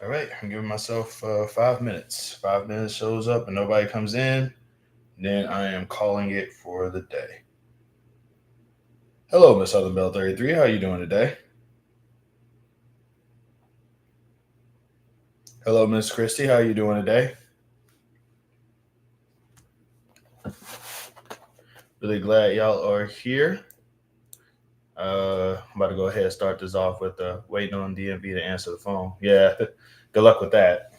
All right, I'm giving myself 5 minutes. 5 minutes shows up and nobody comes in, then I am calling it for the day. Hello, Miss Southern Bell 33. How you doing today? Hello, Miss Christie. How you doing today? Really glad y'all are here. I'm about to go ahead and start this off with waiting on DMV to answer the phone. Yeah, good luck with that.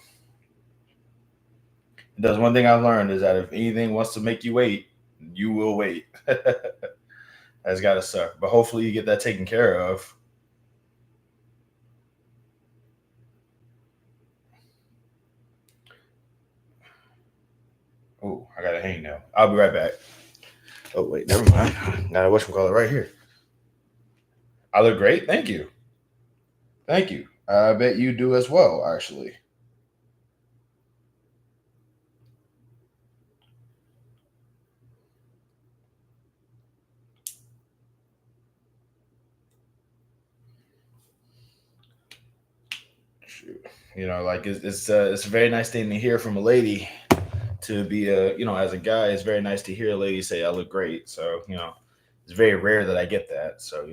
There's one thing I've learned is that if anything wants to make you wait, you will wait. That's gotta suck. But hopefully you get that taken care of. Oh, I gotta hang now. I'll be right back. Oh wait, never mind. Gotta whatchamacallit right here. I look great. Thank you. Thank you. I bet you do as well, actually. Shoot. Like it's a very nice thing to hear from a lady. To be as a guy, it's very nice to hear a lady say I look great. So it's very rare that I get that. So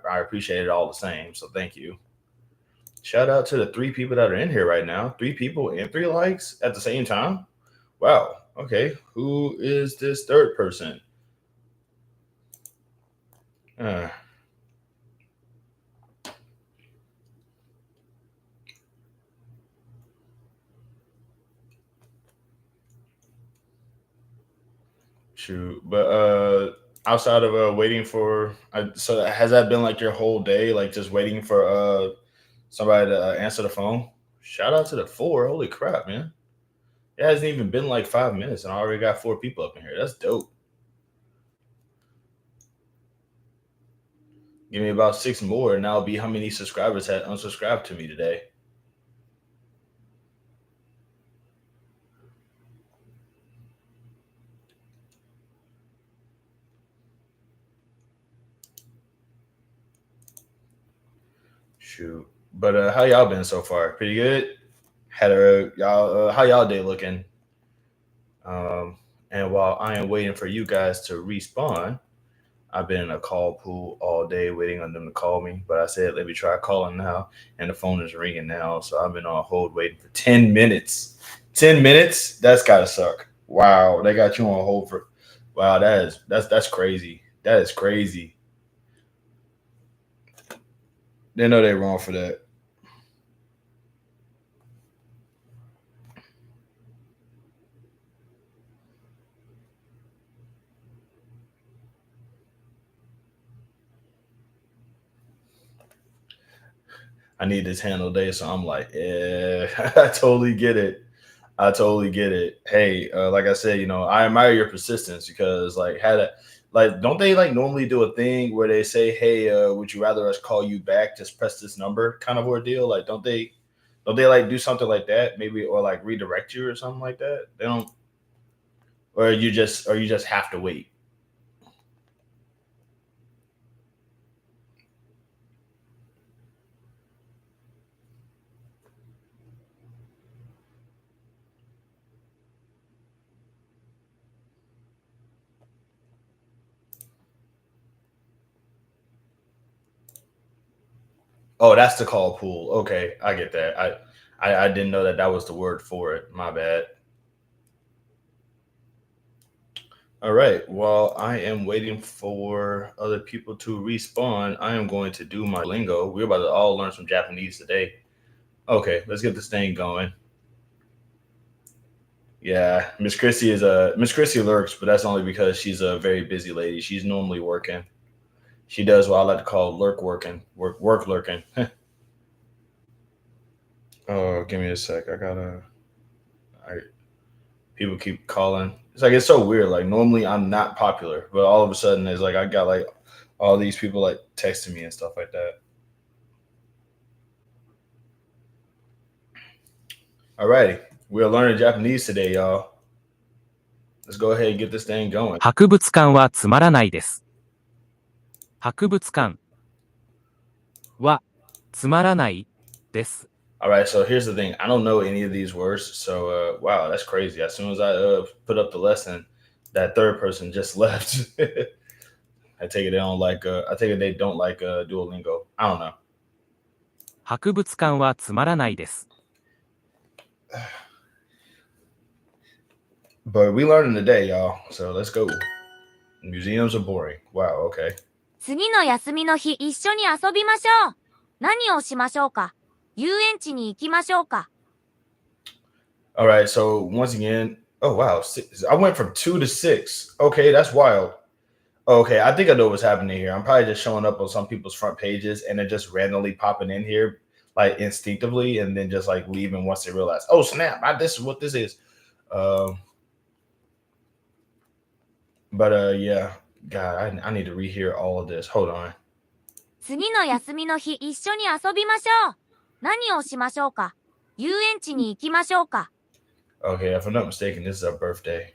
I appreciate it all the same. So thank you. Shout out to the three people that are in here right now. Three people and three likes at the same time. Wow. Okay. Who is this third person? Uh, shoot. But outside of waiting for, so has that been like your whole day, like just waiting for somebody to answer the phone? Shout out to the four. Holy crap, man! It hasn't even been like 5 minutes, and I already got four people up in here. That's dope. Give me about six more, and that'll be how many subscribers had unsubscribed to me today. Shoot. But how y'all been so far? Pretty good. Had a y'all how y'all day looking? Um, and while I am waiting for you guys to respawn, I've been in a call pool all day waiting on them to call me. But I said let me try calling now, and the phone is ringing now. So I've been on hold waiting for 10 minutes. 10 minutes? That's gotta suck. Wow, they got you on hold for. Wow, that's crazy. That is crazy. They know they're wrong for that. I need this handle day, so I'm like, yeah, I totally get it. I totally get it. Hey, like I said, I admire your persistence because, like, don't they like normally do a thing where they say, hey, would you rather us call you back? Just press this number, kind of ordeal. Like, don't they like do something like that, maybe, or like redirect you or something like that? They don't, or you just have to wait. Oh, that's the call pool. Okay, I get that. I didn't know that was the word for it. My bad. All right. While I am waiting for other people to respawn, I am going to do my lingo. We're about to all learn some Japanese today. Okay, let's get this thing going. Yeah, Miss Christie lurks, but that's only because she's a very busy lady. She's normally working. She does what I like to call lurk working, work lurking. Oh, give me a sec. I people keep calling. It's so weird. Like normally I'm not popular, but all of a sudden it's like I got like all these people like texting me and stuff like that. Alrighty, we're learning Japanese today, y'all. Let's go ahead and get this thing going. 博物館はつまらないです。博物館はつまらないです。All right, so here's the thing. I don't know any of these words, so wow, that's crazy. As soon as I put up the lesson, that third person just left. I take it they don't like. I take it they don't like Duolingo. I don't know. 博物館はつまらないです。 But we learning today, y'all. So let's go. Museums are boring. Wow. Okay. 次の休みの日一緒に遊びましょう。何をしましょうか？遊園地に行きましょうか？ All right. So once again, oh wow, I went from 2 to 6. Okay, that's wild. Okay, I think I know what's happening here. I'm probably just showing up on some people's front pages and then just randomly popping in here, like instinctively, and then just like leaving once they realize, oh snap, this is what this is. But yeah, God, I need to rehear all of this. Hold on. 次の休みの日一緒に遊びましょう。何をしましょうか？遊園地に行きましょうか？ Okay, if I'm not mistaken, this is our birthday.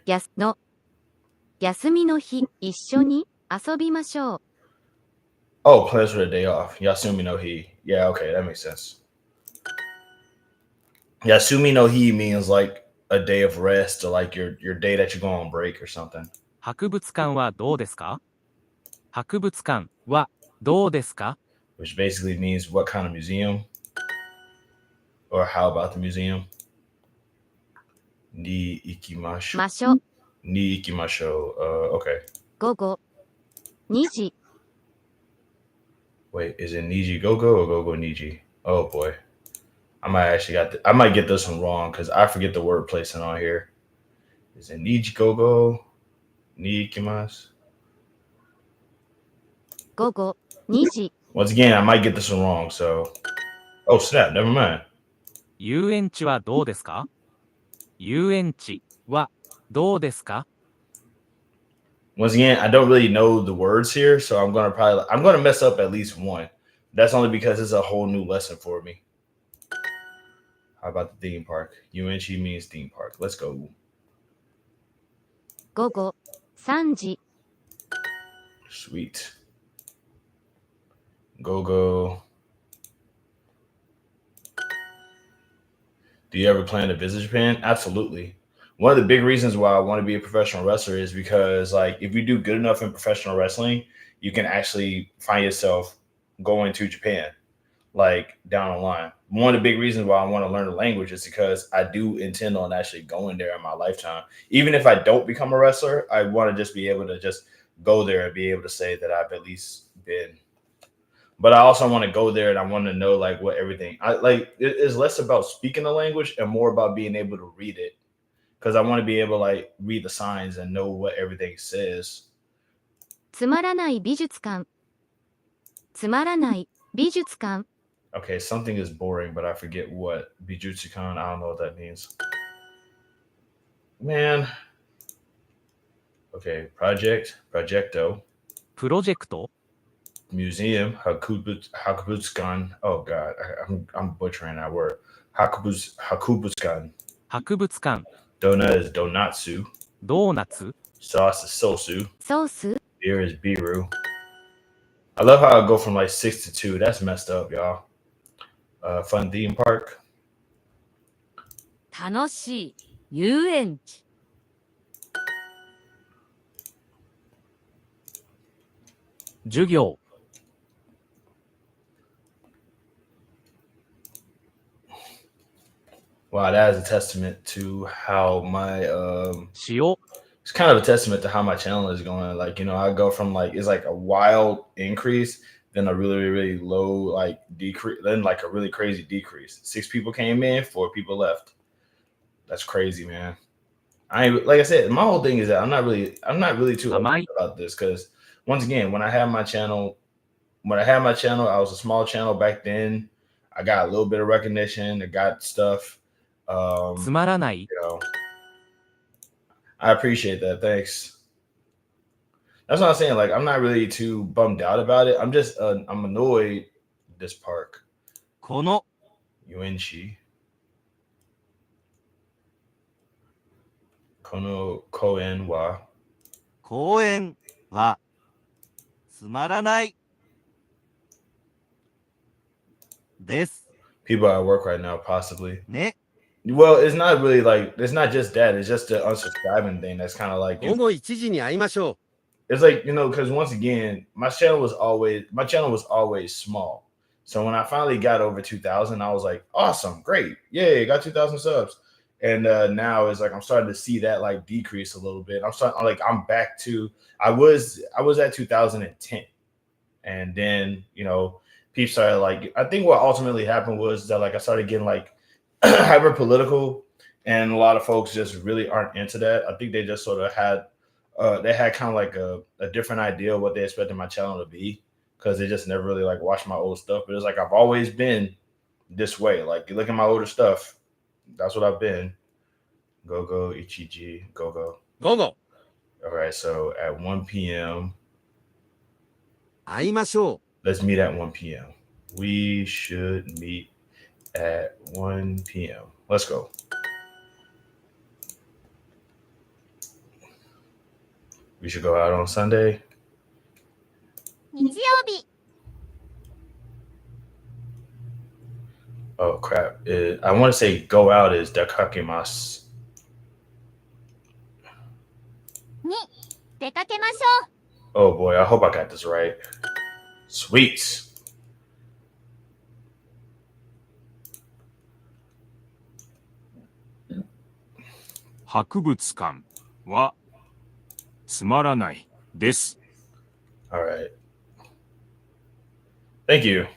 休みの日一緒に遊びましょう。 Oh, plans for the day off. Yasumi no Hi. Yeah, okay, that makes sense. Yasumi no Hi means like a day of rest or like your day that you go on break or something. 博物館はどうですか？博物館はどうですか？ Which basically means what kind of museum? Or how about the museum? Ni ikimasho. 場所 Ni ikimasho. Okay. 午後2時 Wait, is it Niji Gogo or Gogo Niji? Oh boy. I might get this one wrong because I forget the word placement on here. Is it Niji Gogo? Ni ikimasu? 午後2時 Once again, I might get this one wrong, so. Oh snap, never mind. 遊園地はどうですか？遊園地はどうですか？ Once again, I don't really know the words here, so I'm gonna mess up at least one. That's only because it's a whole new lesson for me. How about the theme park? UNC means theme park. Let's go. 午後3時 Sweet. Go. Do you ever plan to visit Japan? Absolutely. One of the big reasons why I want to be a professional wrestler is because, like, if you do good enough in professional wrestling, you can actually find yourself going to Japan, like, down the line. One of the big reasons why I want to learn the language is because I do intend on actually going there in my lifetime. Even if I don't become a wrestler, I want to just be able to just go there and be able to say that I've at least been. But I also want to go there and I want to know, like, what everything I like. It's less about speaking the language and more about being able to read it, because I want to be able to like read the signs and know what everything says. つまらない美術館つまらない美術館 Okay, something is boring, but I forget what. Bijutsukan, I don't know what that means. Man. Okay, projecto, プロジェクト museum, hakubutsukan. Oh god, I'm butchering that word. Hakubutsukan. 博物館 Donut is donatsu. ドーナツ Sauce is sosu. ソース Beer is biru. I love how I go from like 6 to 2. That's messed up, y'all. Fun theme park. 楽しい遊園地。 授業 Wow, that is a testament to how my 塩 it's kind of a testament to how my channel is going. Like, you know, I go from like it's like a wild increase, then a really low like decrease, then like a really crazy decrease. 6 people came in, 4 people left. That's crazy, man. Like I said, my whole thing is that I'm not really too upset about this because once again, when I had my channel, I was a small channel back then. I got a little bit of recognition. I got stuff. つまらない You know, I appreciate that. Thanks. That's what I'm saying. Like, I'm not really too bummed out about it. I'm just, I'm annoyed. This park. この UNC. Kono koen wa. 公園はつまらないです。People at work right now, possibly. ね。 Well, it's not really like it's not just that. It's just the unsubscribing thing that's kind of like 午後1時に会いましょ it's like because once again, my channel was always small. So when I finally got over 2,000, I was like, awesome, great, yay, got 2,000 subs. And now it's like I'm starting to see that like decrease a little bit. I'm back to I was at 2010, and then people started like I think what ultimately happened was that like I started getting like hyper political, and a lot of folks just really aren't into that. I think they just sort of had kind of like a different idea of what they expected my channel to be, because they just never really like watched my old stuff. But it's like I've always been this way. Like you look at my older stuff, that's what I've been. Go Ichiji, go. う。午後 All right, so at 1 p.m. 会いましょ let's meet at 1 p.m. We should meet at 1 p.m. Let's go. We should go out on Sunday. 日曜日 Oh crap! I want to say go out is dakakimasu. に出かけましょ Oh boy, I hope I got this right. Sweet. 博物館はつまらないです。 All right. Thank you.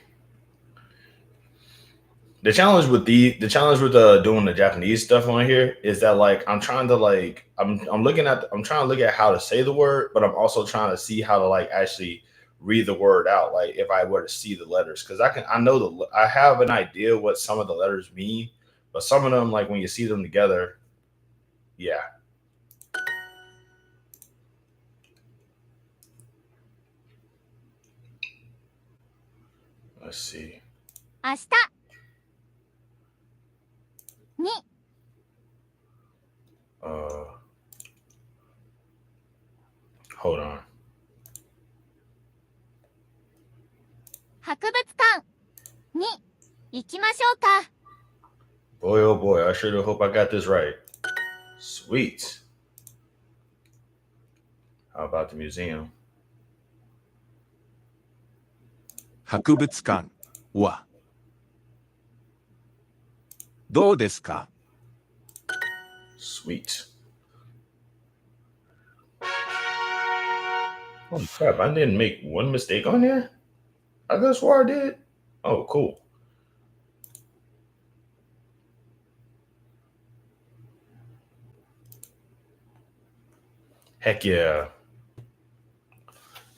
The challenge with doing the Japanese stuff on here is that like I'm trying to like I'm trying to look at how to say the word, but I'm also trying to see how to like actually read the word out. Like if I were to see the letters, because I have an idea what some of the letters mean, but some of them like when you see them together, yeah. Let's see. う。明日に Hold on. 博物館に行きましょうか。 Boy, oh boy, I sure do hope I got this right. Sweet. How about the museum? 博物館はどうですか？ Sweet. Holy crap, I didn't make one mistake on there? I could have swore I did. Oh, cool. Heck yeah.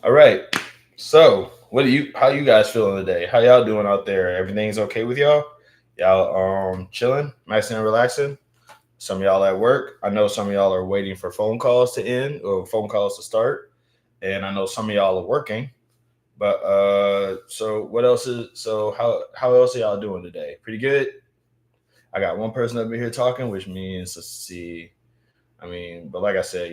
All right. So, how you guys feeling today? How y'all doing out there? Everything's okay with y'all? Y'all chilling, maxing and relaxing? Some of y'all at work. I know some of y'all are waiting for phone calls to end or phone calls to start. And I know some of y'all are working. But so how else are y'all doing today? Pretty good. I got one person up here talking, which means let's see. I mean, but like I said,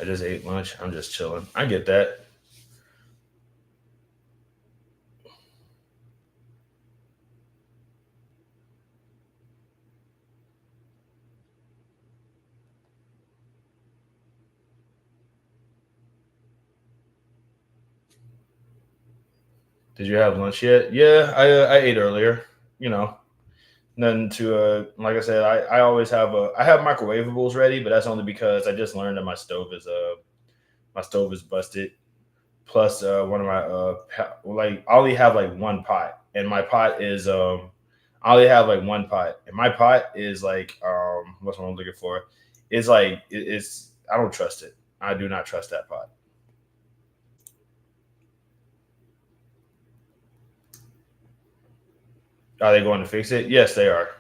I just ate lunch. I'm just chilling. I get that. Did you have lunch yet? Yeah, I ate earlier. Nothing to like I said, I always have microwavables ready, but that's only because I just learned that my stove is busted. Plus one of my I only have like one pot, and my pot is I only have like one pot, and my pot is like what's what I'm looking for? It's like it's I don't trust it. I do not trust that pot. Are they going to fix it? Yes, they are.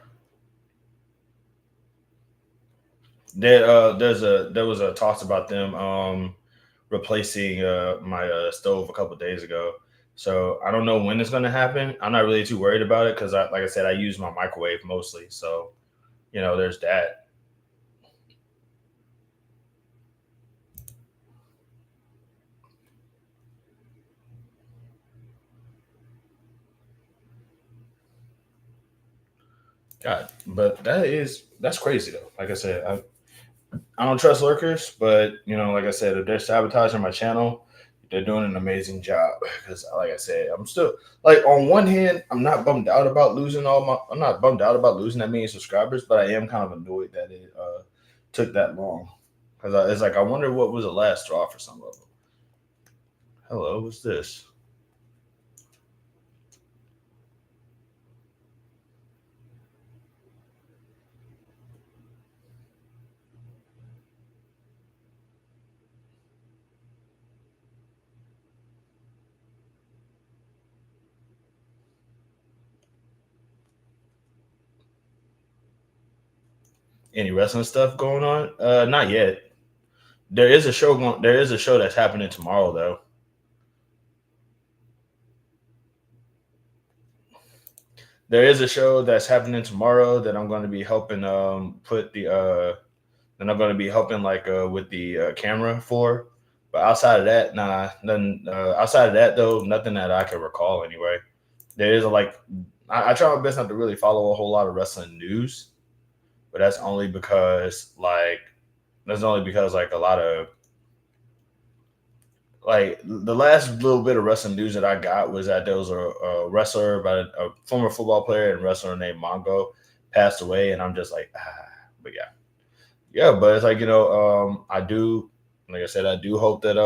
There was a talks about them replacing my stove a couple days ago. So I don't know when it's gonna happen. I'm not really too worried about it because like I said, I use my microwave mostly. So, there's that. God, but that's crazy though. Like I said, I don't trust lurkers, but like I said, if they're sabotaging my channel, they're doing an amazing job. Because, like I said, I'm still like on one hand, I'm not bummed out about losing I'm not bummed out about losing that many subscribers, but I am kind of annoyed that it took that long. Because it's like I wonder what was the last straw for some of them. Hello, what's this? Any wrestling stuff going on? Not yet. There is a show that's happening tomorrow though. There is a show that's happening tomorrow that I'm going to be helping put the then I'm going to be helping like with the camera for. But outside of that, nah, nothing. Outside of that though, nothing that I can recall anyway. There is I try my best not to really follow a whole lot of wrestling news, but that's only because like a lot of like the last little bit of wrestling news that I got was that there was a wrestler, a former football player and wrestler named Mongo passed away, and I'm just like, but yeah, but it's like I do, like I said, I do hope that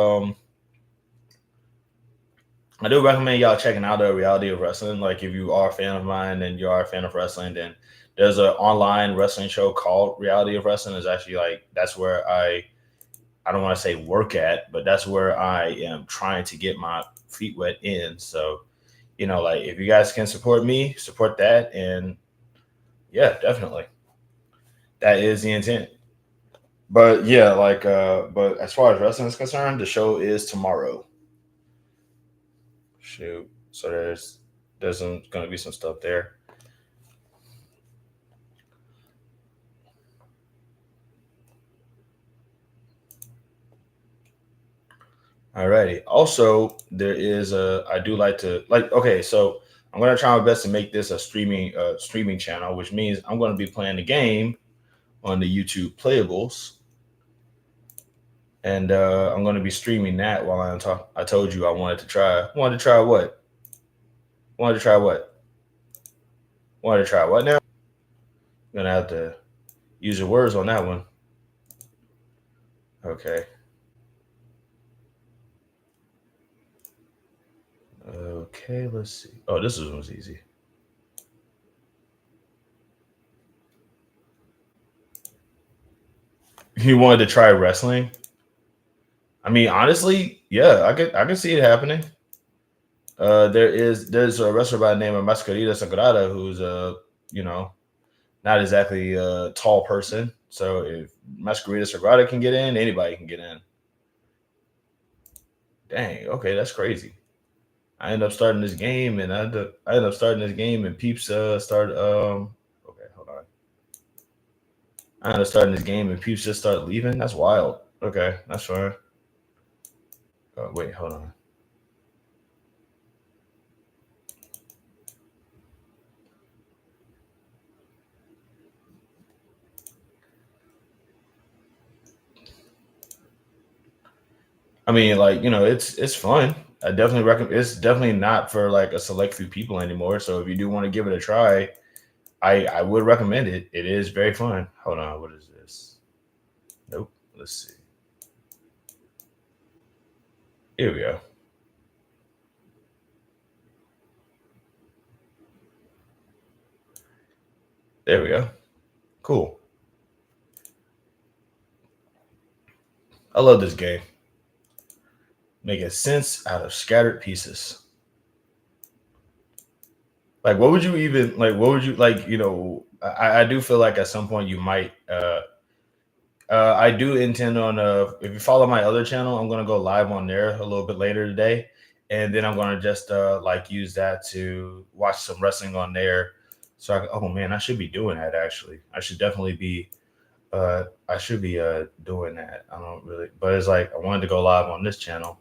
I do recommend y'all checking out the Reality of Wrestling. Like if you are a fan of mine and you are a fan of wrestling, then there's an online wrestling show called Reality of Wrestling. It's actually like that's where I don't want to say work at, but that's where I am trying to get my feet wet in. So, like if you guys can support me, support that. And yeah, definitely. That is the intent. But yeah, but as far as wrestling is concerned, the show is tomorrow. Shoot. So there's going to be some stuff there. Alrighty. Also, there is I do like to okay, so I'm gonna try my best to make this a streaming channel, which means I'm gonna be playing the game on the YouTube playables. And I'm gonna be streaming that while I'm talking. I told you I wanted to try what? Wanted to try what now? I'm gonna have to use your words on that one. Okay. Okay, let's see. Oh, this was easy. You wanted to try wrestling? I mean, honestly, yeah, I can see it happening. There's a wrestler by the name of Mascarita Sagrada who's not exactly a tall person. So if Mascarita Sagrada can get in, anybody can get in. Dang, okay, that's crazy. I end up starting this game, and Peeps started. Okay, hold on. I end up starting this game, and Peeps just start leaving. That's wild. Okay, that's fine. Wait, hold on. I mean, like it's fun. I definitely recommend. It's definitely not for like a select few people anymore. So if you do want to give it a try, I would recommend it. It is very fun. Hold on, what is this? Nope. Let's see. Here we go. There we go. Cool. I love this game. Making sense out of scattered pieces. Like, what would you even like? What would you like? I do feel like at some point you might. I do intend on if you follow my other channel, I'm gonna go live on there a little bit later today, and then I'm gonna just like use that to watch some wrestling on there. So oh man, I should be doing that actually. I should definitely be doing that. I don't really, but it's like I wanted to go live on this channel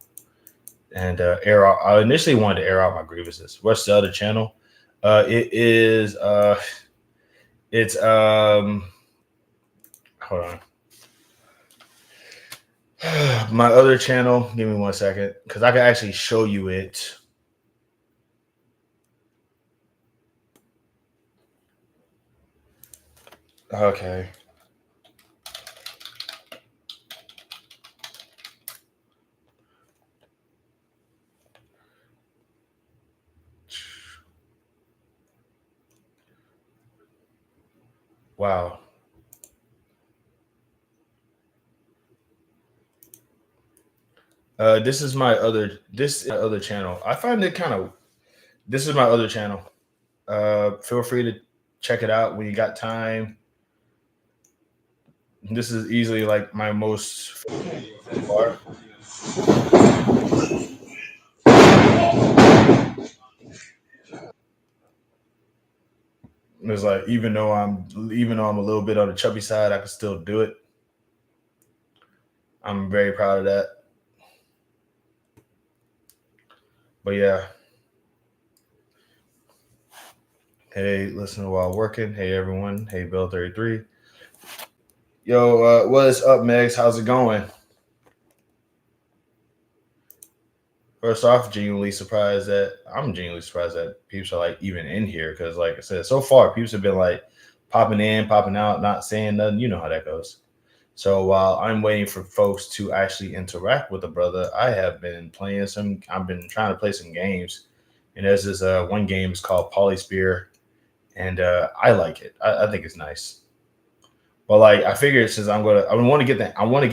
and air out. I initially wanted to air out my grievances. What's the other channel? It is it's hold on. My other channel, give me 1 second, because I can actually show you it. Okay. Wow. This is my other channel. I find it kind of. This is my other channel. Feel free to check it out when you got time. This is easily like my most far. It's like even though I'm a little bit on the chubby side, I can still do it. I'm very proud of that. But yeah. Hey, listen while working. Hey everyone. Hey Bill 33. Yo, what is up, Megs? How's it going? First off, I'm genuinely surprised that peeps are like even in here because, like I said, so far peeps have been like popping in, popping out, not saying nothing. You know how that goes. So while I'm waiting for folks to actually interact with the brother, I've been trying to play some games, and there's this one game is called Polyspear, and I like it. I think it's nice. But like I figured since I want to get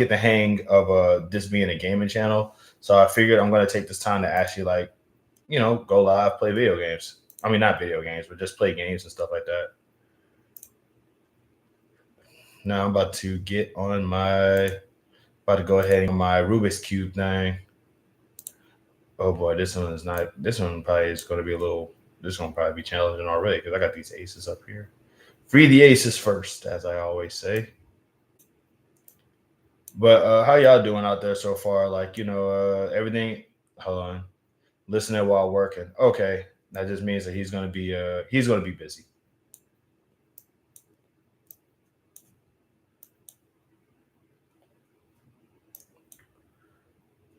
the hang of this being a gaming channel. So I figured I'm going to take this time to actually like, go live, play video games. I mean, not video games, but just play games and stuff like that. Now I'm about to go ahead and my Rubik's Cube thing. Oh boy, this one probably is going to be this one probably be challenging already because I got these aces up here. Free the aces first, as I always say. But how y'all doing out there so far? Like, everything. Hold on. Listening while working. Okay. That just means that he's gonna be busy.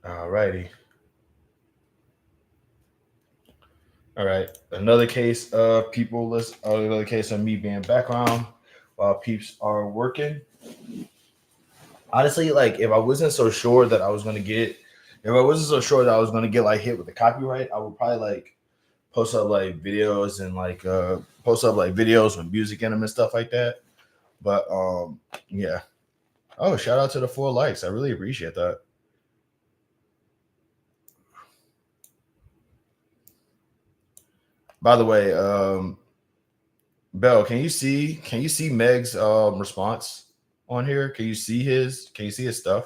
All righty. All right. Another case of me being background while peeps are working. Honestly, like if I wasn't so sure that I was gonna get like hit with the copyright, I would probably like post up like videos with music in them and stuff like that. But yeah. Oh, shout out to the 4 likes. I really appreciate that. By the way, Bell, can you see Meg's response on here? Can you see his stuff?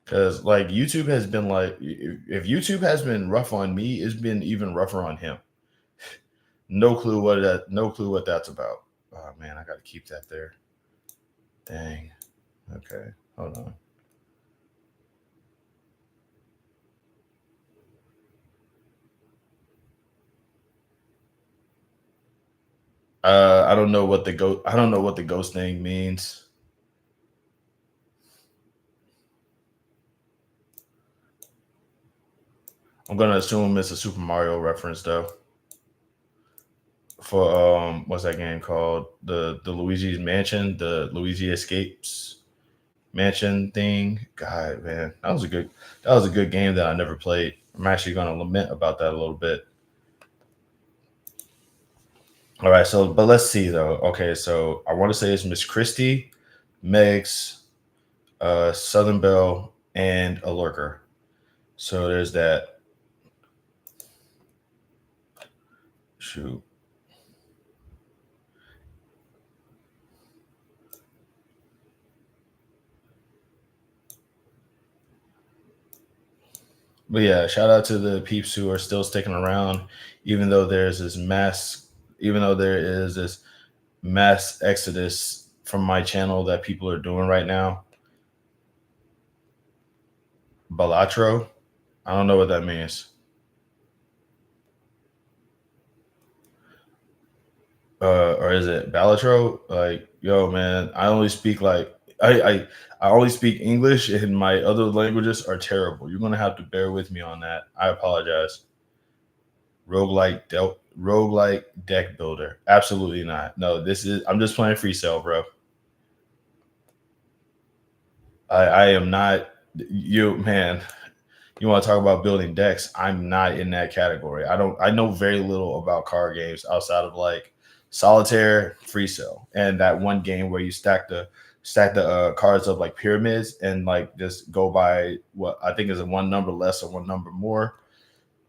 Because like YouTube has been like, if YouTube has been rough on me, it's been even rougher on him. No clue what that's about. Oh man, I gotta keep that there. Dang. Okay, hold on. I don't know what the ghost thing means. I'm gonna assume it's a Super Mario reference though. For what's that game called? The Luigi's Mansion, the Luigi Escapes Mansion thing. God, man, that was a good game that I never played. I'm actually gonna lament about that a little bit. All right, but let's see though. Okay, so I want to say it's Miss Christie, Megs, Southern Belle, and a lurker. So there's that. Shoot. But yeah, shout out to the peeps who are still sticking around, even though there is this mass exodus from my channel that people are doing right now. Balatro, I don't know what that means. Or is it Balatro? Like, yo, man, I only speak like I only speak English, and my other languages are terrible. You're gonna have to bear with me on that. I apologize. Roguelike deck builder. Absolutely not. No, I'm just playing free cell, bro. I am not you, man. You want to talk about building decks? I'm not in that category. I know very little about card games outside of like solitaire, free cell, and that one game where you stack the cards up like pyramids and like just go by what I think is a one number less or one number more.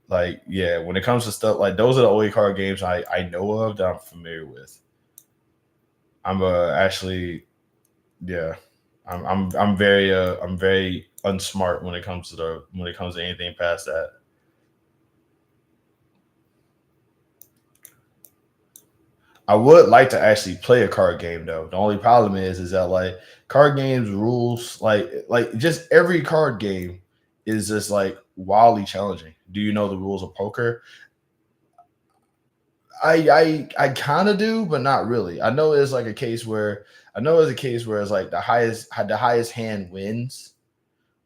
Like, yeah, when it comes to stuff like those are the only card games I know of that I'm familiar with. I'm actually, yeah, I'm very unsmart when it comes to anything past that. I would like to actually play a card game though. The only problem is that like card games rules, like just every card game is just like wildly challenging. Do you know the rules of poker? I kind of do, but not really. I know it's a case where it's like the highest hand wins,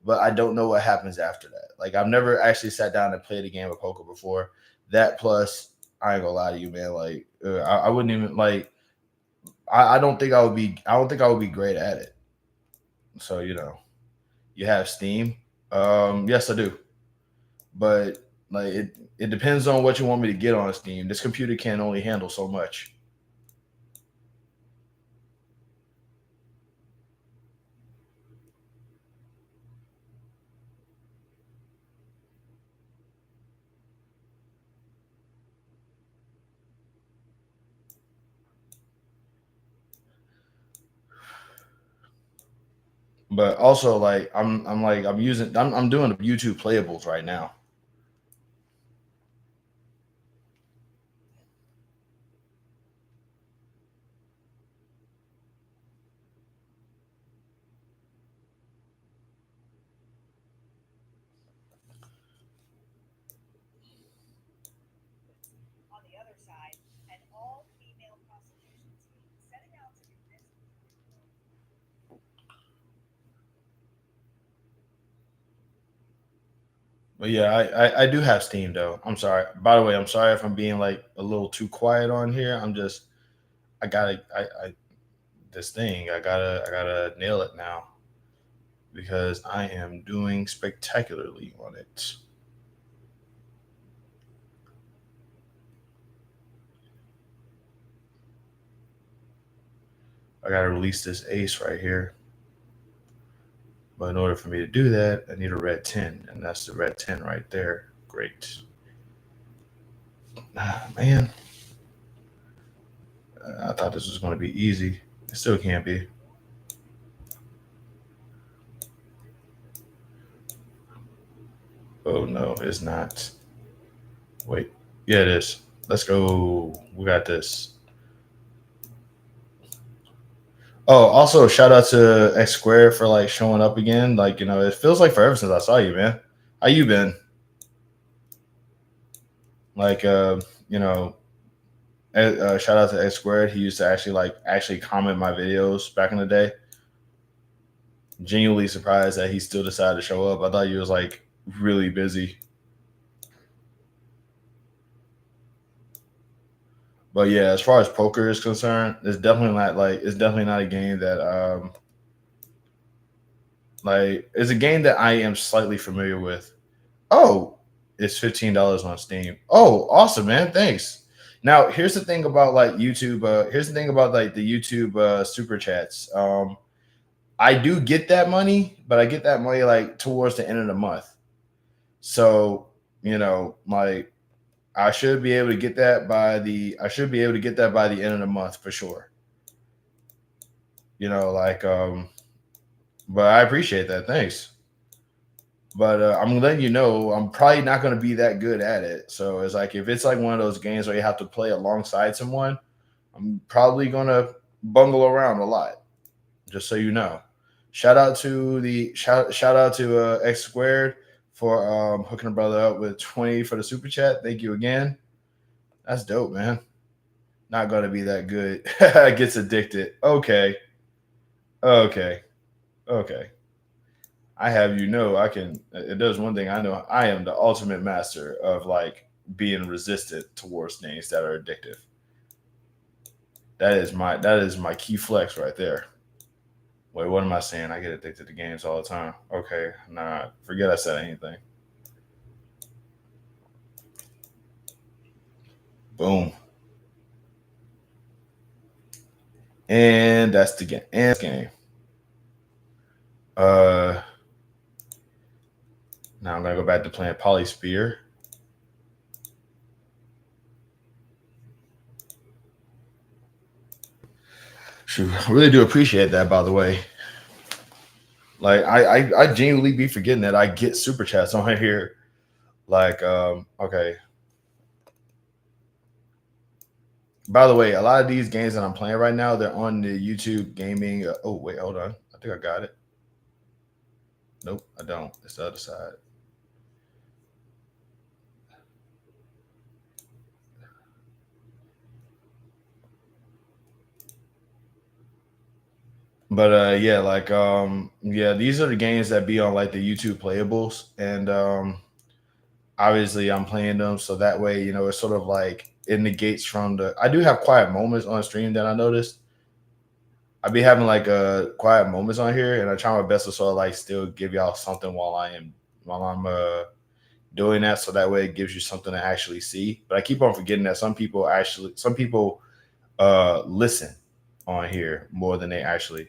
but I don't know what happens after that. Like I've never actually sat down and played a game of poker before. That plus, I ain't gonna lie to you, man. Like I wouldn't even like. I don't think I would be. I don't think I would be great at it. So you have Steam. Yes, I do, but like it depends on what you want me to get on Steam. This computer can only handle so much. But also like I'm doing the YouTube playables right now. But yeah, I do have Steam though. I'm sorry. By the way, I'm sorry if I'm being like a little too quiet on here. I gotta I gotta nail it now because I am doing spectacularly on it. I gotta release this ace right here. But in order for me to do that, I need a red 10, and that's the red 10 right there. Great. Man. I thought this was going to be easy. It still can't be. Oh, no, it's not. Wait. Yeah, it is. Let's go. We got this. Oh, also shout out to X Squared for like showing up again. Like, it feels like forever since I saw you, man. How you been? Like, shout out to X Squared. He used to actually comment my videos back in the day. Genuinely surprised that he still decided to show up. I thought he was like really busy. But yeah, as far as poker is concerned, it's definitely not a game that it's a game that I am slightly familiar with. Oh, it's $15 on Steam. Oh, awesome, man. Thanks. Now, here's the thing about like YouTube. Here's the thing about like the YouTube super chats. I do get that money, but I get that money like towards the end of the month. So, like I should be able to get that by the end of the month for sure. But I appreciate that. Thanks. But I'm letting you know I'm probably not going to be that good at it. So it's like if it's like one of those games where you have to play alongside someone, I'm probably going to bungle around a lot. Just so you know. Shout out to X Squared for hooking a brother up with 20 for the super chat. Thank you again. That's dope, man. Not going to be that good. Gets addicted. Okay. I have it does one thing. I know I am the ultimate master of like being resistant towards things that are addictive. That is my key flex right there. Wait, what am I saying? I get addicted to games all the time. Okay, nah, forget I said anything. Boom. And that's the game. Now I'm gonna go back to playing Polysphere. Shoot, I really do appreciate that, by the way. Like I genuinely be forgetting that I get super chats on here. Like, okay. By the way, a lot of these games that I'm playing right now, they're on the YouTube gaming. Oh, wait, hold on. I think I got it. Nope, I don't. It's the other side. But yeah, like these are the games that be on like the YouTube playables, and obviously I'm playing them so that way, it's sort of like it negates from I do have quiet moments on stream that I noticed. I be having like quiet moments on here, and I try my best to sort of like still give y'all something while I'm doing that, so that way it gives you something to actually see. But I keep on forgetting that some people listen on here more than they actually.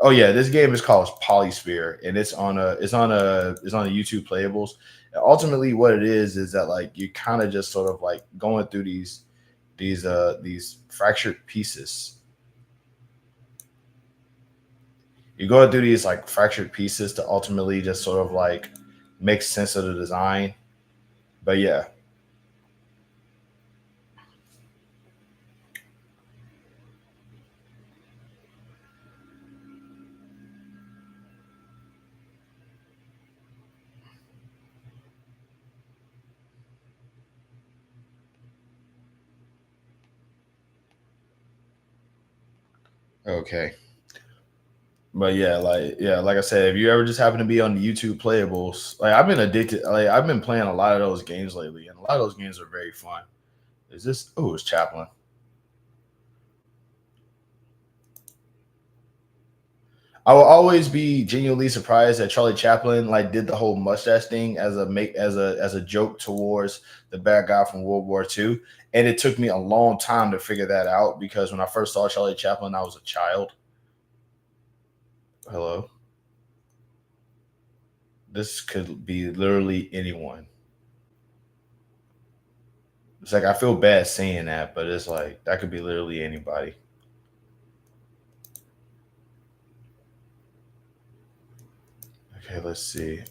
Oh yeah, this game is called Polysphere, and it's on the YouTube playables. And ultimately, what it is that like you kind of just sort of like going through these fractured pieces. You're going through these like fractured pieces to ultimately just sort of like make sense of the design. But yeah. Okay. But yeah, like I said, if you ever just happen to be on the YouTube playables, like I've been addicted. Like I've been playing a lot of those games lately, and a lot of those games are very fun. Is this? Oh, it's Chaplin. I will always be genuinely surprised that Charlie Chaplin like did the whole mustache thing as a joke towards the bad guy from World War II. And it took me a long time to figure that out because when I first saw Charlie Chaplin, I was a child. Hello. This could be literally anyone. It's like I feel bad saying that, but it's like that could be literally anybody. Okay, let's see.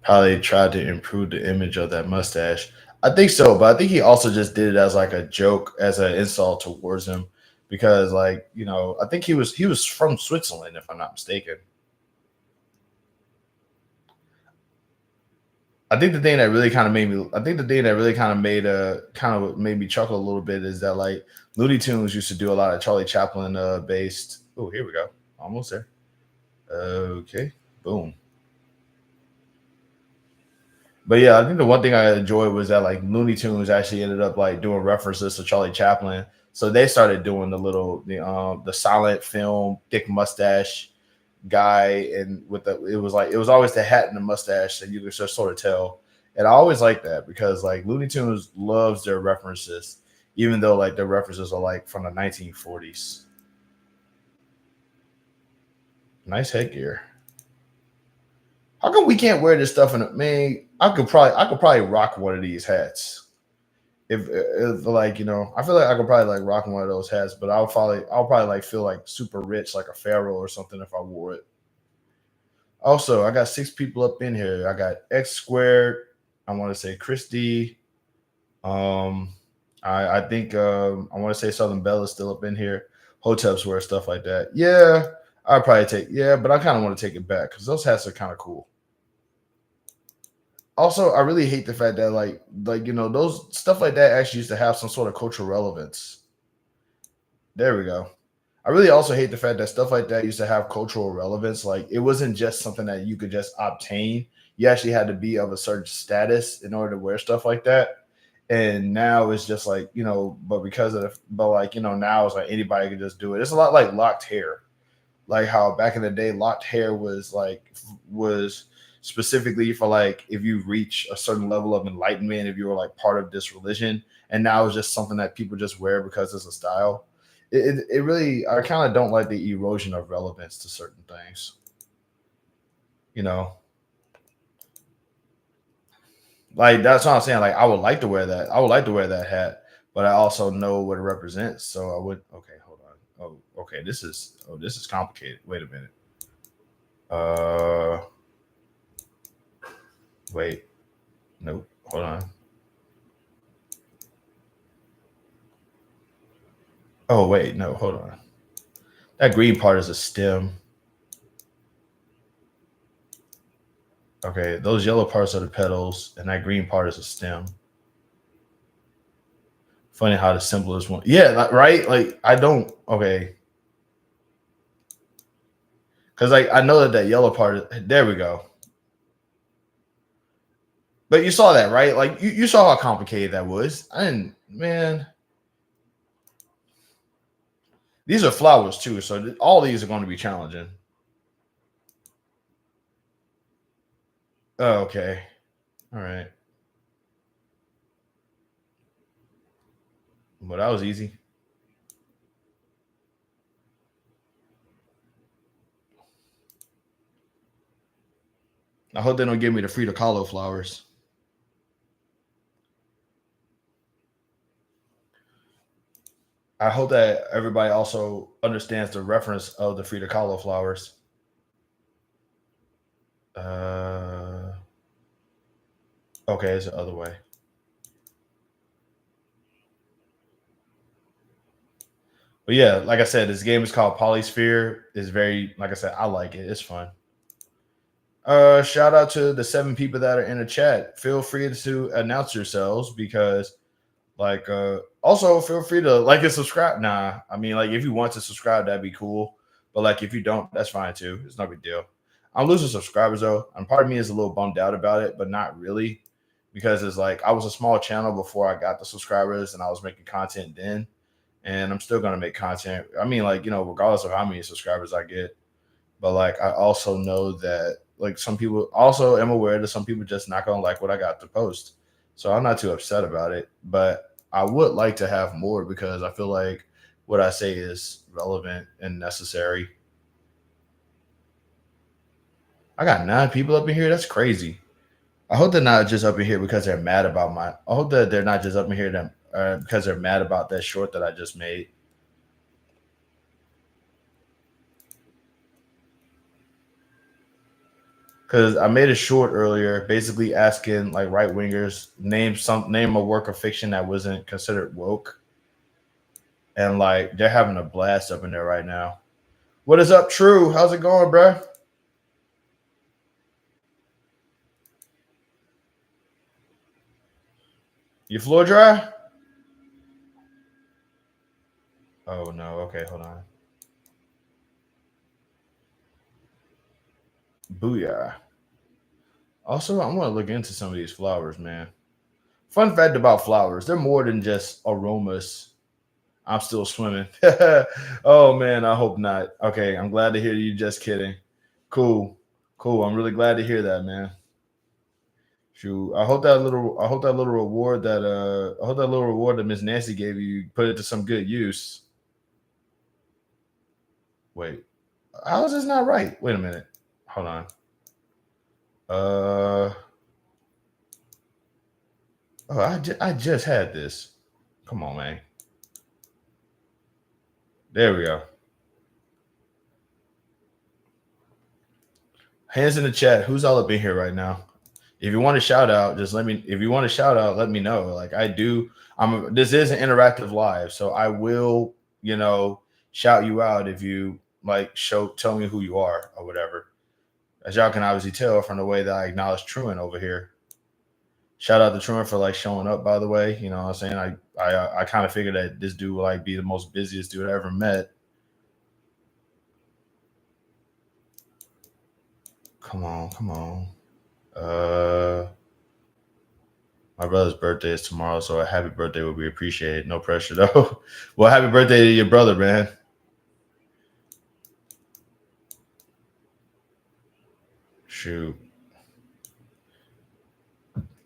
Probably tried to improve the image of that mustache. I think so, but I think he also just did it as like a joke, as an insult towards him, because like I think he was from Switzerland, if I'm not mistaken. I think the thing that really kind of made me chuckle a little bit is that like Looney Tunes used to do a lot of Charlie Chaplin based. Oh, here we go, almost there. Okay, boom. But yeah, I think the one thing I enjoyed was that like Looney Tunes actually ended up like doing references to Charlie Chaplin. So they started doing the silent film thick mustache guy, and it was always the hat and the mustache that you could just sort of tell. And I always like that because like Looney Tunes loves their references, even though like the references are like from the 1940s. Nice headgear. How come we can't wear this stuff in a man? I could probably rock one of these hats. If like, you know, I feel like I could probably like rock one of those hats, but I'll probably like feel like super rich, like a pharaoh or something if I wore it. Also, I got 6 people up in here. I got X Squared. I want to say Christy. I think I want to say Southern Belle is still up in here. Hotep Swear, stuff like that. Yeah, I'd probably take, but I kind of want to take it back because those hats are kind of cool. Also, I really hate the fact that like you know, those stuff like that actually used to have some sort of cultural relevance. There we go. I really also hate the fact that stuff like that used to have cultural relevance. Like it wasn't just something that you could just obtain. You actually had to be of a certain status in order to wear stuff like that. And now it's just like, you know, but because of like, you know, now it's like anybody can just do it. It's a lot like locked hair. Like how back in the day, locked hair was specifically for like if you reach a certain level of enlightenment, if you were like part of this religion, and now it's just something that people just wear because it's a style. It really, I kind of don't like the erosion of relevance to certain things. You know, like that's what I'm saying. Like I would like to wear that. I would like to wear that hat, but I also know what it represents. So I would. Okay, hold on. Oh, okay. This is complicated. Wait a minute. Wait. Nope. Hold on. Oh, wait. No, hold on. That green part is a stem. Okay, those yellow parts are the petals, and that green part is a stem. Funny how the simplest one. Yeah, right? Like, I don't. Okay. Because, like, I know that yellow part. There we go. But you saw that, right? Like, you saw how complicated that was. I didn't, man. These are flowers, too, so all these are going to be challenging. Oh, okay. All right. Well, that was easy. I hope they don't give me the Frida Kahlo flowers. I hope that everybody also understands the reference of the Frida Kahlo flowers. Okay, it's the other way. But yeah, like I said, this game is called Polysphere. It's very, like I said, I like it. It's fun. Shout out to the 7 people that are in the chat. Feel free to announce yourselves because, like, also feel free to like and subscribe. Nah, I mean, like, if you want to subscribe, that'd be cool. But like, if you don't, that's fine too. It's no big deal. I'm losing subscribers though, and part of me is a little bummed out about it, but not really, because it's like I was a small channel before I got the subscribers, and I was making content then, and I'm still gonna make content. I mean, like, you know, regardless of how many subscribers I get. But like, I also know that like some people also am aware that some people just not gonna like what I got to post, so I'm not too upset about it. But I would like to have more because I feel like what I say is relevant and necessary. I got 9 people up in here. That's crazy. I hope they're not just up in here because they're mad about I hope that they're not just up in here because they're mad about that short that I just made. Because I made a short earlier, basically asking like right wingers name a work of fiction that wasn't considered woke, and like they're having a blast up in there right now. What is up, True? How's it going, bro? Your floor dry? Oh no. Okay, hold on. Booyah. Also, I want to look into some of these flowers, man. Fun fact about flowers, they're more than just aromas. I'm still swimming. Oh, man, I hope not. Okay, I'm glad to hear you just kidding. Cool. I'm really glad to hear that, man. Shoot, I hope that little reward that Miss Nancy gave you, you put it to some good use. Wait, how is this not right? Wait a minute. Hold on. Oh, I just had this. Come on, man. There we go. Hands in the chat. Who's all up in here right now? If you want to shout out, just let me. If you want to shout out, let me know. Like I do. This is an interactive live, so I will, shout you out if you like. Tell me who you are or whatever. As y'all can obviously tell from the way that I acknowledge Truant over here. Shout out to Truant for like showing up. By the way, you know what I'm saying. I kind of figured that this dude would like be the most busiest dude I ever met. Come on. My brother's birthday is tomorrow, so a happy birthday would be appreciated. No pressure though. Well, happy birthday to your brother, man. Shoot.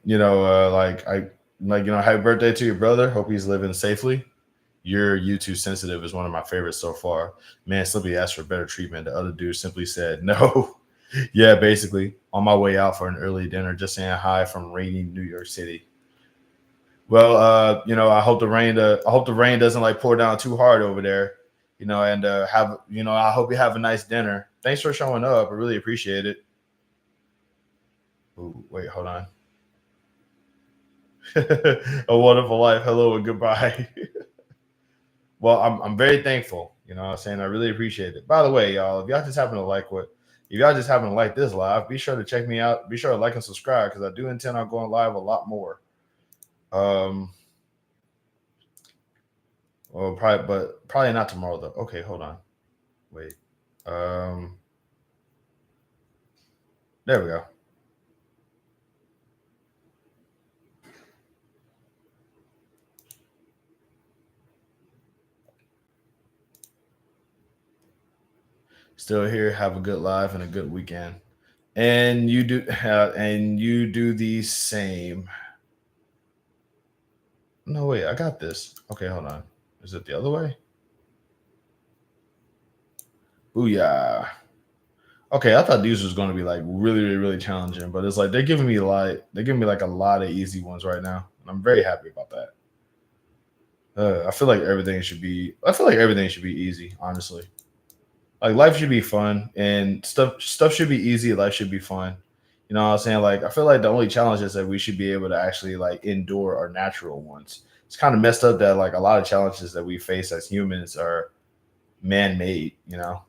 Happy birthday to your brother. Hope he's living safely. You're YouTube sensitive is one of my favorites so far. Man, Slippy asked for better treatment. The other dude simply said no. Yeah, basically on my way out for an early dinner, just saying hi from rainy New York City. Well, I hope the rain doesn't like pour down too hard over there, and I hope you have a nice dinner. Thanks for showing up. I really appreciate it. Ooh, wait, hold on. A wonderful life. Hello and goodbye. Well, I'm very thankful. You know what I'm saying? I really appreciate it. By the way, y'all, if y'all just happen to like this live, be sure to check me out. Be sure to like and subscribe because I do intend on going live a lot more. Well, probably not tomorrow though. Okay, hold on. Wait. There we go. Still here. Have a good live and a good weekend. And you do the same. No, wait, I got this. Okay, hold on. Is it the other way? Booyah. Okay, I thought these was going to be like really, really, really challenging, but it's like they're giving me like a lot of easy ones right now, and I'm very happy about that. I feel like everything should be easy, honestly. Like life should be fun and stuff should be easy. Life should be fun. You know what I'm saying? Like, I feel like the only challenges that we should be able to actually like endure are natural ones. It's kind of messed up that like a lot of challenges that we face as humans are man-made, You know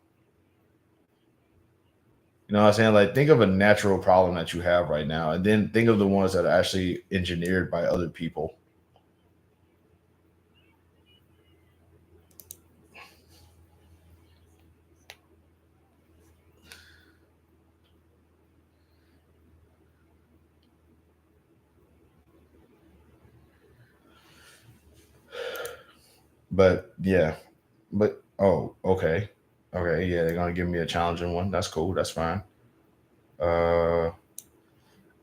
what I'm saying? Like, think of a natural problem that you have right now, and then think of the ones that are actually engineered by other people. But yeah, okay, yeah, they're gonna give me a challenging one. That's cool. That's fine. I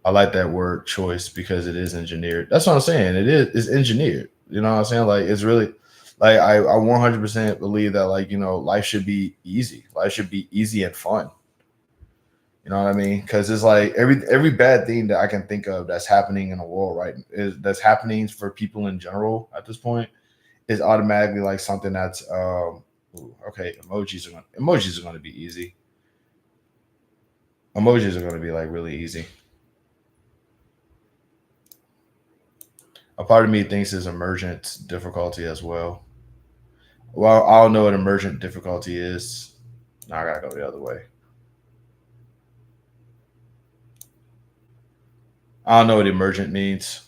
like that word choice because it is engineered. That's what I'm saying. It's engineered. You know what I'm saying? Like it's really like I 100% believe that like life should be easy. Life should be easy and fun. You know what I mean? Because it's like every bad thing that I can think of that's happening in the world that's happening for people in general at this point is automatically like something that's okay. Emojis are going to be easy. Emojis are going to be like really easy. A part of me thinks it's emergent difficulty as well. Well, I don't know what emergent difficulty is. Now I gotta go the other way. I don't know what emergent means.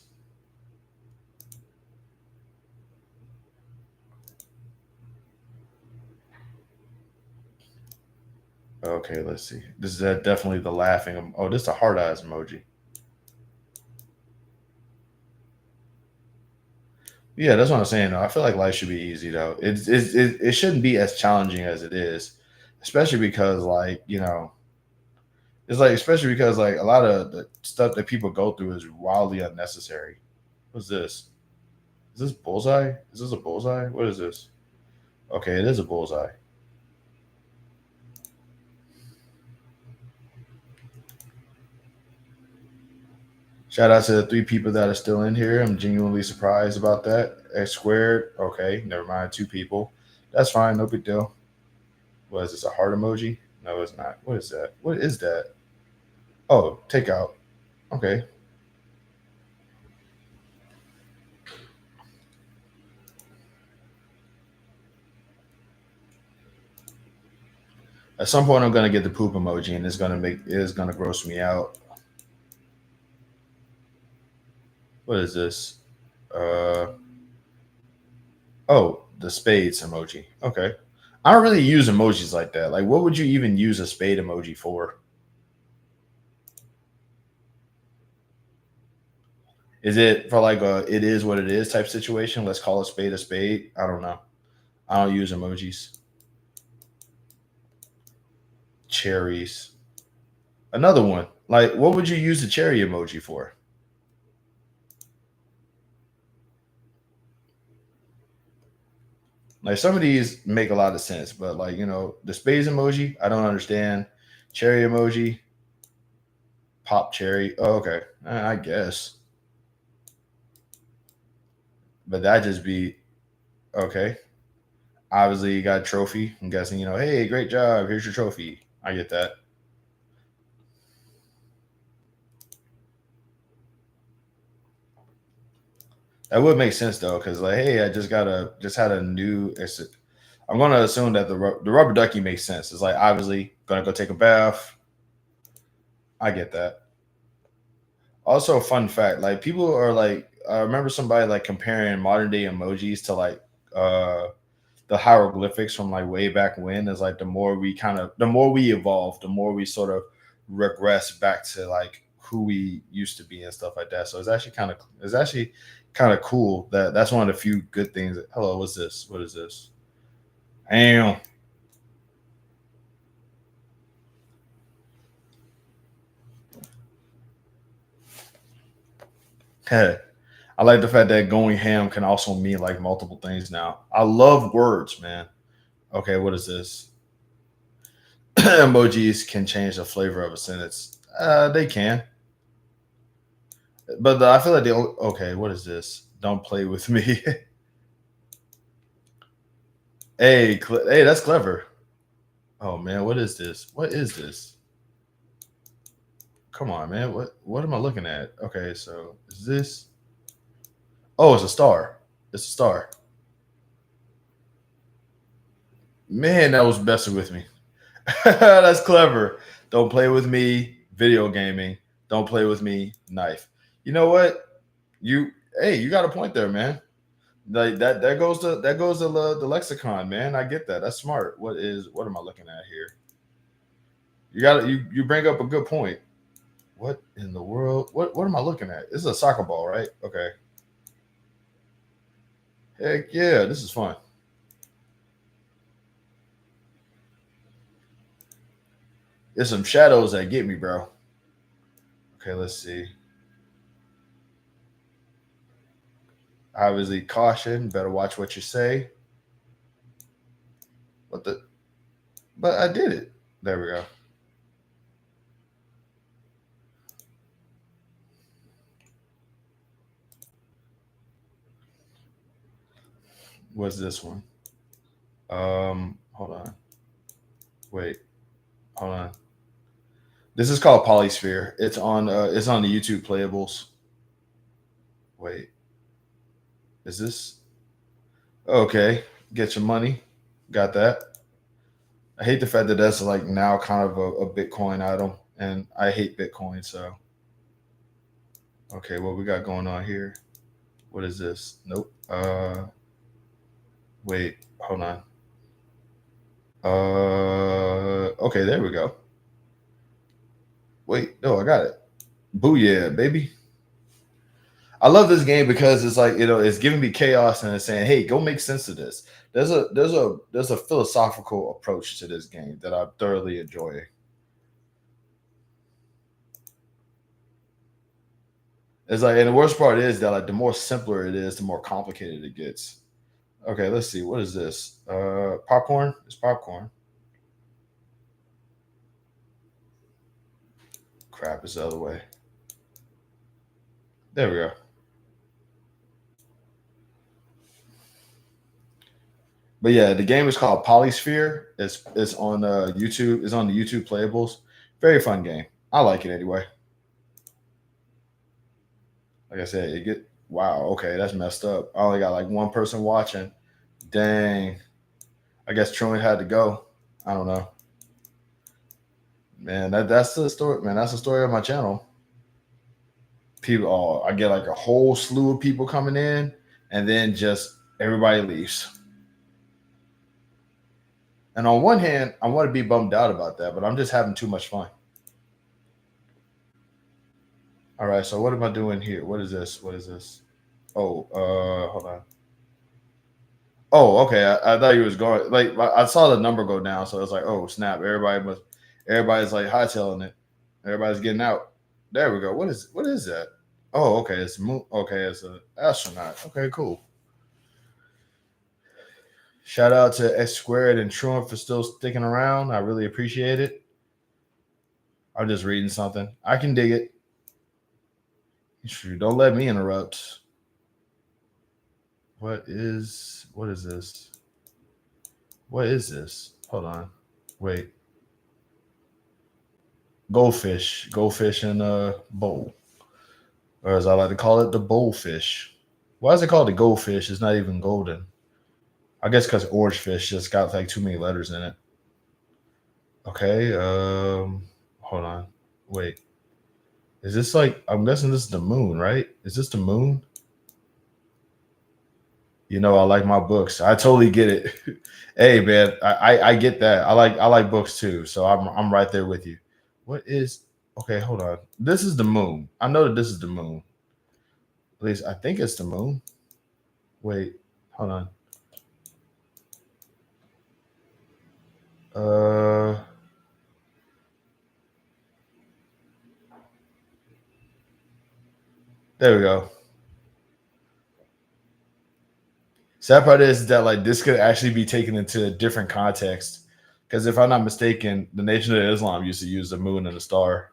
Okay, let's see. This is definitely the laughing. Oh, this is a hard eyes emoji. Yeah, that's what I'm saying. Though. I feel like life should be easy though. It shouldn't be as challenging as it is, especially because like It's like, especially because like a lot of the stuff that people go through is wildly unnecessary. What's this? Is this bullseye? Is this a bullseye? What is this? Okay, it is a bullseye. Shout out to the 3 people that are still in here. I'm genuinely surprised about that. X squared. Okay, never mind. 2 people. That's fine. No big deal. What is this? A heart emoji? No, it's not. What is that? What is that? Oh, takeout. Okay. At some point, I'm gonna get the poop emoji, and it's gonna gross me out. What is this? Oh, the spades emoji. Okay. I don't really use emojis like that. Like, what would you even use a spade emoji for? Is it for like a it is what it is type situation? Let's call a spade a spade. I don't know. I don't use emojis. Cherries. Another one. Like, what would you use the cherry emoji for? Like, some of these make a lot of sense, but like, the spades emoji, I don't understand. Cherry emoji, pop cherry. Oh, okay. I guess. But that just be okay. Obviously, you got a trophy. I'm guessing, hey, great job. Here's your trophy. I get that. That would make sense though, because like, hey, I just had a new. I'm going to assume that the rubber ducky makes sense. It's like, obviously going to go take a bath. I get that. Also, fun fact: like, people are like, I remember somebody like comparing modern day emojis to like the hieroglyphics from like way back when. Is like the more we evolve, the more we sort of regress back to like who we used to be and stuff like that. So it's actually kind of cool that's one of the few good things. Hello, what's this? What is this? Damn. Hey, I like the fact that going ham can also mean like multiple things now. I love words, man. Okay, what is this? Emojis can change the flavor of a sentence. They can. But I feel like okay, what is this? Don't play with me. Hey, that's clever. Oh man, what is this? What is this? Come on, man. What am I looking at? Okay, so is this? Oh, it's a star. It's a star. Man, that was messing with me. That's clever. Don't play with me. Video gaming. Don't play with me. Knife. You know what? You got a point there, man. Like that goes to the lexicon, man. I get that. That's smart. What am I looking at here? You bring up a good point. What in the world? What am I looking at? This is a soccer ball, right? Okay. Heck yeah, this is fun. There's some shadows that get me, bro. Okay, let's see. Obviously, caution. Better watch what you say. But I did it. There we go. What's this one? Hold on. Wait. Hold on. This is called Polysphere. It's on the YouTube playables. Wait. Is this? Okay. Get your money. Got that. I hate the fact that that's like now kind of a Bitcoin item, and I hate Bitcoin, so. Okay, what we got going on here? What is this? Nope. Wait, hold on. Okay, there we go. Wait, no, I got it. Booyah, baby. I love this game because it's like, it's giving me chaos and it's saying, hey, go make sense of this. There's a philosophical approach to this game that I'm thoroughly enjoying. It's like, and the worst part is that like the more simpler it is, the more complicated it gets. Okay, let's see. What is this? Popcorn? It's popcorn. Crap, it's the other way. There we go. But yeah, the game is called Polysphere. It's on YouTube. It's on the YouTube playables. Very fun game. I like it anyway. Like I said, it get wow. Okay, that's messed up. I only got like one person watching. Dang. I guess Truman had to go. I don't know. Man, that's the story. Man, that's the story of my channel. People, oh, I get like a whole slew of people coming in, and then just everybody leaves. And on one hand, I want to be bummed out about that, but I'm just having too much fun. All right, so what am I doing here? What is this? What is this? Oh, hold on. Oh, okay. I thought you was going like I saw the number go down, so it's like, oh snap! Everybody's like hightailing it. Everybody's getting out. There we go. What is that? Oh, okay. It's moon. Okay, it's an astronaut. Okay, cool. Shout out to X Squared and Truant for still sticking around. I really appreciate it. I'm just reading something. I can dig it. Don't let me interrupt. What is this? What is this? Hold on. Wait. Goldfish. Goldfish in a bowl. Or as I like to call it, the bowlfish. Why is it called the goldfish? It's not even golden. I guess because orange fish just got like too many letters in it. Okay. Hold on. Wait. Is this like, I'm guessing this is the moon, right? Is this the moon? You know, I like my books. I totally get it. Hey man, I get that. I like books too. So I'm right there with you. What is okay, hold on. This is the moon. I know that this is the moon. At least I think it's the moon. Wait, hold on. There we go. Sad part is that like this could actually be taken into a different context. Because if I'm not mistaken, the Nation of Islam used to use the moon and the star.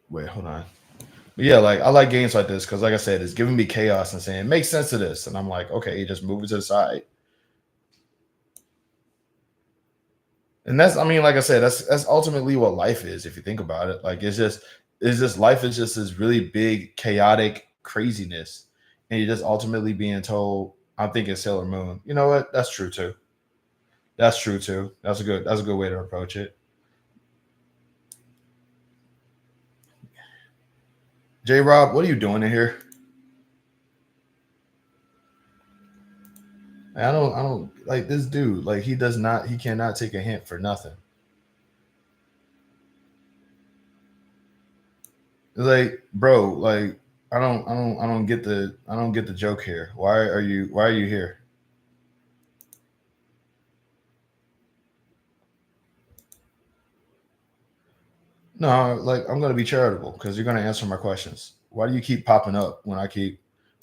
Wait, hold on. But yeah, like I like games like this because, like I said, it's giving me chaos and saying it makes sense to this, and I'm like, okay, just move it to the side. And that's, I mean, like I said, that's ultimately what life is if you think about it. Like it's just life is just this really big chaotic craziness, and you're just ultimately being told, I'm thinking Sailor Moon. You know what? That's true too. That's true too. That's a good way to approach it. J Rob, what are you doing in here? I don't like this dude. Like he cannot take a hint for nothing. Like, bro, like I don't get the joke here. Why are you here? No, like I'm gonna be charitable because you're gonna answer my questions. Why do you keep popping up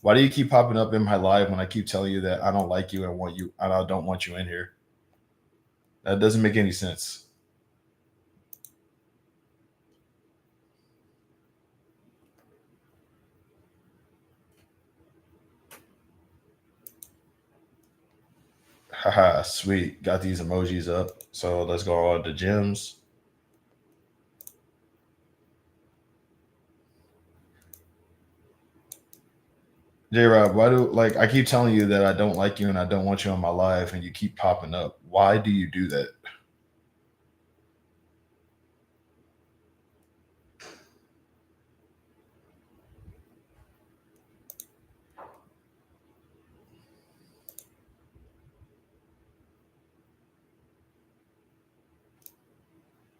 why do you keep popping up in my live when I keep telling you that I don't like you and I don't want you in here? That doesn't make any sense. Haha, sweet. Got these emojis up. So let's go on to gems. J Rob, why do like I keep telling you that I don't like you and I don't want you on my live and you keep popping up? Why do you do that?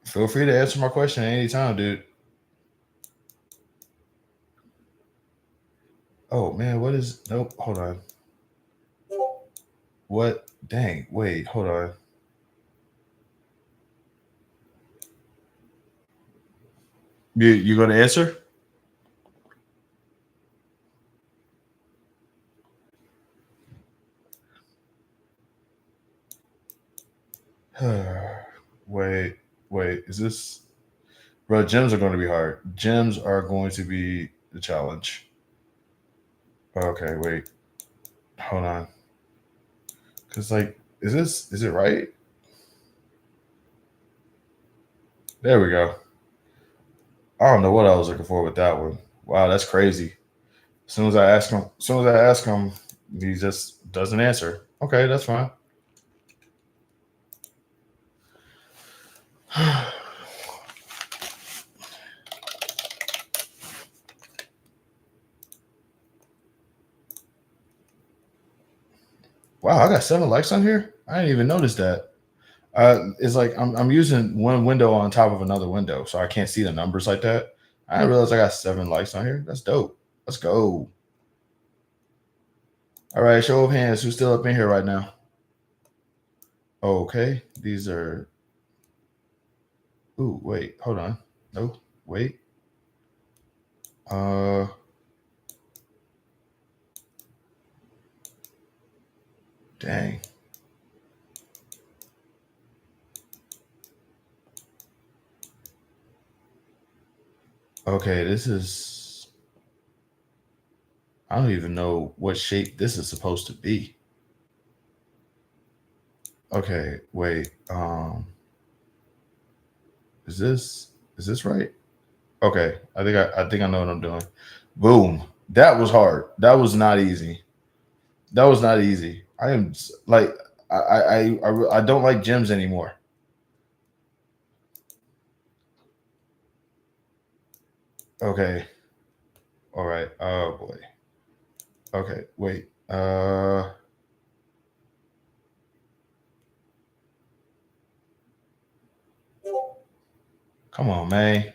Feel free to answer my question at any time, dude. Oh man, what is nope, hold on. What? Dang, wait, hold on. You going to answer? Wait. Is this? Bro, gems are going to be hard. Gems are going to be the challenge. Okay, wait. Hold on. Because, like, is it right? There we go. I don't know what I was looking for with that one. Wow, that's crazy. As soon as I ask him, he just doesn't answer. Okay, that's fine. Wow, I got 7 likes on here. I didn't even notice that. It's like I'm using one window on top of another window, so I can't see the numbers like that. I didn't realize I got 7 likes on here. That's dope. Let's go. All right, show of hands. Who's still up in here right now? Okay, these are. Ooh, wait, hold on. No, wait. Dang. Okay, this is. I don't even know what shape this is supposed to be. Okay, wait. Is this right? Okay, I think I know what I'm doing. Boom. That was hard. That was not easy. That was not easy. I am like I don't like gyms anymore. Okay. All right. Oh boy. Okay, wait. Come on, man.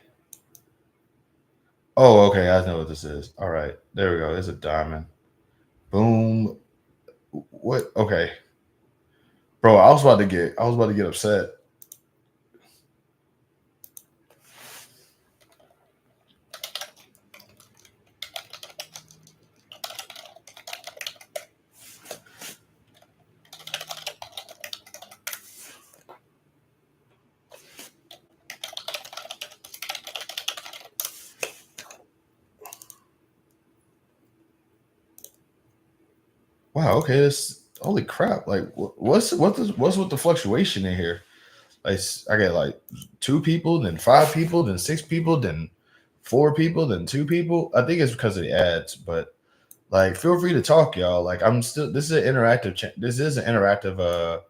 Oh, okay. I know what this is. All right. There we go. It's a diamond. Boom. What? Okay. Bro, I was about to get upset. Wow, okay, this holy crap. Like what's with the fluctuation in here? Like I get like 2 people, then 5 people, then 6 people, then 4 people, then 2 people. I think it's because of the ads, but like feel free to talk, y'all. Like I'm still this is an interactive this is an interactive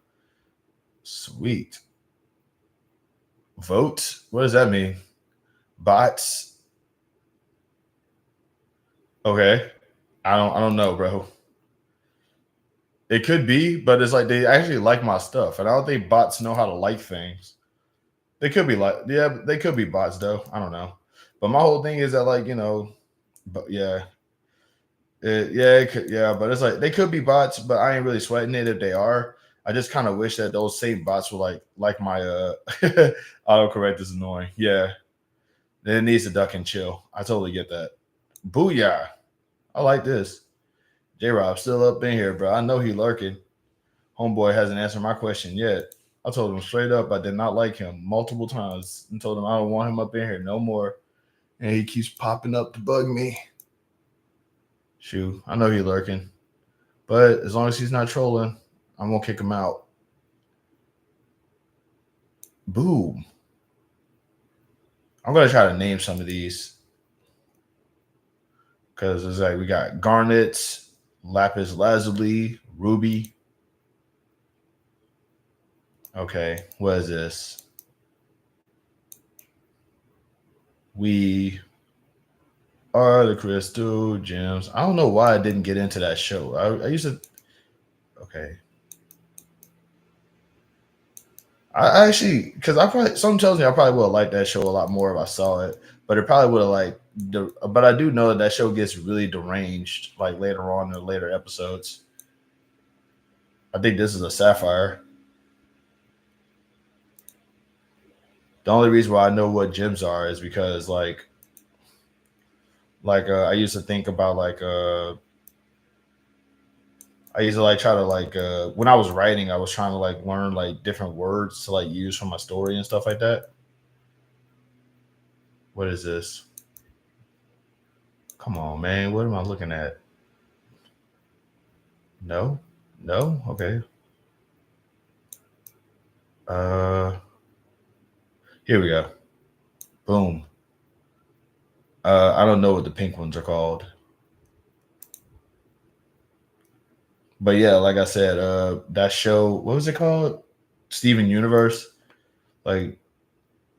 sweet. Vote? What does that mean? Bots? Okay. I don't know, bro. It could be, but it's like they actually like my stuff, and I don't think bots know how to like things. They could be like, yeah, they could be bots though. I don't know, but my whole thing is that like but yeah, it could, yeah, but it's like they could be bots, but I ain't really sweating it if they are. I just kind of wish that those same bots were like my autocorrect is annoying. Yeah, it needs to duck and chill. I totally get that. Booyah! I like this. J Rob still up in here, bro. I know he lurking. Homeboy hasn't answered my question yet. I told him straight up I did not like him multiple times and told him I don't want him up in here no more. And he keeps popping up to bug me. Shoot, I know he lurking. But as long as he's not trolling, I'm going to kick him out. Boom. I'm going to try to name some of these. Because it's like we got garnets, lapis lazuli, ruby. Okay, what is this? We are the crystal gems. I don't know why I didn't get into that show. I used to. Okay. I actually, because something tells me I probably would have liked that show a lot more if I saw it, but it probably would have but I do know that show gets really deranged like later on in the later episodes. I think this is a sapphire. The only reason why I know what gems are is because I used to think about I used to try to when I was writing, I was trying to learn different words to use for my story and stuff like that. What is this? Come on, man. What am I looking at? No? No? Okay. Here we go. Boom. I don't know what the pink ones are called. But yeah, like I said, that show, what was it called? Steven Universe. Like,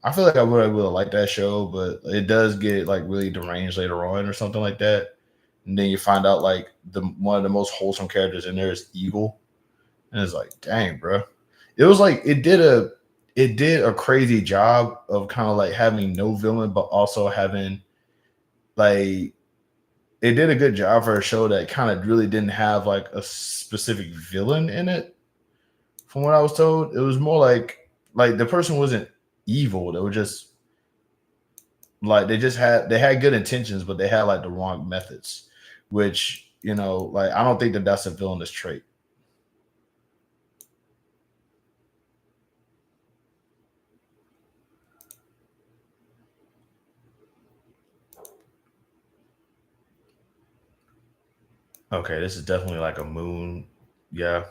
I feel like I would have liked that show, but it does get really deranged later on or something like that. And then you find out one of the most wholesome characters in there is evil. And it's like, dang, bro. It was it did a crazy job of kind of having no villain, but also having it did a good job for a show that kind of really didn't have a specific villain in it. From what I was told, it was more like the person wasn't evil. They were just they had good intentions, but they had the wrong methods, which I don't think that's a villainous trait. Okay, this is definitely a moon. Yeah.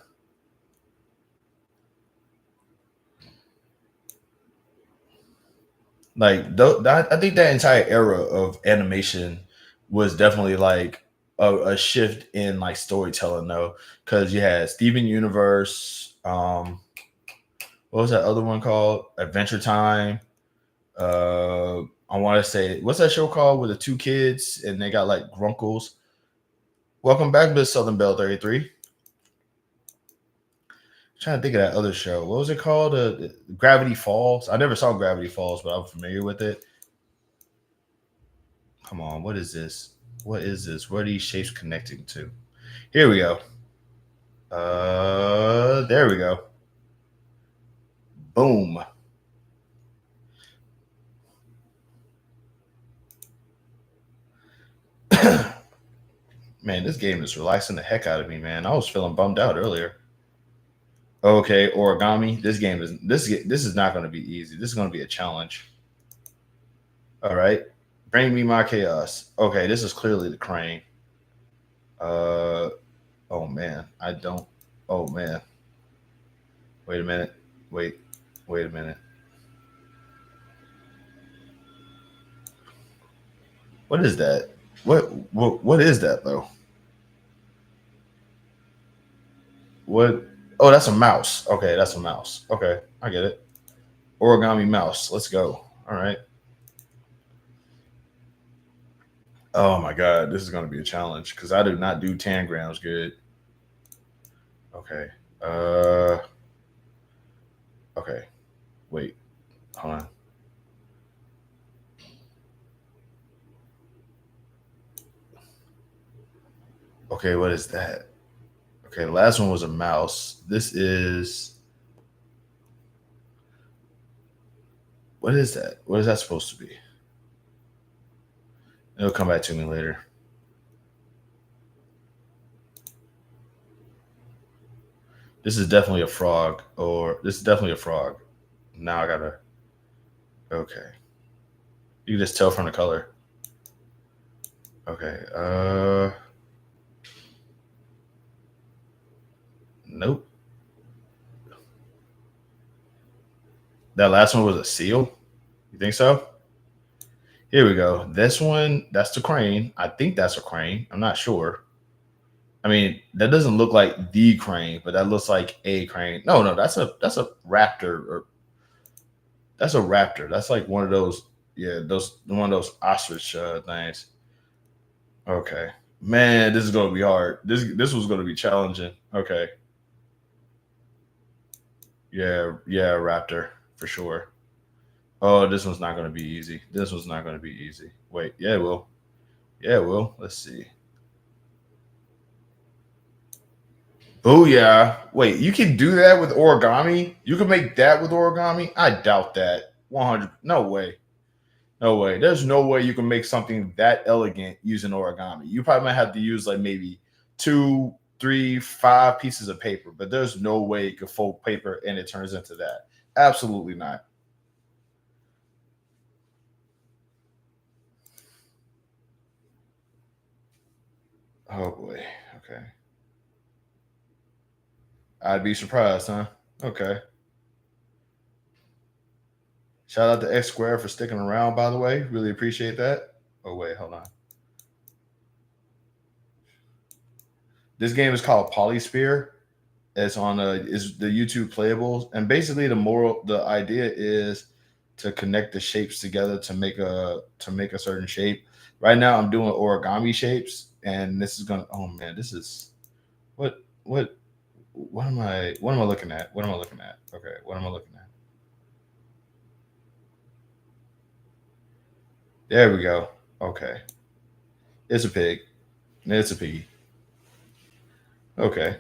I think that entire era of animation was definitely a shift in storytelling though, because you had Steven Universe. What was that other one called? Adventure Time. I want to say, what's that show called with the two kids and they got grunkles? Welcome back, Miss Southern Belle 33. Trying to think of that other show. What was it called? Gravity Falls. I never saw Gravity Falls, but I'm familiar with it. Come on, what is this? What is this? Where are these shapes connecting to? Here we go. There we go. Boom. Man, this game is relaxing the heck out of me, man. I was feeling bummed out earlier. Okay, origami. This is not going to be easy. This is going to be a challenge. All right. Bring me my chaos. Okay, this is clearly the crane. Oh man, I don't. Oh man. Wait a minute. Wait a minute. What is that? What is that though? What? Oh, that's a mouse. Okay, that's a mouse. Okay, I get it. Origami mouse. Let's go. All right. Oh my god, this is going to be a challenge because I do not do tangrams good. Okay. Okay. Wait. Hold on. Okay, what is that? Okay, the last one was a mouse. This is. What is that? What is that supposed to be? It'll come back to me later. This is definitely a frog, or this is definitely a frog. Now I gotta. Okay. You can just tell from the color. Okay. Nope. That last one was a seal? You think so? Here we go. This one, that's the crane. I think that's a crane. I'm not sure. I mean, that doesn't look like the crane, but that looks like a crane. No, that's a raptor. Or that's a raptor. That's like one of those, one of those ostrich things. Okay. Man, this is gonna be hard. This was gonna be challenging. Okay. Yeah, raptor for sure. Oh, this one's not going to be easy. This one's not going to be easy. Wait, yeah, it will. Yeah, it will. Let's see. Booyah. Wait, you can do that with origami? You can make that with origami? I doubt that. 100. No way. No way. There's no way you can make something that elegant using origami. You probably might have to use like maybe 2, 3, 5 pieces of paper, but there's no way you can fold paper and it turns into that. Absolutely not. Oh boy. Okay. I'd be surprised, huh? Okay. Shout out to X Square for sticking around, by the way. Really appreciate that. Oh, wait, hold on. This game is called Polysphere. It's on is the YouTube playables. And basically the idea is to connect the shapes together to make a certain shape. Right now I'm doing origami shapes, and this is gonna, oh man, this is what am I looking at? What am I looking at? Okay, what am I looking at? There we go. Okay. It's a pig. It's a piggy. Okay.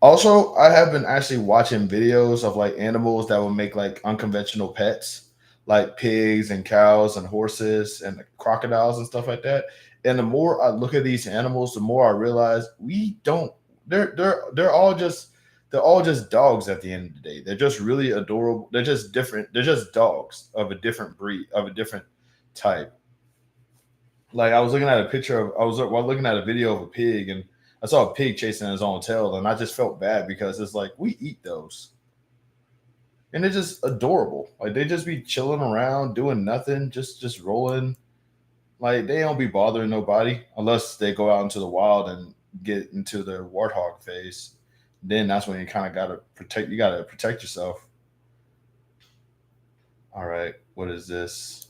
Also, I have been actually watching videos of like animals that will make like unconventional pets, like pigs and cows and horses and crocodiles and stuff like that. And the more I look at these animals, the more I realize we don't. They're all just dogs at the end of the day. They're just really adorable. They're just different. They're just dogs of a different breed, of a different type. Like I was looking at a picture of, I was looking at a video of a pig, and I saw a pig chasing his own tail, and I just felt bad because it's like we eat those, and they're just adorable. Like they just be chilling around, doing nothing, just rolling. Like they don't be bothering nobody unless they go out into the wild and get into their warthog phase. Then that's when you kind of gotta protect. You gotta protect yourself. All right, what is this?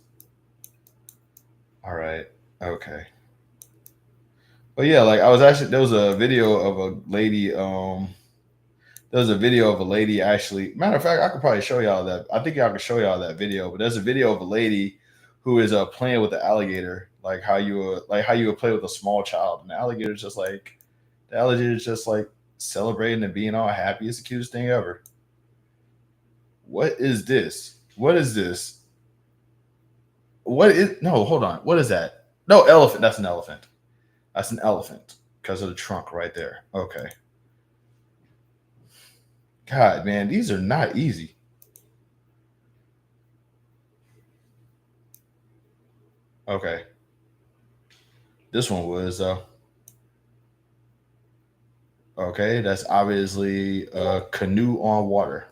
All right, okay. But yeah, like I was actually, there was a video of a lady. There's a video of a lady actually. Matter of fact, I could probably show y'all that. I think I could show y'all that video. But there's a video of a lady who is playing with the alligator, like how you would play with a small child, and the alligator's just like celebrating and being all happy. It's the cutest thing ever. What is this? What is this? What is, no? Hold on. What is that? No, elephant. That's an elephant. That's an elephant because of the trunk right there. Okay. God, man, these are not easy. Okay. This one was though. Okay, that's obviously a canoe on water.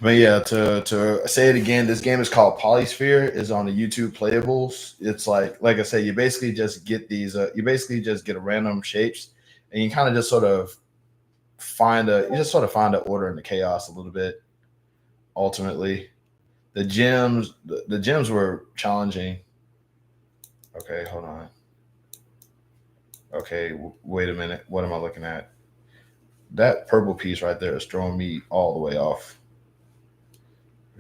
But yeah, to say it again, this game is called Polysphere. Is on the YouTube playables. It's like I said, you basically just get these. You basically just get random shapes, and you kind of just sort of find the order and the chaos a little bit. Ultimately, the gems were challenging. Okay, hold on. Okay, wait a minute. What am I looking at? That purple piece right there is throwing me all the way off.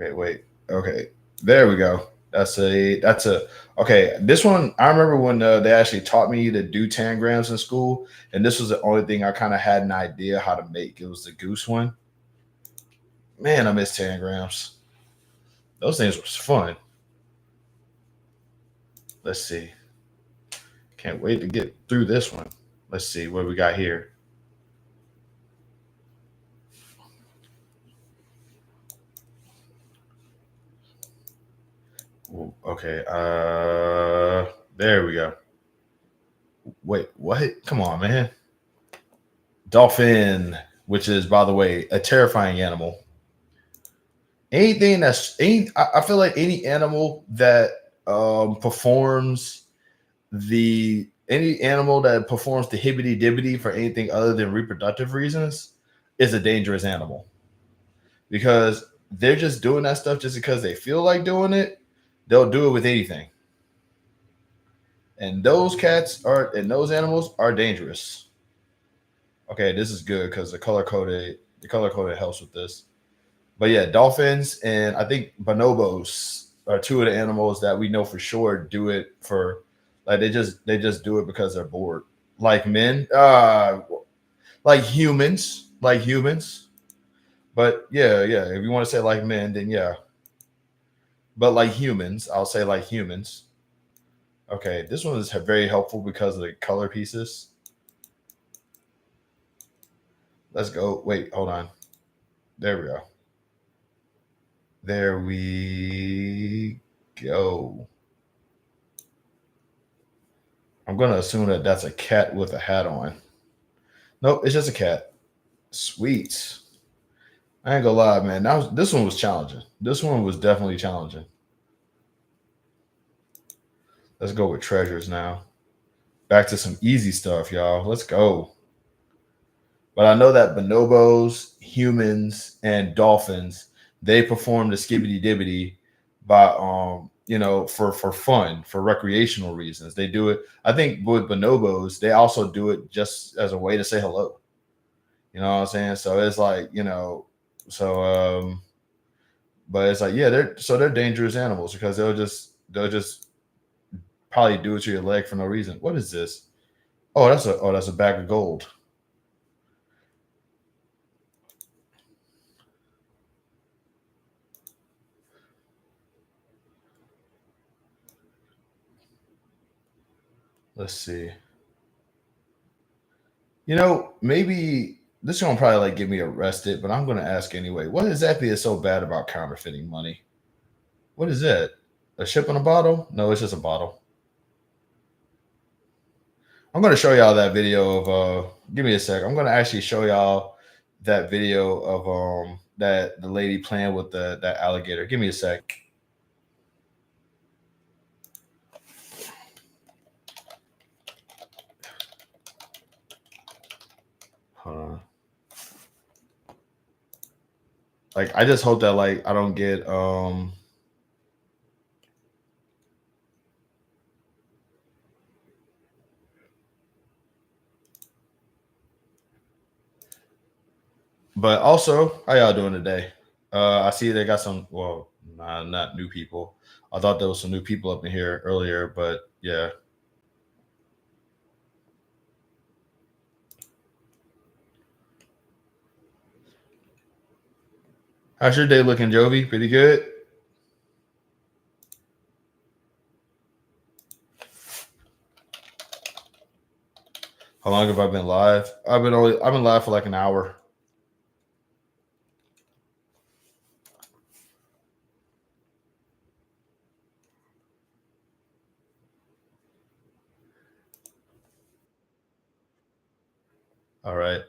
Okay, wait. Okay, there we go. That's a okay. This one I remember when they actually taught me to do tangrams in school, and this was the only thing I kind of had an idea how to make. It was the goose one. Man, I miss tangrams. Those things was fun. Let's see. Can't wait to get through this one. Let's see what we got here. Okay. There we go. Wait, what? Come on, man. Dolphin, which is, by the way, a terrifying animal. I feel like any animal that performs the hibbity dibbity for anything other than reproductive reasons is a dangerous animal, because they're just doing that stuff just because they feel like doing it. They'll do it with anything. And those animals are dangerous. Okay, this is good because the color coded helps with this. But yeah, dolphins and I think bonobos are two of the animals that we know for sure do it for like they just do it because they're bored. Like men, like humans. But yeah, yeah. If you want to say like men, then yeah. But like humans, I'll say like humans. Okay, this one is very helpful because of the color pieces. Let's go. Wait, hold on. There we go. There we go. I'm going to assume that that's a cat with a hat on. Nope, it's just a cat. Sweet. I ain't gonna lie, man. This one was challenging. This one was definitely challenging. Let's go with treasures now. Back to some easy stuff, y'all. Let's go. But I know that bonobos, humans, and dolphins, they perform the skibbity dibbity by for fun, for recreational reasons. They do it. I think with bonobos, they also do it just as a way to say hello. You know what I'm saying? So it's like, but it's like, yeah, they're dangerous animals because they'll just probably do it to your leg for no reason. What is this? Oh, that's a bag of gold. Let's see. Maybe this is gonna probably like get me arrested, but I'm gonna ask anyway. What exactly is so bad about counterfeiting money? What is it? A ship in a bottle? No, it's just a bottle. I'm gonna show y'all that video of give me a sec. I'm gonna actually show y'all that video of that the lady playing with that alligator. Give me a sec. Hold on. Like I just hope that like I don't get but also, how y'all doing today? I see they got some not new people. I thought there was some new people up in here earlier, but yeah. How's your day looking, Jovi? Pretty good. How long have I been live? I've been live for like an hour. All right.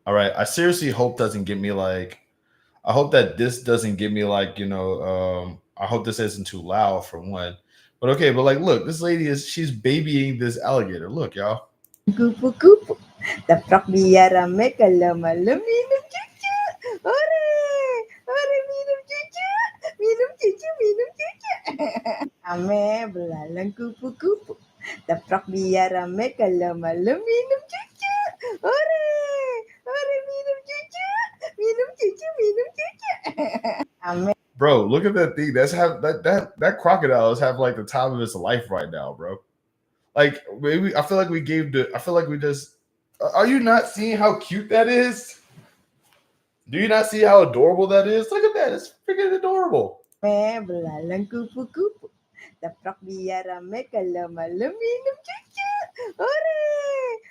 All right. I seriously hope doesn't get me like I hope that this doesn't get me like, I hope this isn't too loud for one. But okay, but like look, this lady she's babying this alligator. Look, y'all. Kupu-kupu. Taprak biar rame kalau malam minum cucu. Ore, ore minum cucu. Minum cucu, minum cucu. Rame belalang kupu-kupu. Taprak biar rame kalau malam minum cucu. Ore, ore minum cucu. Minum cucu, minum cucu. Rame. Bro, look at that thing. That crocodile is having like the time of its life right now, bro. Like maybe I feel like we just are you not seeing how cute that is? Do you not see how adorable that is? Look at that. It's freaking adorable. Belalang kupu-kupu. Taprak biar rame kalau malam minum cucu. Ore,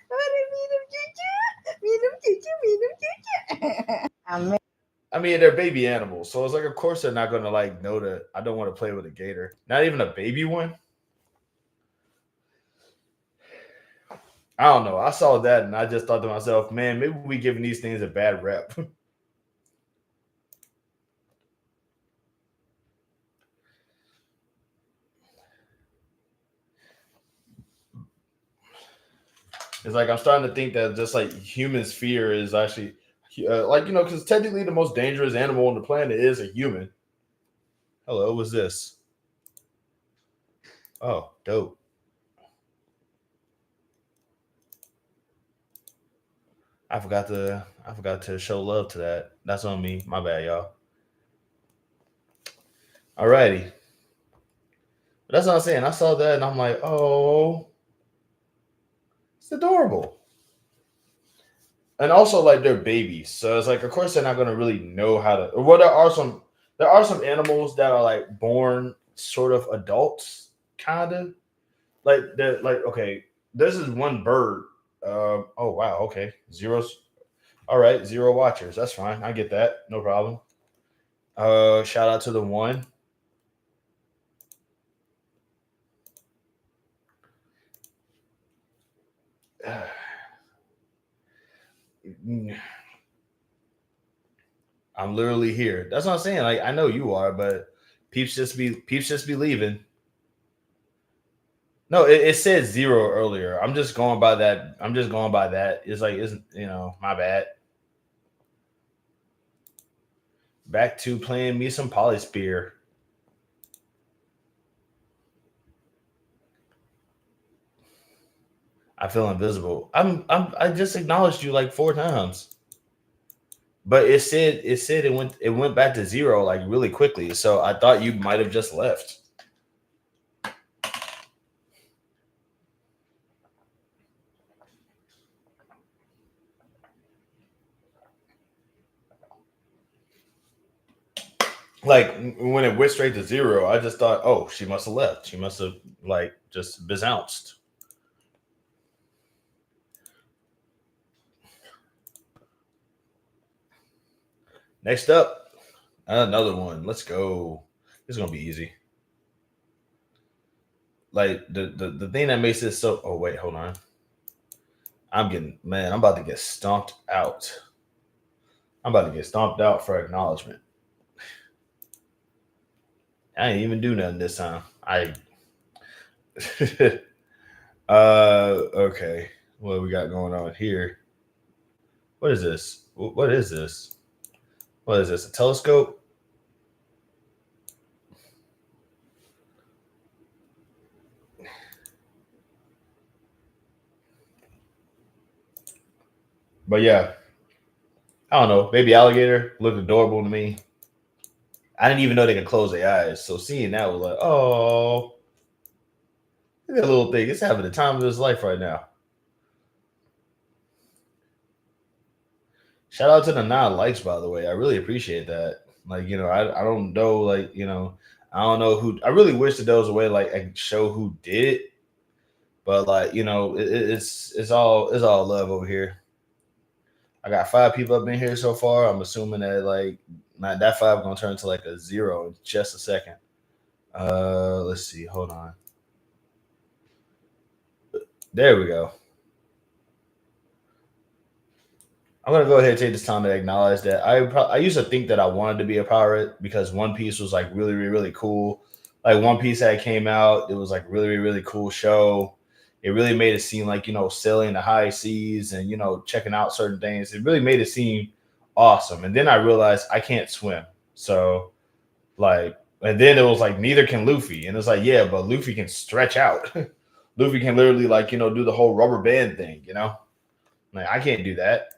ore minum cucu. Minum cucu, minum cucu. Rame. I mean, they're baby animals, so it's like, of course, they're not gonna like know that I don't want to play with a gator. Not even a baby one. I don't know. I saw that and I just thought to myself, man, maybe we giving these things a bad rep. It's like I'm starting to think that just like humans' fear is actually because technically the most dangerous animal on the planet is a human. Hello, what's this? Oh, dope. I forgot to show love to that. That's on me. My bad, y'all. Alrighty. But that's what I'm saying. I saw that and I'm like, oh, it's adorable. And also like they're babies. So it's like of course they're not gonna really know how to well there are some animals that are like born sort of adults, kinda. Like they're like okay, this is one bird. Oh wow, okay. Zeros. All right, zero watchers. That's fine. I get that. No problem. Shout out to the one. I'm literally here. That's what I'm saying. Like I know you are, but peeps just be leaving. No, it said zero earlier. I'm just going by that. I'm just going by that. It's like isn't my bad. Back to playing me some Polyspear. I feel invisible. I just acknowledged you like 4 times. But it said it went back to zero like really quickly. So I thought you might have just left. Like when it went straight to zero, I just thought, oh, she must have left. She must have like just bounced. Next up, another one. Let's go. This is gonna be easy. Like the thing that makes this so. Oh wait, hold on. I'm about to get stomped out. I'm about to get stomped out for acknowledgement. I didn't even do nothing this time. Okay. What do we got going on here? What is this? What is this? What is this? A telescope? But yeah, I don't know. Baby alligator looked adorable to me. I didn't even know they could close their eyes. So seeing that was like, oh, look at that little thing. It's having the time of his life right now. Shout out to the 9 likes, by the way. I really appreciate that. Like, I don't know, like, I don't know who. I really wish that there was a way, like, I could show who did it. But like, it's all love over here. I got 5 people up in here so far. I'm assuming that like that 5 gonna turn to like a 0 in just a second. Let's see. Hold on. There we go. I'm gonna go ahead and take this time to acknowledge that I used to think that I wanted to be a pirate because One Piece was like really, really, really cool. Like One Piece that came out, it was like really, really, really cool show. It really made it seem like sailing the high seas and checking out certain things. It really made it seem awesome. And then I realized I can't swim, so like, and then it was like neither can Luffy, and it's like yeah, but Luffy can stretch out. Luffy can literally like do the whole rubber band thing. Like I can't do that.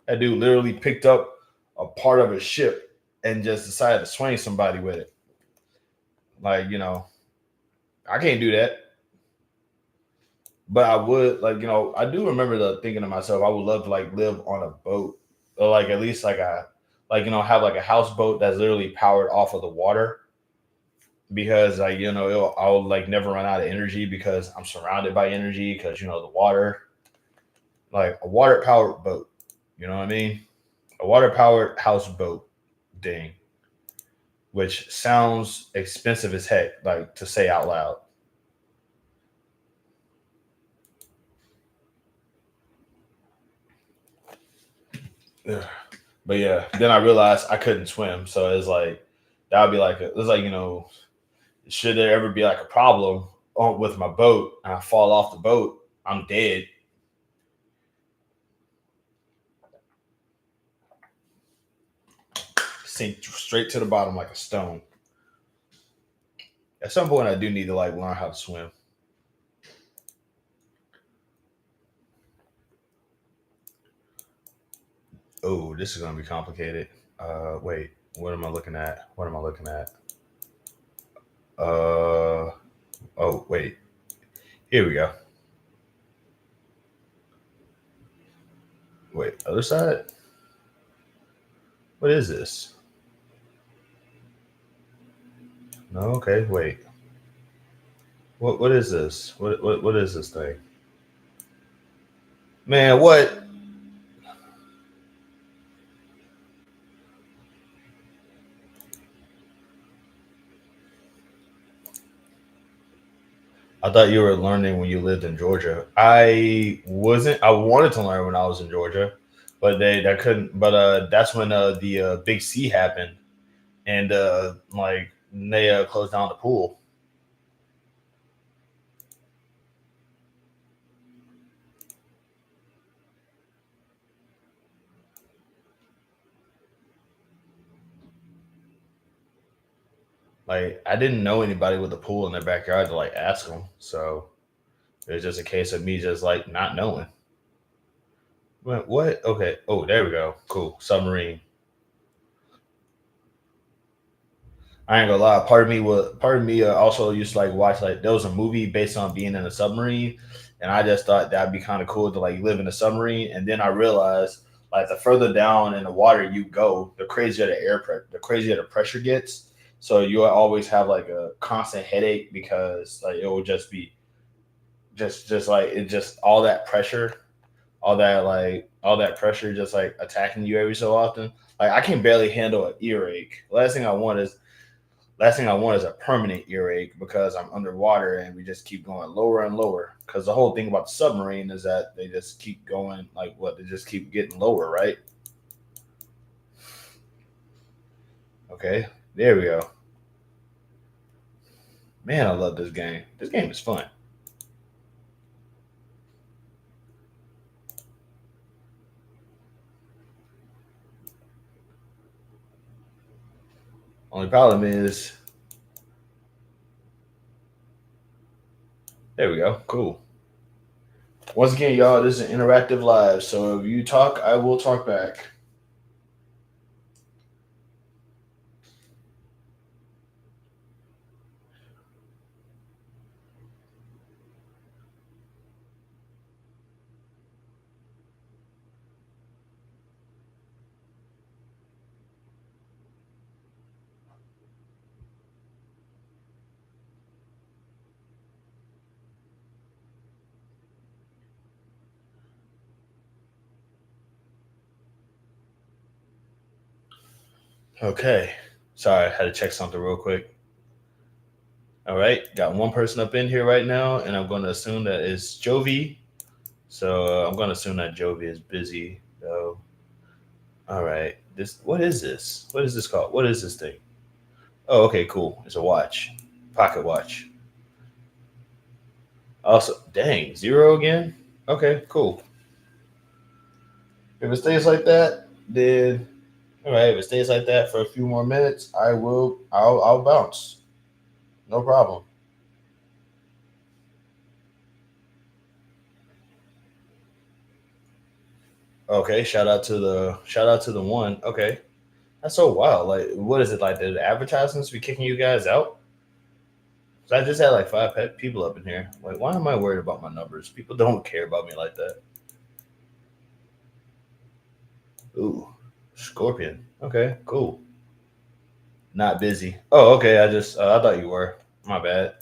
That dude literally picked up a part of his ship and just decided to swing somebody with it. Like, I can't do that. But I would like, I do remember thinking to myself, I would love to like live on a boat or like at least like have like a houseboat that's literally powered off of the water because like, I'll like never run out of energy because I'm surrounded by energy because, the water, like a water powered boat. You know what I mean? A water-powered houseboat thing, which sounds expensive as heck, like to say out loud. Ugh. But yeah, then I realized I couldn't swim, so it's like that would be like should there ever be like a problem with my boat and I fall off the boat, I'm dead. Sink straight to the bottom like a stone. At some point, I do need to like learn how to swim. Oh, this is gonna be complicated. Wait, what am I looking at? What am I looking at? Oh, wait. Here we go. Wait, other side? What is this? No, okay, wait. What is this? What is this thing? Man, what? I thought you were learning when you lived in Georgia. I wasn't. I wanted to learn when I was in Georgia, but that couldn't. But that's when the big C happened, and like they closed down the pool. Like I didn't know anybody with a pool in their backyard to like ask them, so it was just a case of me just like not knowing. What? Okay. Oh, there we go. Cool. Submarine. I ain't gonna lie. Part of me also used to like watch like there was a movie based on being in a submarine, and I just thought that'd be kind of cool to like live in a submarine. And then I realized like the further down in the water you go, the crazier the crazier the pressure gets. So you always have like a constant headache because like it will just be just like it just all that pressure just like attacking you every so often. Like I can barely handle an earache. Last thing I want is a permanent earache because I'm underwater and we just keep going lower and lower. Because the whole thing about the submarine is that they just keep going like what they just keep getting lower, right? Okay, there we go. Man, I love this game. This game is fun. Only problem is, there we go. Cool. Once again, y'all, this is an interactive live. So if you talk, I will talk back. Okay. Sorry, I had to check something real quick. All right, got one person up in here right now, and I'm going to assume that it's Jovi. So I'm going to assume that Jovi is busy. So, all right, what is this? What is this called? What is this thing? Oh, okay, cool. It's a watch, pocket watch. Also, dang, zero again. Okay, cool. If it stays like that, then all right. If it stays like that for a few more minutes, I'll bounce. No problem. Okay, shout out to the one. Okay, that's so wild. Like, what is it like? Did the advertisements be kicking you guys out? 'Cause I just had like five people up in here. Like, why am I worried about my numbers? People don't care about me like that. Ooh, Scorpion. Okay, cool. Not busy. Oh, okay. I thought you were. My bad.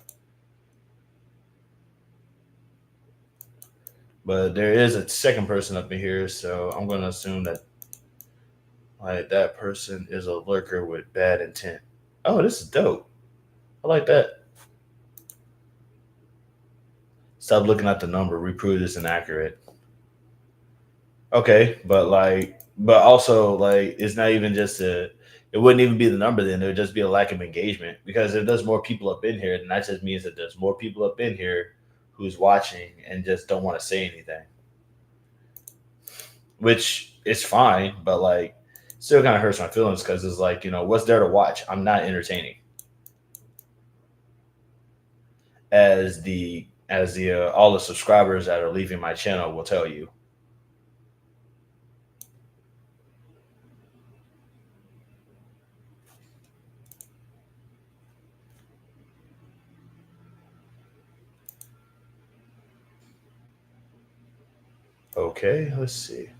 But there is a second person up in here, so I'm going to assume that like that person is a lurker with bad intent. Oh, this is dope. I like that. Stop looking at the number. Reprove this inaccurate. Okay, but also like it's not even just a. It wouldn't even be the number then. It would just be a lack of engagement because if there's more people up in here, then that just means that there's more people up in here who's watching and just don't want to say anything, which is fine. But like, still kind of hurts my feelings because it's like what's there to watch? I'm not entertaining. As the all the subscribers that are leaving my channel will tell you. Okay, let's see.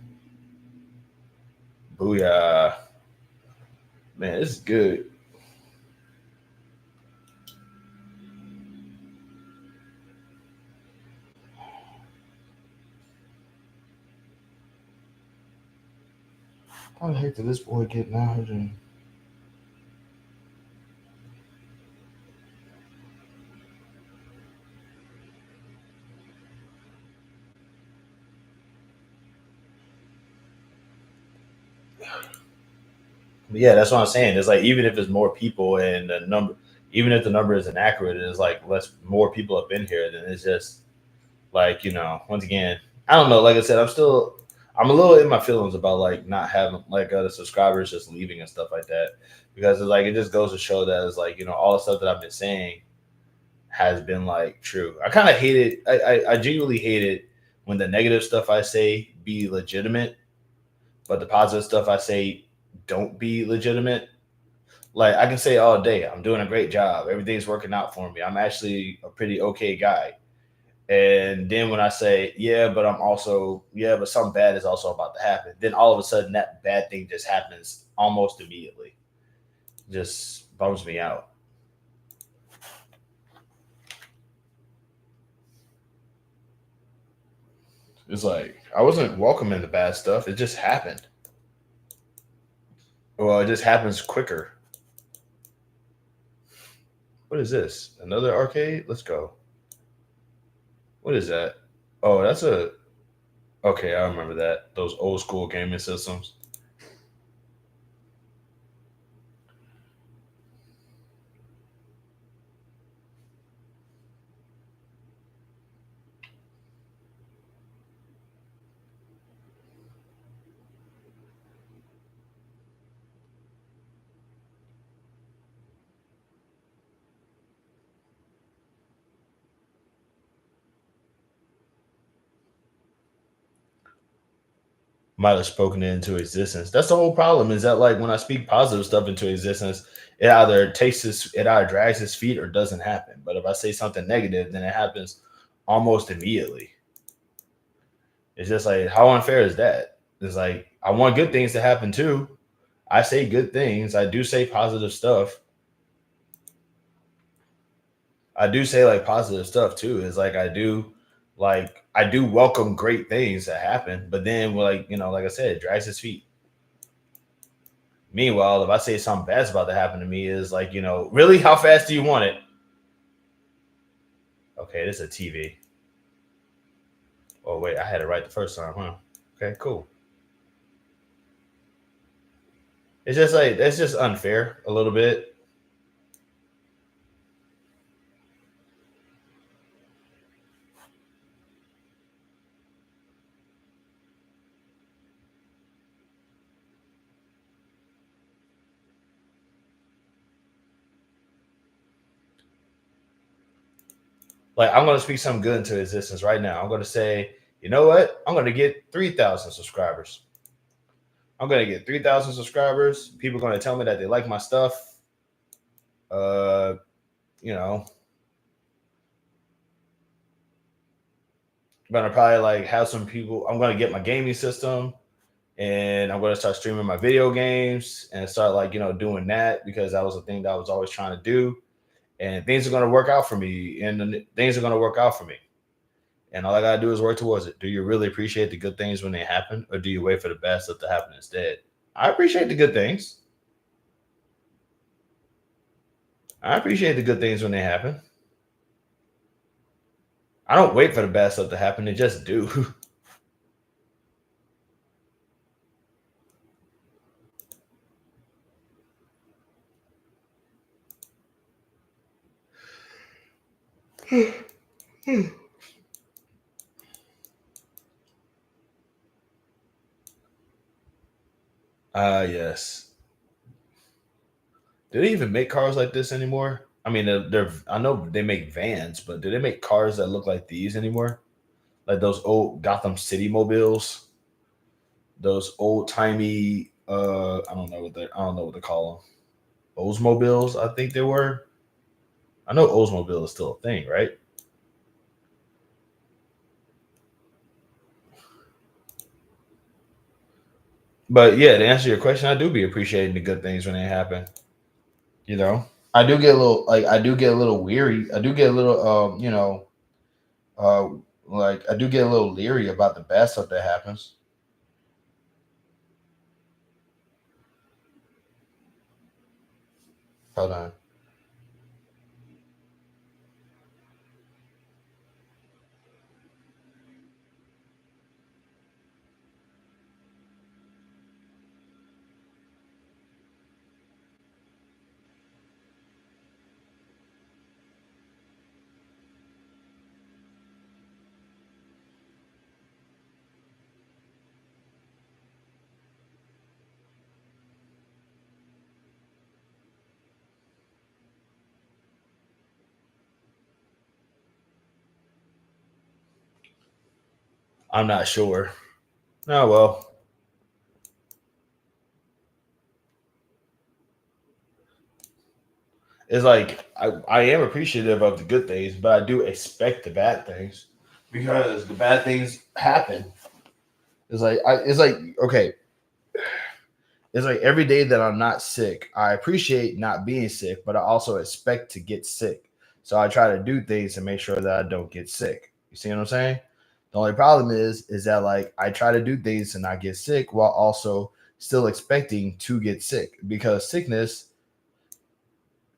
Booyah. Man, this is good. How the heck did this boy get 900? Yeah, that's what I'm saying. It's like even if it's more people and the number, even if the number is inaccurate, it's like less more people up in here. Then it's just like once again, I don't know. Like I said, I'm a little in my feelings about like not having like the subscribers just leaving and stuff like that because it's like it just goes to show that it's like all the stuff that I've been saying has been like true. I kind of hate it. I genuinely hate it when the negative stuff I say be legitimate, but the positive stuff I say don't be legitimate. Like I can say all day, I'm doing a great job. Everything's working out for me. I'm actually a pretty okay guy. And then when I say, yeah, but but something bad is also about to happen. Then all of a sudden that bad thing just happens almost immediately. Just bums me out. It's like I wasn't welcoming the bad stuff. It just happened. Well, it just happens quicker. What is this? Another arcade? Let's go. What is that? Oh, that's a. Okay, I remember that. Those old school gaming systems. Might have spoken it into existence. That's the whole problem. Is that like when I speak positive stuff into existence, it either drags its feet or doesn't happen. But if I say something negative, then it happens almost immediately. It's just like how unfair is that? It's like I want good things to happen too. I say good things. I do say positive stuff. I do say like positive stuff too. It's like I do welcome great things that happen, but then like I said, it drags its feet. Meanwhile, if I say something bad's about to happen to me, is like, really, how fast do you want it? Okay, this is a TV. Oh wait, I had it right the first time, huh? Okay, cool. It's just like it's just unfair a little bit. Like I'm gonna speak something good into existence right now. I'm gonna say, you know what? I'm gonna get 3,000 subscribers. I'm gonna get 3,000 subscribers. People are gonna tell me that they like my stuff. I'm gonna probably like have some people. I'm gonna get my gaming system, and I'm gonna start streaming my video games and start like doing that because that was a thing that I was always trying to do. And things are gonna work out for me, and things are gonna work out for me. And all I gotta do is work towards it. Do you really appreciate the good things when they happen, or do you wait for the bad stuff to happen instead? I appreciate the good things. I appreciate the good things when they happen. I don't wait for the bad stuff to happen. They just do. Yes. Do they even make cars like this anymore? I mean, I know they make vans, but do they make cars that look like these anymore? Like those old Gotham City mobiles, those old timey. I don't know what they call them. Oldsmobiles, I think they were. I know Oldsmobile is still a thing, right? But yeah, to answer your question, I do be appreciating the good things when they happen. You know, I do get a little I do get a little weary. I do get a little uh like I do get a little leery about the bad stuff that happens. Hold on. I'm not sure. Oh well. It's like I am appreciative of the good things, but I do expect the bad things because the bad things happen. It's like okay, it's like every day that I'm not sick, I appreciate not being sick, but I also expect to get sick. So I try to do things to make sure that I don't get sick. You see what I'm saying? The only problem is that like I try to do things to not get sick while also still expecting to get sick because sickness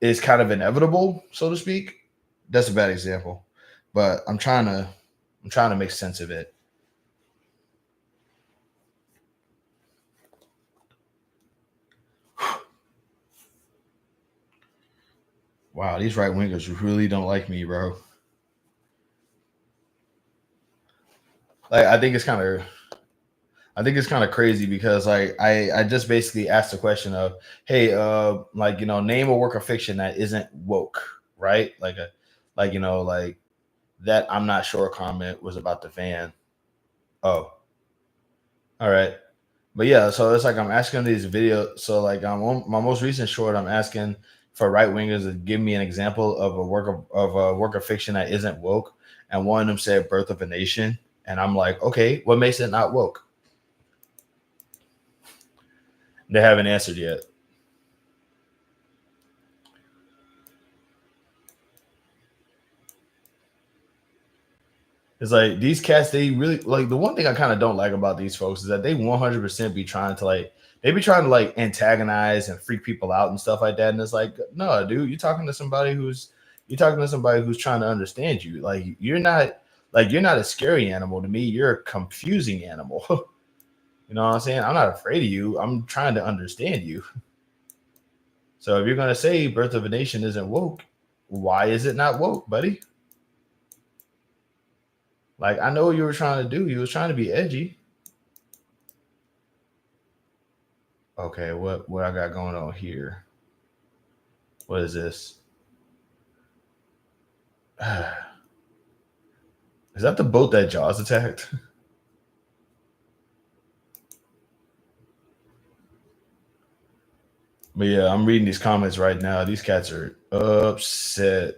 is kind of inevitable, so to speak. That's a bad example, but I'm trying to make sense of it. Wow, these right wingers really don't like me, bro. Like I think it's kind of crazy because like I just basically asked the question of, hey, like name a work of fiction that isn't woke, right? Like like that I'm not sure comment was about the fan. Oh, all right. But yeah, so it's like I'm asking these videos. So like on my most recent short, I'm asking for right wingers to give me an example of a work of fiction that isn't woke, and one of them said "Birth of a Nation," and I'm like, okay, what makes it not woke? They haven't answered yet. It's like these cats, they really like the one thing I kind of don't like about these folks is that they 100% be trying to like they be trying to like antagonize and freak people out and stuff like that. And it's like, no, dude, you're talking to somebody who's trying to understand you. Like you're not a scary animal to me. You're a confusing animal. You know what I'm saying? I'm not afraid of you. I'm trying to understand you. So if you're gonna say Birth of a Nation isn't woke, why is it not woke, buddy? Like I know what you were trying to do. You was trying to be edgy. Okay, what I got going on here? What is this? Is that the boat that Jaws attacked? But yeah, I'm reading these comments right now. These cats are upset.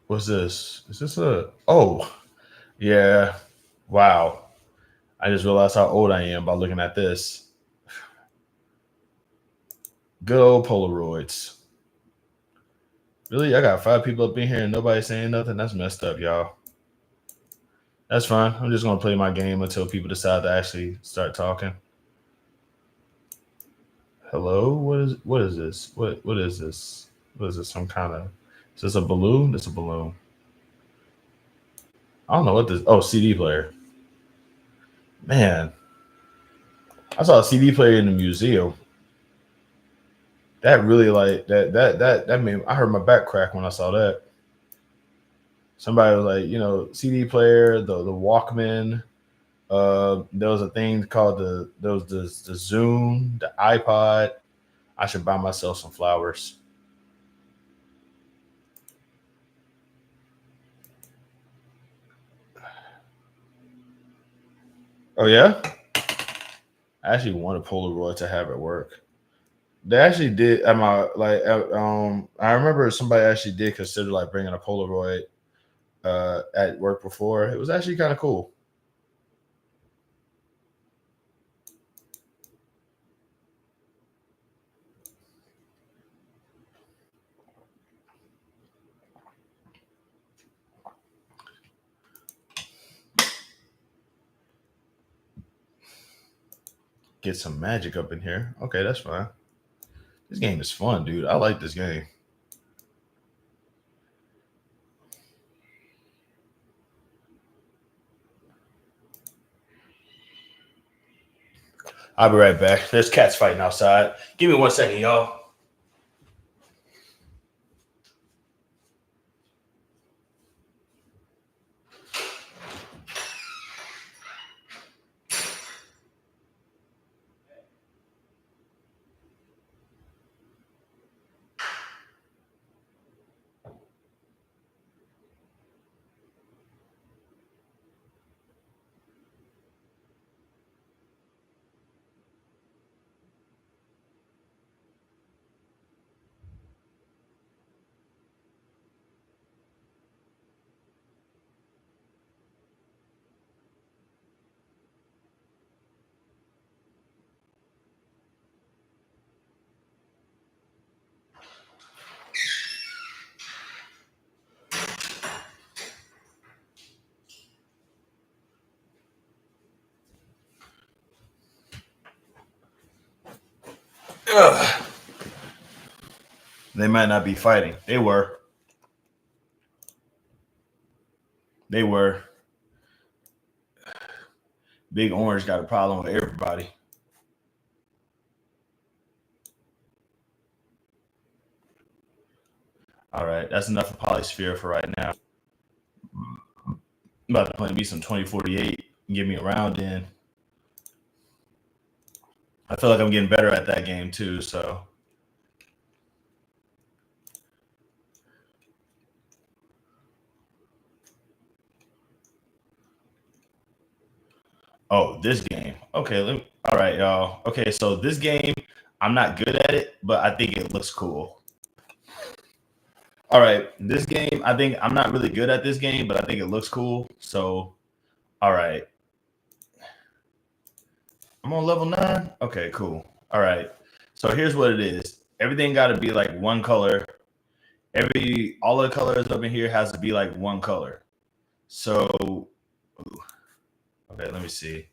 What's this? Is this a oh yeah. Wow. I just realized how old I am by looking at this. Good old Polaroids. Really? I got 5 people up in here and nobody saying nothing? That's messed up, y'all. That's fine. I'm just gonna play my game until people decide to actually start talking. Hello? What is this? What is this? What is this? Some kind of is this a balloon? It's a balloon. I don't know what this CD player. Man. I saw a CD player in the museum. That really like that made I heard my back crack when I saw that. Somebody was like, you know, CD player, the Walkman. There was a thing called the Zoom, the iPod. I should buy myself some flowers. Oh yeah, I actually want a Polaroid to have at work. They actually did at my I remember somebody actually did consider like bringing a Polaroid at work before. It was actually kind of cool. Get some magic up in here. Okay, that's fine. This game is fun, dude. I like this game. I'll be right back. There's cats fighting outside. Give me 1 second, y'all. Ugh. They might not be fighting. They were. They were. Big Orange got a problem with everybody. All right, that's enough of Polysphere for right now. I'm about to play me some 2048 and get me a round in. I feel like I'm getting better at that game too, so. Oh, this game. Okay, all right, y'all. Okay, so this game, I'm not good at it, but I think it looks cool. All right, this game, I think I'm not really good at this game, but I think it looks cool. So, all right. I'm on level 9. Okay, cool. All right. So here's what it is. Everything got to be like one color. All the colors up in here has to be like one color. So, okay, let me see.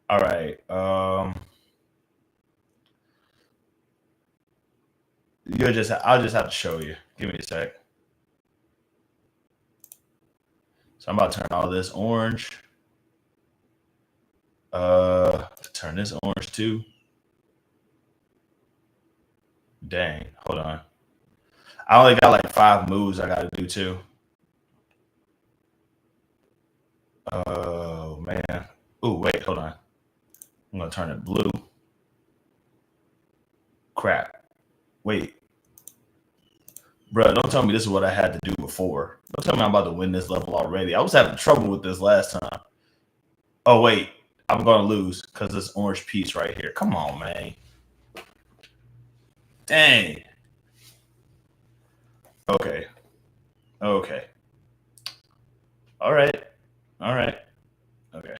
All right. I'll just have to show you. Give me a sec. So I'm about to turn all this orange. Turn this orange too. Dang, hold on. I only got like 5 moves I gotta do too. Oh man. Oh wait, hold on. I'm gonna turn it blue. Crap. Wait. Bro, don't tell me this is what I had to do before. Don't tell me I'm about to win this level already. I was having trouble with this last time. Oh wait, I'm gonna lose because this orange piece right here. Come on, man. Dang. Okay. Okay. All right. All right. Okay.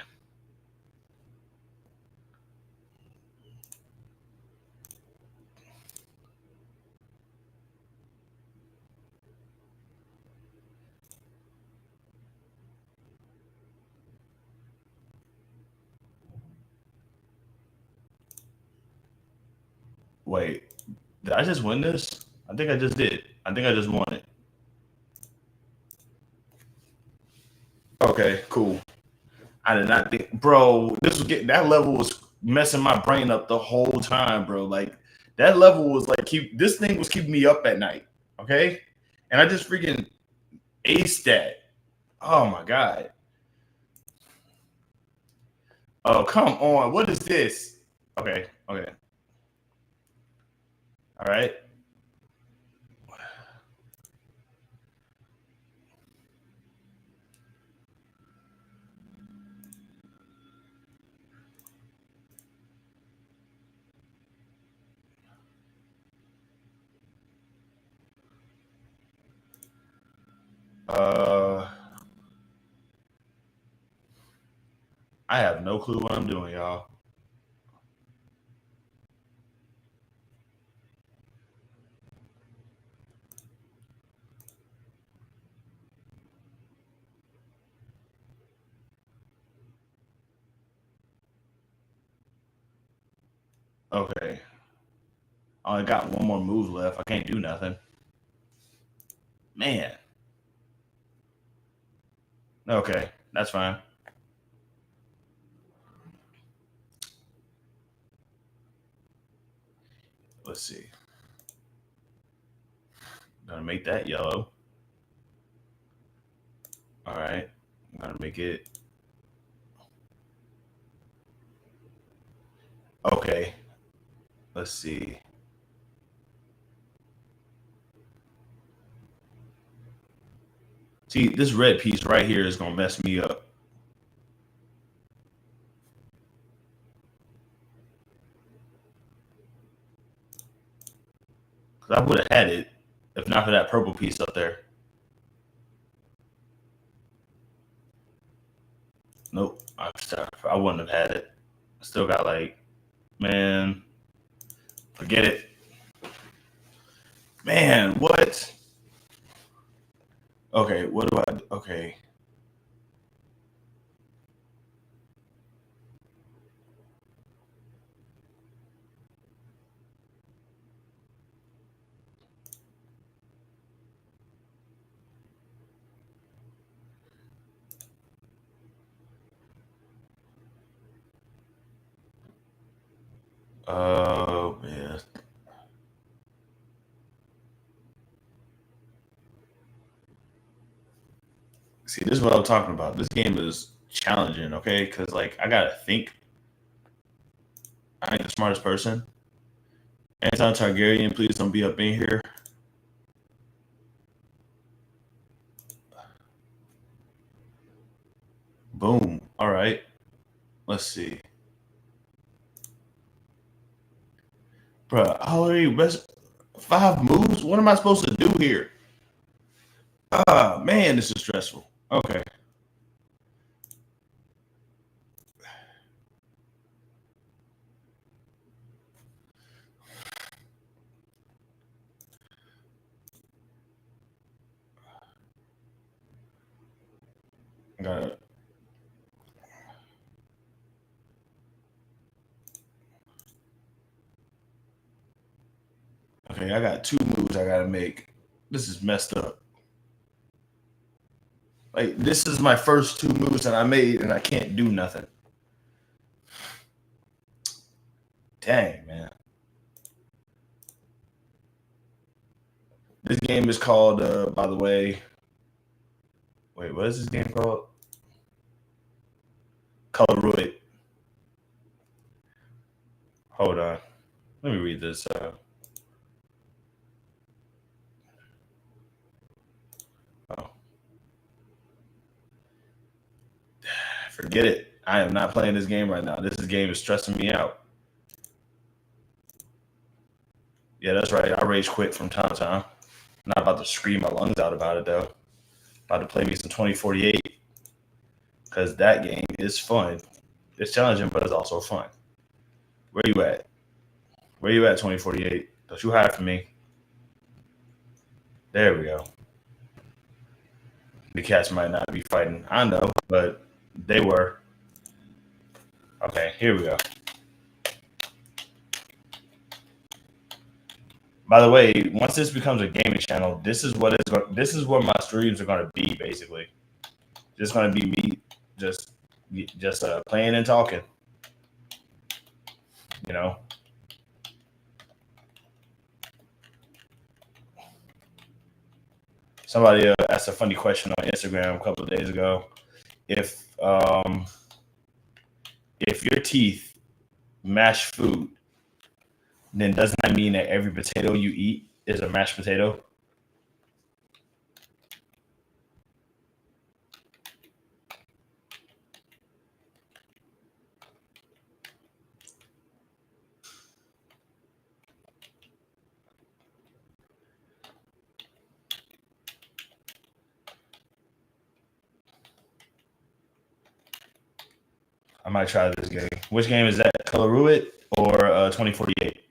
Wait, did I just win this? I think I just did. I think I just won it. Okay, cool. I did not think, bro, that level was messing my brain up the whole time, bro. Like that level was like this thing was keeping me up at night. Okay. And I just freaking Ace that. Oh my god. Oh, come on. What is this? Okay. All right. I have no clue what I'm doing, y'all. Okay. I only got one more move left. I can't do nothing. Man. Okay, that's fine. Let's see. Gonna make that yellow. All right. I'm gonna make it. Okay. Let's see. See, this red piece right here is gonna mess me up. Cause I would have had it if not for that purple piece up there. Nope. I wouldn't have had it. I still got like, man, forget it. Man, what? Okay, what do I? Okay. Oh man. See, this is what I'm talking about. This game is challenging, okay? Because like I gotta think. I ain't the smartest person. Anton Targaryen, please don't be up in here. Boom. All right. Let's see. Bruh, I already rest 5 moves. What am I supposed to do here? Ah, man, this is stressful. Okay. Got it. Okay, I got 2 moves I gotta make. This is messed up. Like, this is my first 2 moves that I made, and I can't do nothing. Dang, man. This game is called, by the way. Wait, what is this game called? Coloruit. Hold on. Let me read this. Oh. Forget it. I am not playing this game right now. This game is stressing me out. Yeah, that's right. I rage quit from time to time. Not about to scream my lungs out about it, though. About to play me some 2048. Because that game is fun. It's challenging, but it's also fun. Where you at? Where you at, 2048? Don't you hide from me. There we go. The cats might not be fighting. I know, but they were. Okay, here we go. By the way, once this becomes a gaming channel, this is what my streams are going to be, basically. Just going to be me just playing and talking. You know? Somebody asked a funny question on Instagram a couple of days ago. If your teeth mash food, then doesn't that mean that every potato you eat is a mashed potato? I might try this game. Which game is that? Coloruit or 2048?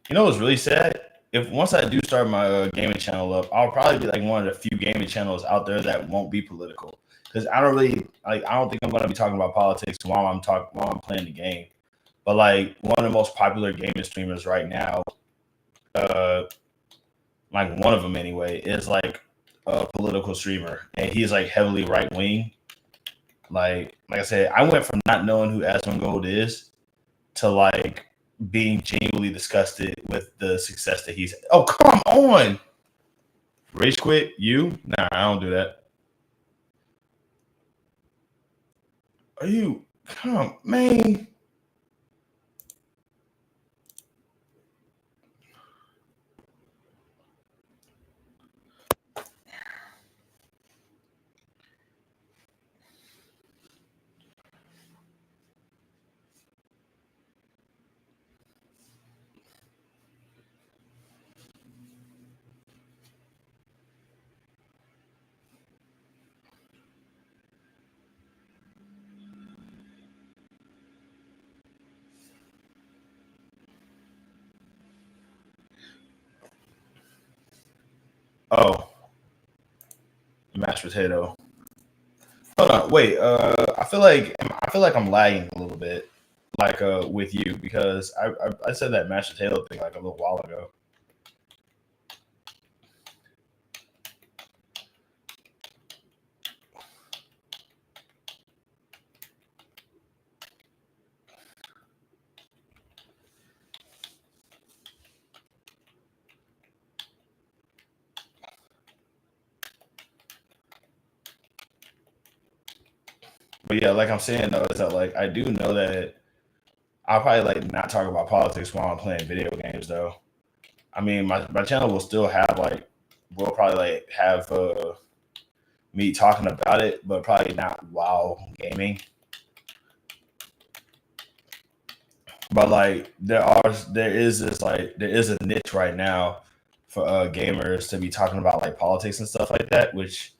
You know what's really sad? If once I do start my gaming channel up, I'll probably be like one of the few gaming channels out there that won't be political. Because I don't really like. I don't think I'm going to be talking about politics while I'm playing the game. But like one of the most popular gaming streamers right now, like one of them anyway, is like a political streamer, and he's like heavily right wing. Like I said, I went from not knowing who Asmongold is to like being genuinely disgusted with the success that he's. Oh, come on. Rage quit? You? Nah, I don't do that. Are you? Come, man. Oh, mashed potato. Hold on, wait. I feel like I'm lagging a little bit, like with you because I said that mashed potato thing like a little while ago. But yeah, like I'm saying though, is that like I do know that I'll probably like not talk about politics while I'm playing video games though. I mean, my channel will still have like we'll probably like have me talking about it, but probably not while gaming. But like there is a niche right now for gamers to be talking about like politics and stuff like that, which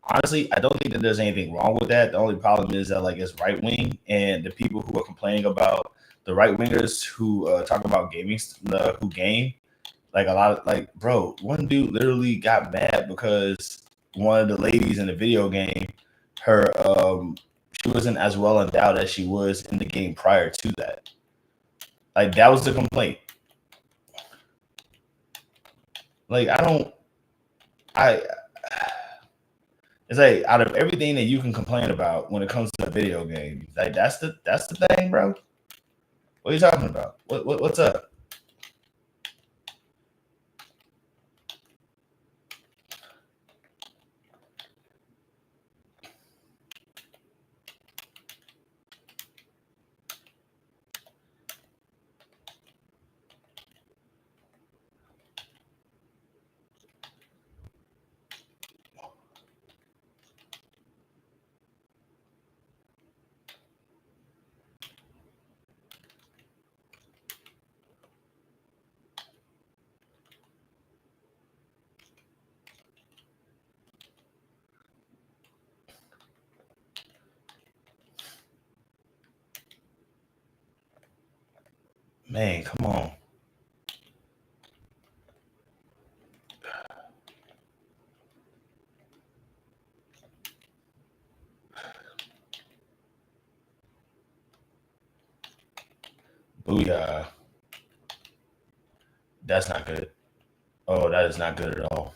honestly I don't think that there's anything wrong with that. The only problem is that like it's right wing, and the people who are complaining about the right wingers who talk about gaming, who game, like a lot of like, bro, one dude literally got mad because one of the ladies in the video game, her she wasn't as well endowed as she was in the game prior to that. Like that was the complaint. Like it's like out of everything that you can complain about when it comes to a video game, like that's the thing, bro. What are you talking about? What's up? Man, come on. Booyah. That's not good. Oh, that is not good at all.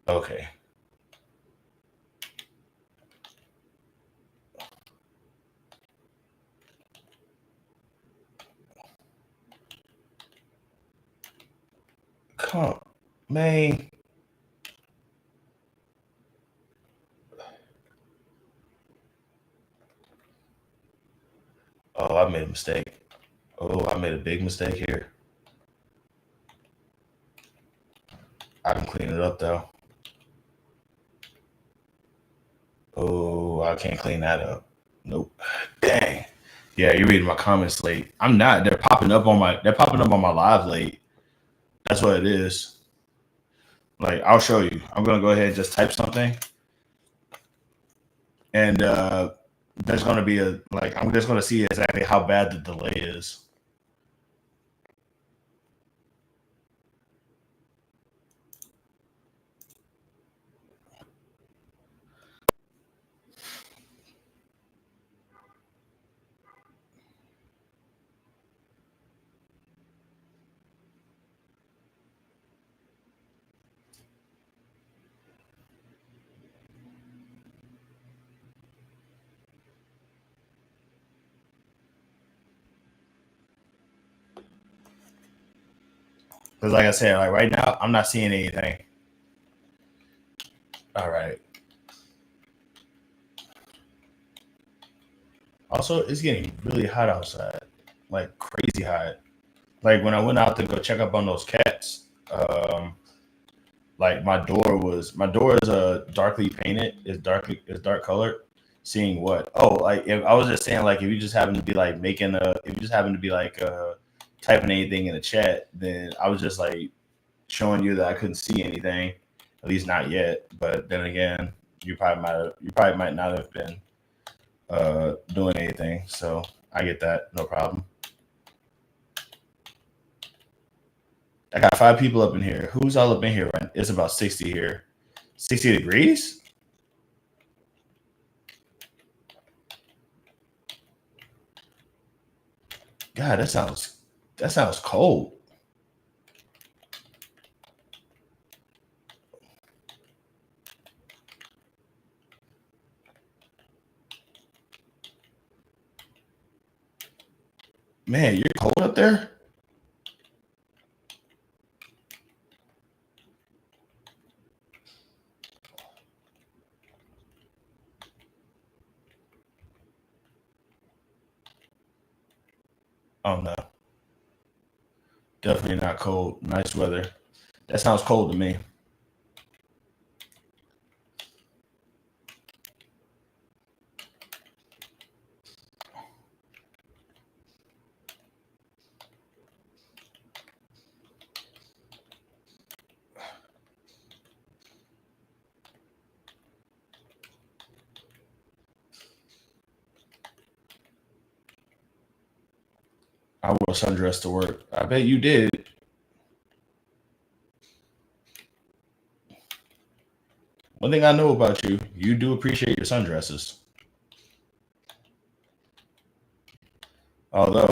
Okay. Come, man. Oh, I made a mistake. Oh, I made a big mistake here. I can clean it up though. Oh, I can't clean that up. Nope. Dang. Yeah, you're reading my comments late. I'm not. They're popping up on my live late. That's what it is. Like, I'll show you. I'm gonna go ahead and just type something. And there's gonna be I'm just gonna see exactly how bad the delay is. Because like I said, like right now, I'm not seeing anything. All right. Also, it's getting really hot outside, like crazy hot. Like when I went out to go check up on those cats, like my door is darkly painted, it's dark colored. Seeing what? Oh, like if I was just saying, like if you just happen to be like typing anything in the chat, then I was just like showing you that I couldn't see anything, at least not yet. But then again, you probably might not have been doing anything. So I get that, no problem. I got 5 people up in here. Who's all up in here? Right? It's about 60 here. 60 degrees? God, that sounds cold. Man, you're cold up there? Oh no. Definitely not cold. Nice weather. That sounds cold to me. I wore a sundress to work. I bet you did. One thing I know about you, you do appreciate your sundresses. Although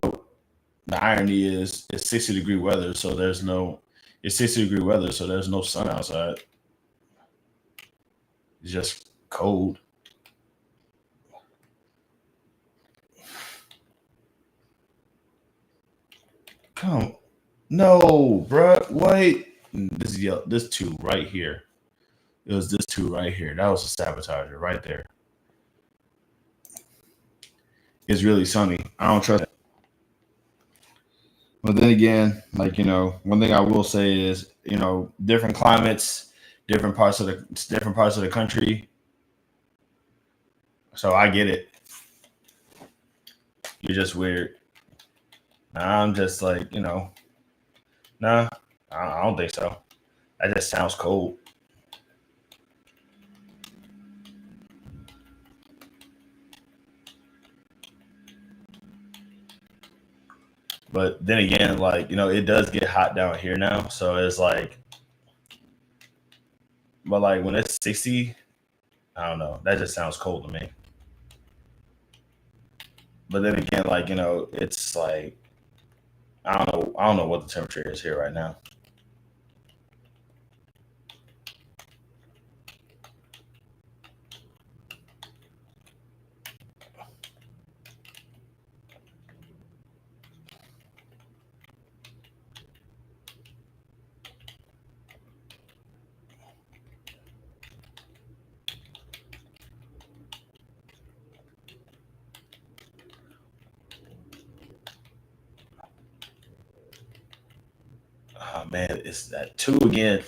the irony is it's 60-degree weather, so there's no 60-degree weather, so there's no sun outside. It's just cold. Come, no, bruh. What? This 2 right here. It was this 2 right here. That was a sabotager right there. It's really sunny. I don't trust it. But then again, like, one thing I will say is, different climates, different parts of the country. So I get it. You're just weird. I'm just like, nah, I don't think so. That just sounds cold. But then again, like, it does get hot down here now. So it's like, but like when it's 60, I don't know. That just sounds cold to me. But then again, like, it's like I don't know what the temperature is here right now. Oh man, it's that 2 again.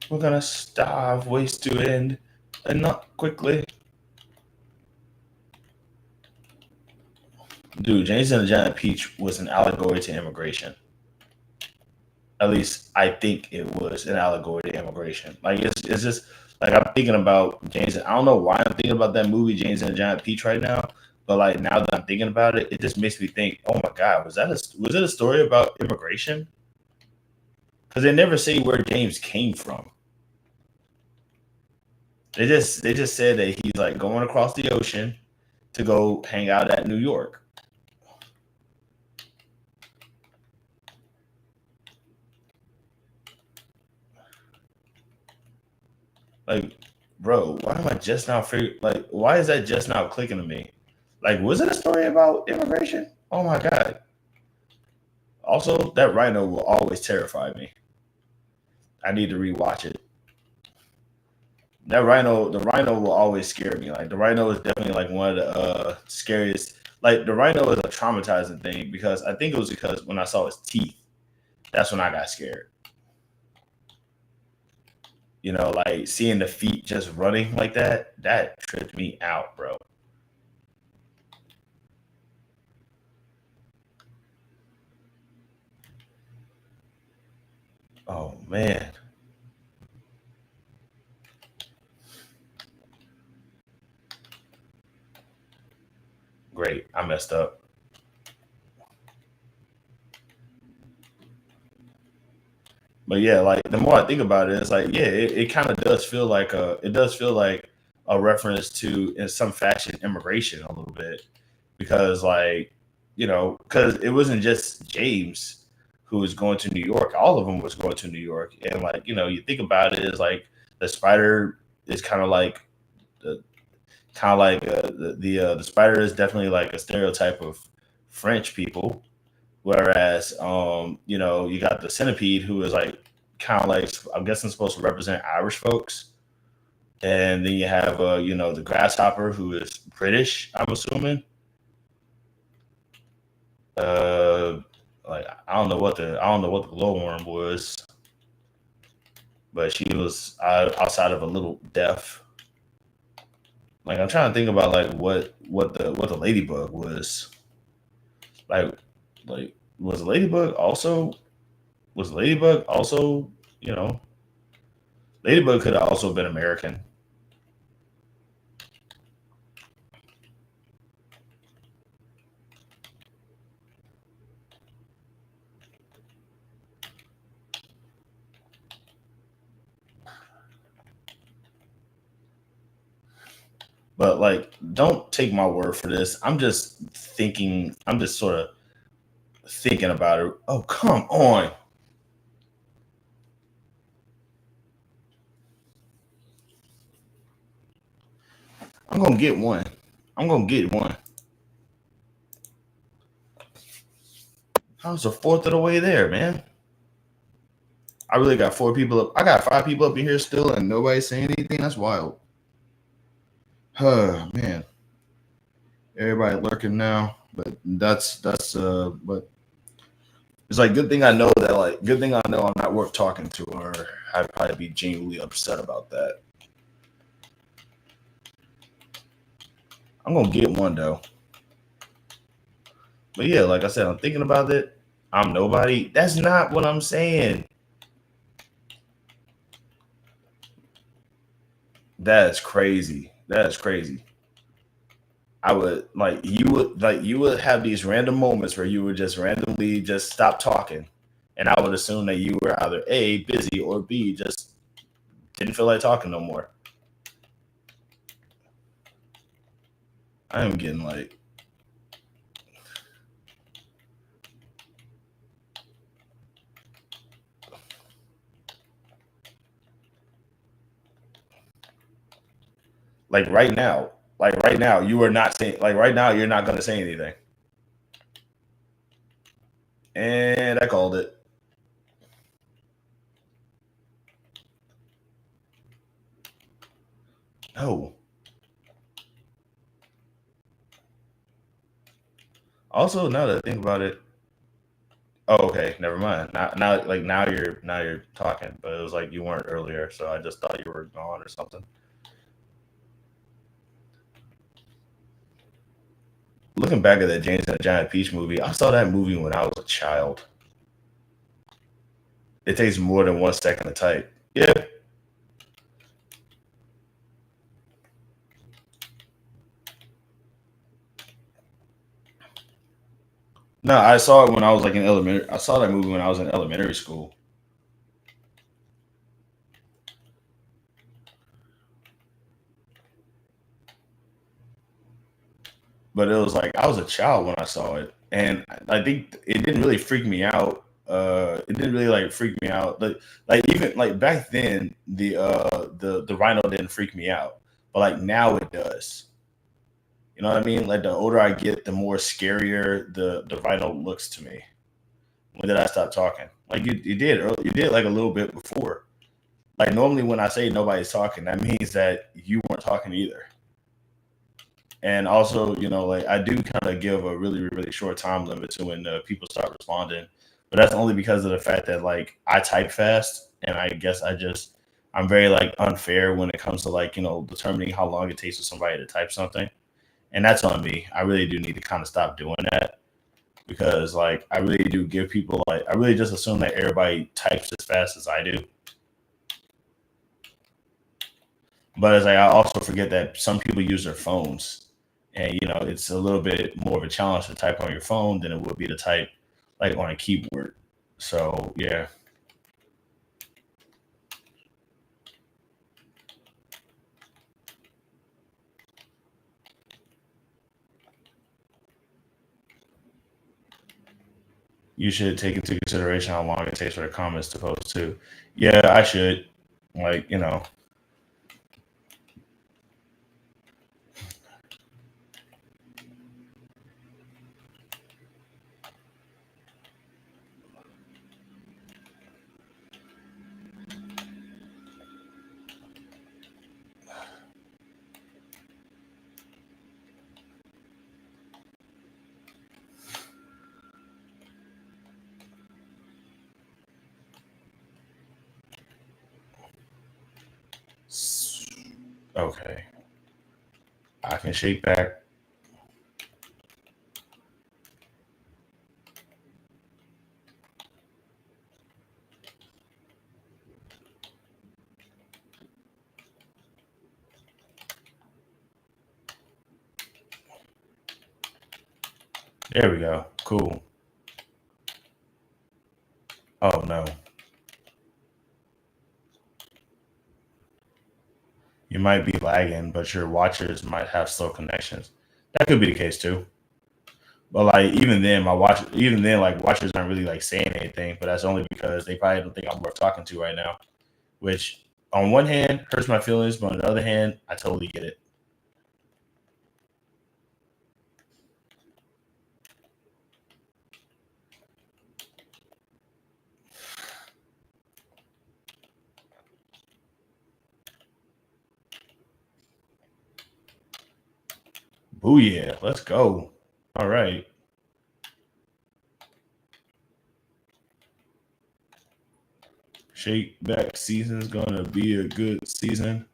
We're gonna starve, waste to end, and not quickly. Dude, James and the Giant Peach was an allegory to immigration. At least I think it was an allegory to immigration. Like it's just like I'm thinking about James. I don't know why I'm thinking about that movie, James and the Giant Peach, right now. But like now that I'm thinking about it, it just makes me think, oh my God, was it a story about immigration? Because they never say where James came from. They just said that he's like going across the ocean to go hang out at New York. Like, bro, why am I just now why is that just now clicking to me? Like, was it a story about immigration? Oh my God. Also, that rhino will always terrify me. I need to rewatch it. The rhino will always scare me. Like the rhino is definitely like one of the scariest. Like the rhino is a traumatizing thing because I think it was because when I saw his teeth, that's when I got scared. Like seeing the feet just running like that tripped me out, bro. Oh man. Great. I messed up. But yeah, like the more I think about it, it's like, yeah, it kind of does feel like a reference to in some fashion immigration a little bit. Because like, because it wasn't just James who was going to New York. All of them was going to New York. And like, you think about it, is like the spider is kind of like the the spider is definitely like a stereotype of French people, whereas you got the centipede who is like kind of like, I'm guessing, supposed to represent Irish folks, and then you have the grasshopper who is British, I'm assuming. Like I don't know what the glowworm was, but she was outside of a little deaf. Like I'm trying to think about like what the ladybug was. Like was ladybug also ladybug could have also been American. But like, don't take my word for this. I'm just sort of thinking about it. Oh, come on. I'm going to get one. How's the fourth of the way there, man? I really got 4 people up. I got 5 people up in here still and nobody's saying anything. That's wild. Oh, man. Everybody lurking now, but but it's like good thing I know I'm not worth talking to, or I'd probably be genuinely upset about that. I'm gonna get one though. But yeah, like I said, I'm thinking about it. I'm nobody. That's not what I'm saying. That's crazy. You would have these random moments where you would just randomly just stop talking And I would assume that you were either A, busy, or B, just didn't feel like talking no more. I am getting like right now, you are not saying, like right now, you're not going to say anything. And I called it. No. Also, now that I think about it, oh, okay, never mind. Now you're talking, but it was like you weren't earlier, so I just thought you were gone or something. Looking back at that James and the Giant Peach movie, I saw that movie when I was a child. It takes more than 1 second to type. Yeah. No, I saw it when I was like in elementary. I saw that movie when I was in elementary school. But it was like I was a child when I saw it, and I think it didn't really freak me out. It didn't really like freak me out. Like even like back then, the rhino didn't freak me out, but like now it does. You know what I mean? Like the older I get, the more scarier the rhino looks to me. When did I stop talking? Like you did early, you did like a little bit before. Like normally when I say nobody's talking, that means that you weren't talking either. And also, you know, like I do kind of give a really, really short time limit to when people start responding, but that's only because of the fact that like I type fast, and I guess I'm very like unfair when it comes to like, you know, determining how long it takes for somebody to type something, and that's on me. I really do need to kind of stop doing that because like I really do give people like I really just assume that everybody types as fast as I do. But as I also forget that some people use their phones. And you know, it's a little bit more of a challenge to type on your phone than it would be to type like on a keyboard. So yeah. You should take into consideration how long it takes for the comments to post too. Yeah, I should. Like, you know. Okay. I can shake back. There we go. Cool. Oh no. You might be lagging, but your watchers might have slow connections. That could be the case too. But like even then, like watchers aren't really like saying anything, but that's only because they probably don't think I'm worth talking to right now. Which on one hand hurts my feelings, but on the other hand, I totally get it. Boo yeah, let's go. All right. Shake back season's gonna be a good season.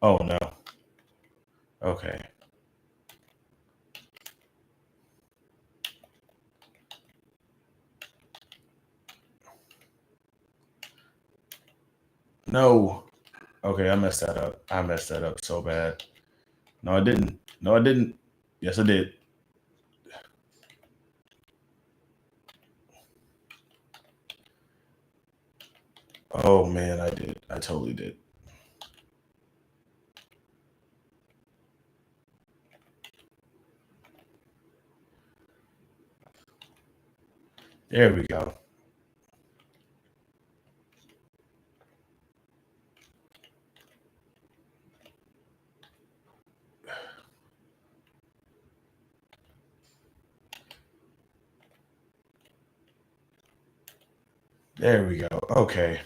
Oh no. Okay. No. Okay, I messed that up. I messed that up so bad. No, I didn't. No, I didn't. Yes, I did. Oh man, I did. I totally did. There we go. There we go. Okay.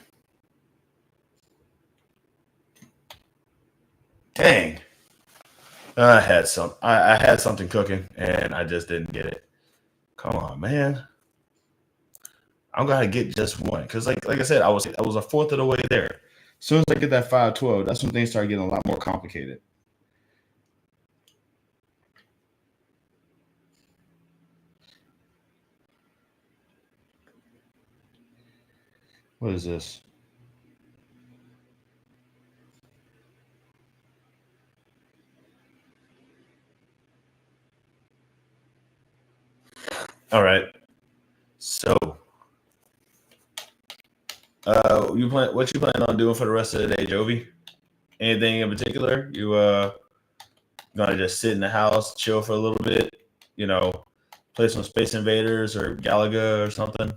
Dang. I had something cooking and I just didn't get it. Come on, man. I'm gonna get just one. Cause like I said, I was a fourth of the way there. As soon as I get that 512, that's when things start getting a lot more complicated. What is this? All right. So, what you plan on doing for the rest of the day, Jovi? Anything in particular? You gonna just sit in the house, chill for a little bit, you know, play some Space Invaders or Galaga or something?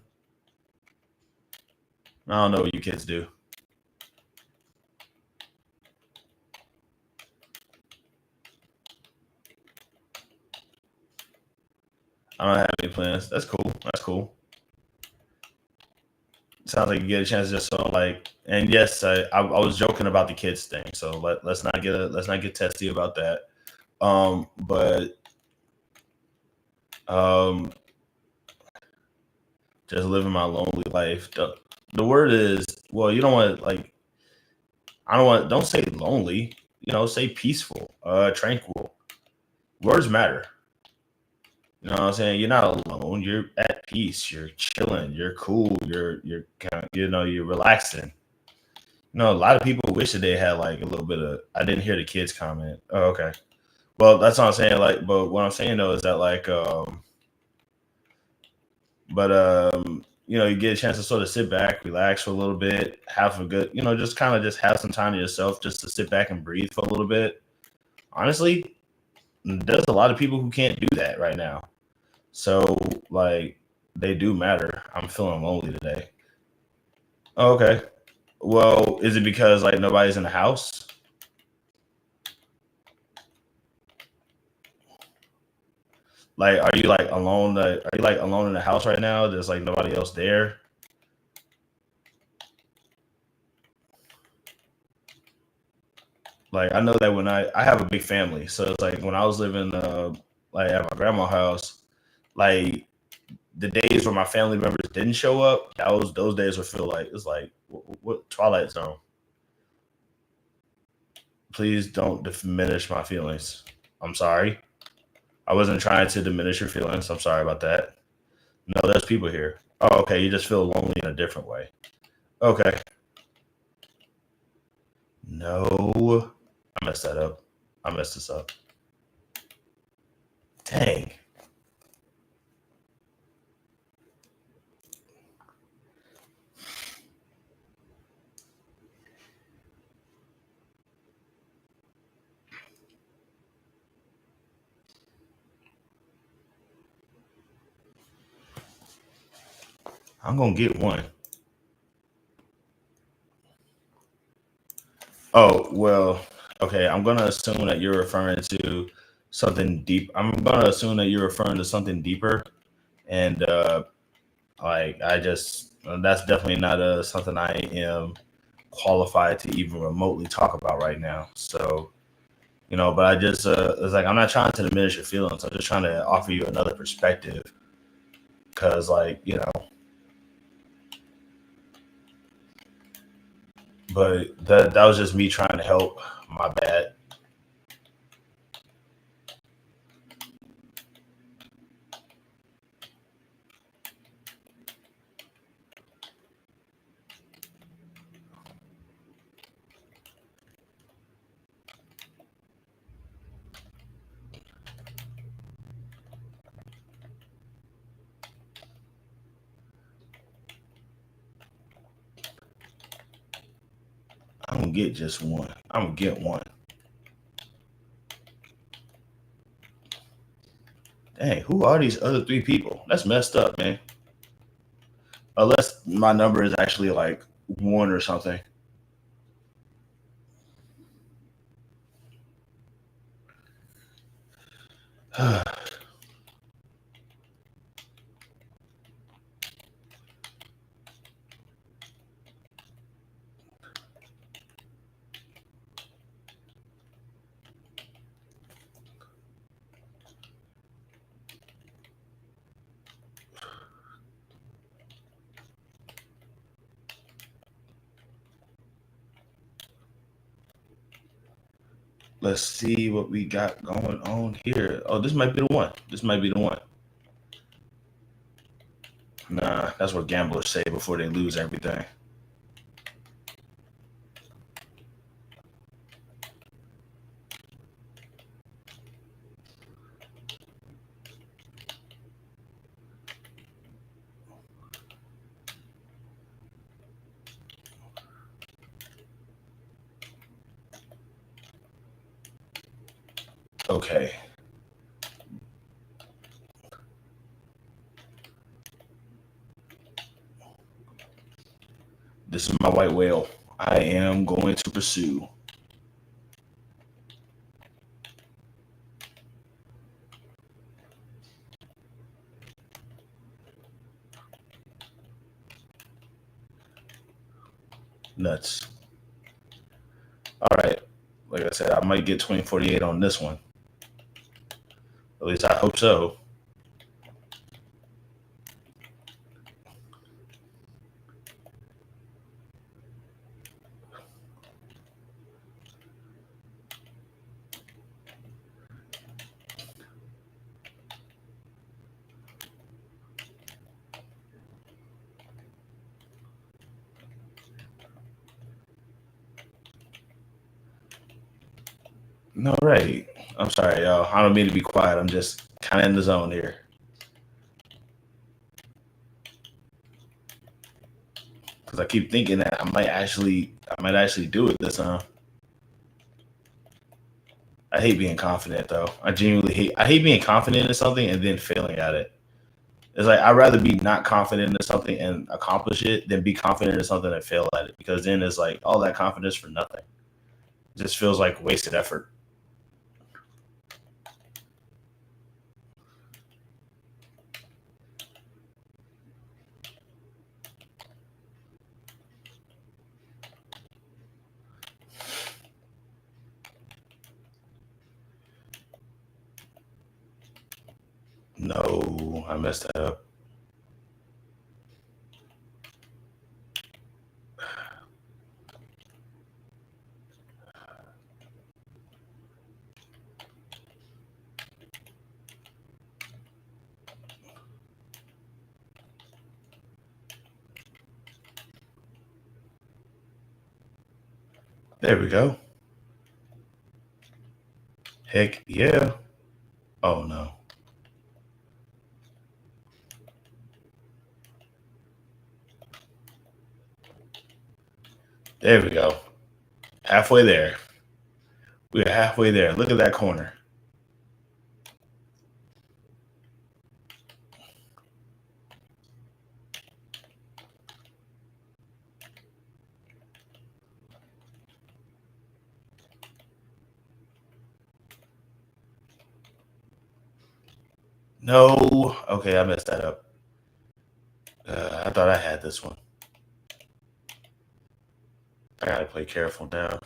I don't know what you kids do. I don't have any plans. That's cool. That's cool. Sounds like you get a chance just so like, and yes, I was joking about the kids thing, so let's not get testy about that. But just living my lonely life. The word is, well, you don't want like, don't say lonely, say peaceful, tranquil. Words matter. You know what I'm saying? You're not alone. You're at peace. You're chilling. You're cool. You're kind of, you're relaxing. A lot of people wish that they had like a little bit of. I didn't hear the kids comment. Oh, okay. Well, that's what I'm saying. Like, but what I'm saying though is that like, you get a chance to sort of sit back, relax for a little bit, have a good, just kind of just have some time to yourself, just to sit back and breathe for a little bit. Honestly, there's a lot of people who can't do that right now. So, like, they do matter. I'm feeling lonely today. Oh, okay. Well, is it because like nobody's in the house? Like, are you like alone? Are you like alone in the house right now? There's like nobody else there. Like, I know that when I have a big family, so it's like when I was living like at my grandma's house, like the days where my family members didn't show up, those days would feel like it's like what Twilight Zone. Please don't diminish my feelings. I'm sorry. I wasn't trying to diminish your feelings. I'm sorry about that. No, there's people here. Oh, okay. You just feel lonely in a different way. Okay. No, I messed that up. I messed this up. Dang. I'm gonna get one. Oh, well, okay. I'm gonna assume that you're referring to something deep. I'm gonna assume that you're referring to something deeper, and like I just that's definitely not something I am qualified to even remotely talk about right now. So, but I just it's like I'm not trying to diminish your feelings. I'm just trying to offer you another perspective, because like but that was just me trying to help. My bad. I don't get just one. I'm gonna get one. Dang, who are these other 3 people? That's messed up, man. Unless my number is actually like 1 or something. Let's see what we got going on here. Oh, this might be the one. This might be the one. Nah, that's what gamblers say before they lose everything. Okay. This is my white whale. I am going to pursue. Nuts. All right. Like I said, I might get 2048 on this one. At least I hope so. All right. I'm sorry, y'all. I don't mean to be quiet. I'm just kind of in the zone here. Because I keep thinking that I might actually do it this time. I hate being confident, though. I hate being confident in something and then failing at it. It's like I'd rather be not confident in something and accomplish it than be confident in something and fail at it. Because then it's like all that confidence for nothing. It just feels like wasted effort. No, I messed that up. There we go. Heck yeah. Oh no. There we go. Halfway there. We're halfway there. Look at that corner. No. Okay, I messed that up. I thought I had this one. I gotta play careful now.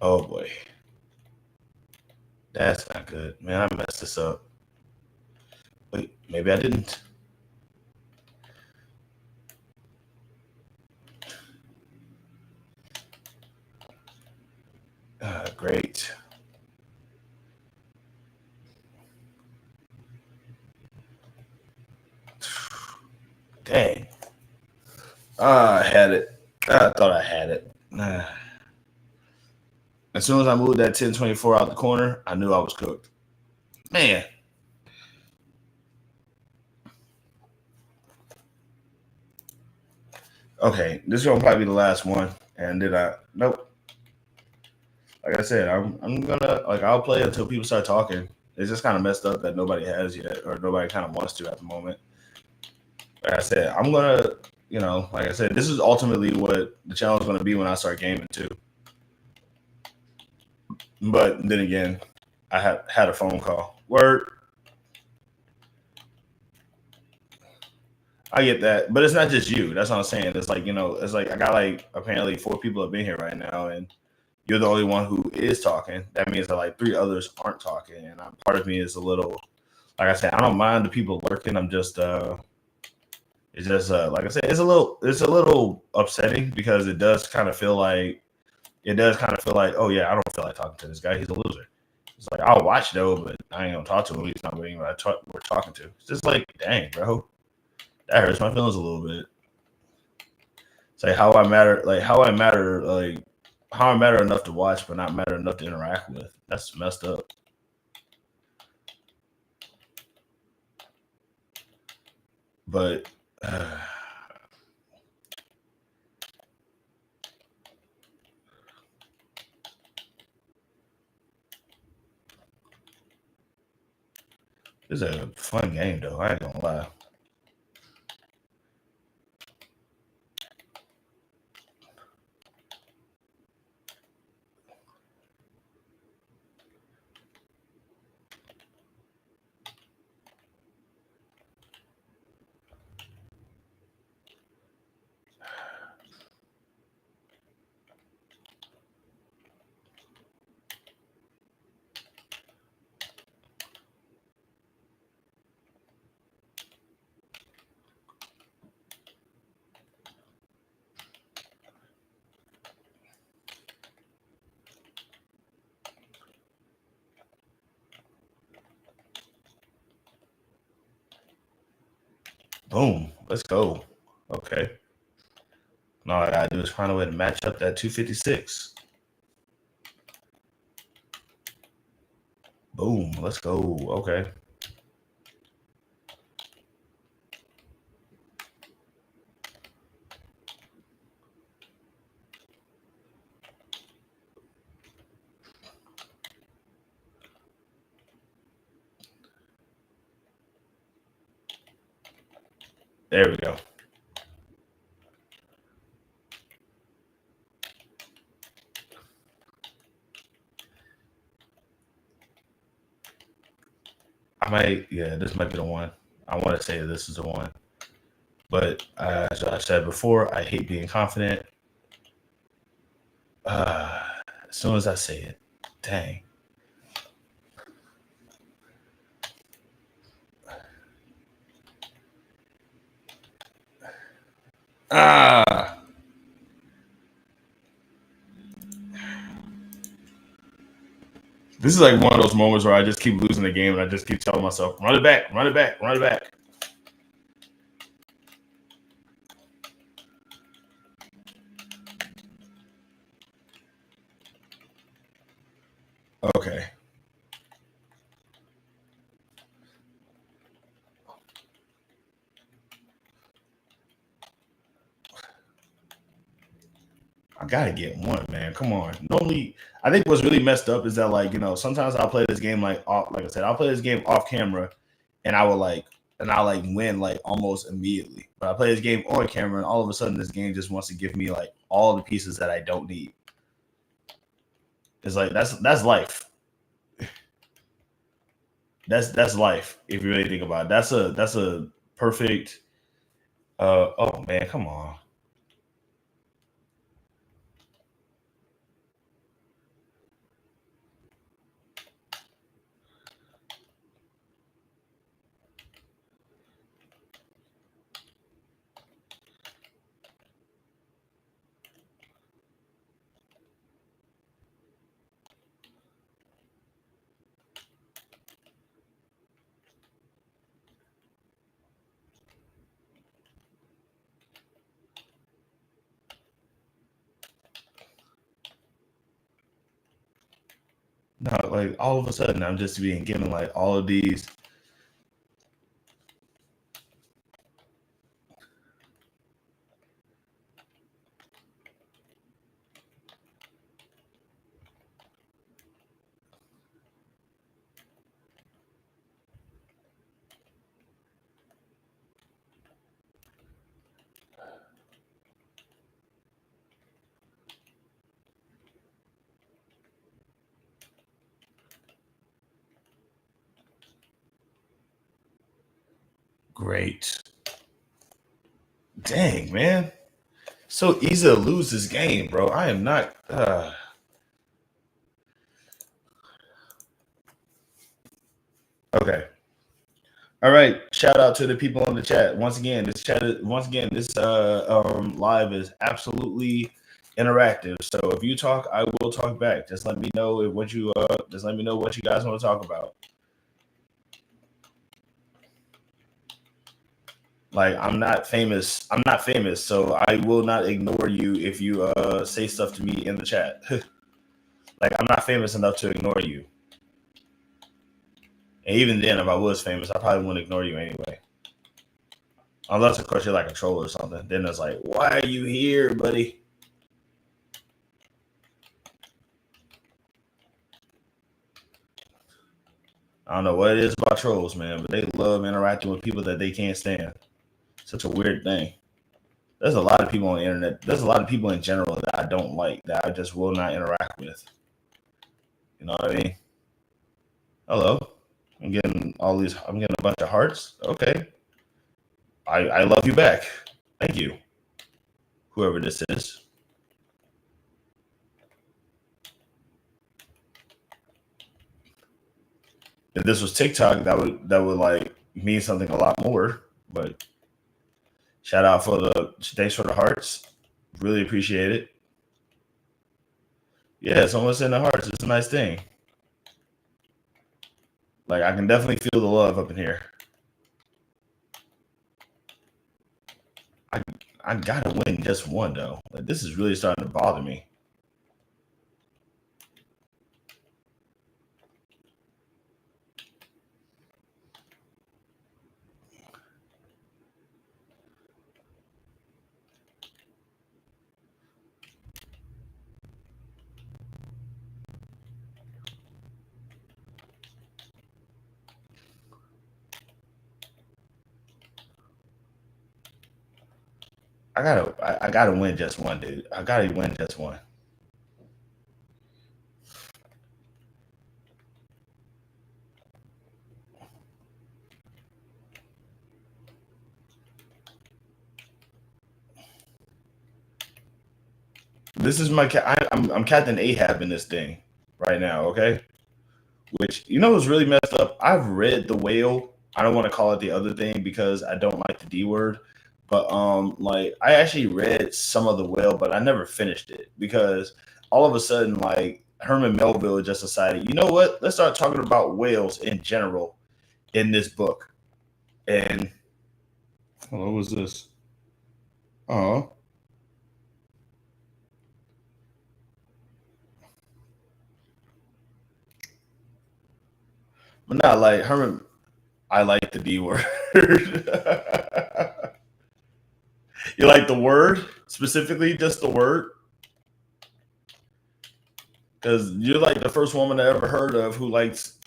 Oh boy. That's not good. Man, I messed this up. Wait, maybe I didn't. Great. Dang. I had it. I thought I had it. As soon as I moved that 1024 out the corner, I knew I was cooked. Man. Okay, this is gonna probably be the last one. And did I? Nope. Like I said, I'm gonna I'll play until people start talking. It's just kind of messed up that nobody has yet, or nobody kind of wants to at the moment. Like I said, I'm gonna, like I said, this is ultimately what the channel is gonna be when I start gaming too. But then again, I had a phone call. Word. I get that, but it's not just you. That's what I'm saying. It's like, it's like I got apparently 4 people have been here right now, and you're the only one who is talking. That means that 3 others aren't talking, and part of me is a little, like I said, I don't mind the people lurking. I'm just, it's just like I said, it's a little upsetting because it does kind of feel like, oh yeah, I don't feel like talking to this guy. He's a loser. It's like I'll watch though, but I ain't gonna talk to him. He's not anybody we're talking to. It's just like, dang, bro. That hurts my feelings a little bit. It's like how I matter enough to watch, but not matter enough to interact with. That's messed up. But this is a fun game though. I ain't gonna lie. Boom. Let's go. Okay. And all I gotta do is find a way to match up that 256. Boom. Let's go. Okay. There we go. This might be the one. I want to say this is the one. But as I said before, I hate being confident. As soon as I say it, dang. This is like one of those moments where I just keep losing the game and I just keep telling myself, run it back, run it back, run it back. Okay. I gotta get one, man. Come on. Normally, I think what's really messed up is that sometimes I'll play this game off, like I said, I'll play this game off camera and I'll win almost immediately. But I play this game on camera and all of a sudden this game just wants to give me all the pieces that I don't need. It's like that's life. That's life if you really think about it. That's a perfect oh man, come on. No, like all of a sudden, I'm just being given like all of these. Great. Dang, man. So easy to lose this game, bro. I am not. Okay. All right. Shout out to the people in the chat. Once again, this live is absolutely interactive. So if you talk, I will talk back. Just let me know what you just let me know what you guys want to talk about. Like I'm not famous, so I will not ignore you if you say stuff to me in the chat. Like I'm not famous enough to ignore you. And even then, if I was famous, I probably wouldn't ignore you anyway. Unless, of course, you're like a troll or something. Then it's like, why are you here, buddy? I don't know what it is about trolls, man, but they love interacting with people that they can't stand. Such a weird thing. There's a lot of people on the internet. There's a lot of people in general that I don't like, that I just will not interact with. You know what I mean? Hello. I'm getting a bunch of hearts. Okay. I love you back. Thank you. Whoever this is. If this was TikTok, that would like mean something a lot more. But shout out thanks for the hearts. Really appreciate it. Yeah, someone send the hearts. It's a nice thing. Like I can definitely feel the love up in here. I gotta win just one though. Like this is really starting to bother me. I gotta win just one, dude. I gotta win just one. This is I'm Captain Ahab in this thing right now, okay? Which you know is really messed up. I've read The Whale. I don't want to call it the other thing because I don't like the D word. But like I actually read some of The Whale, but I never finished it because all of a sudden, like Herman Melville just decided, you know what? Let's start talking about whales in general in this book. And what was this? Oh. But not like Herman. I like the D word. You like the word specifically, just the word? Because you're like the first woman I ever heard of who likes.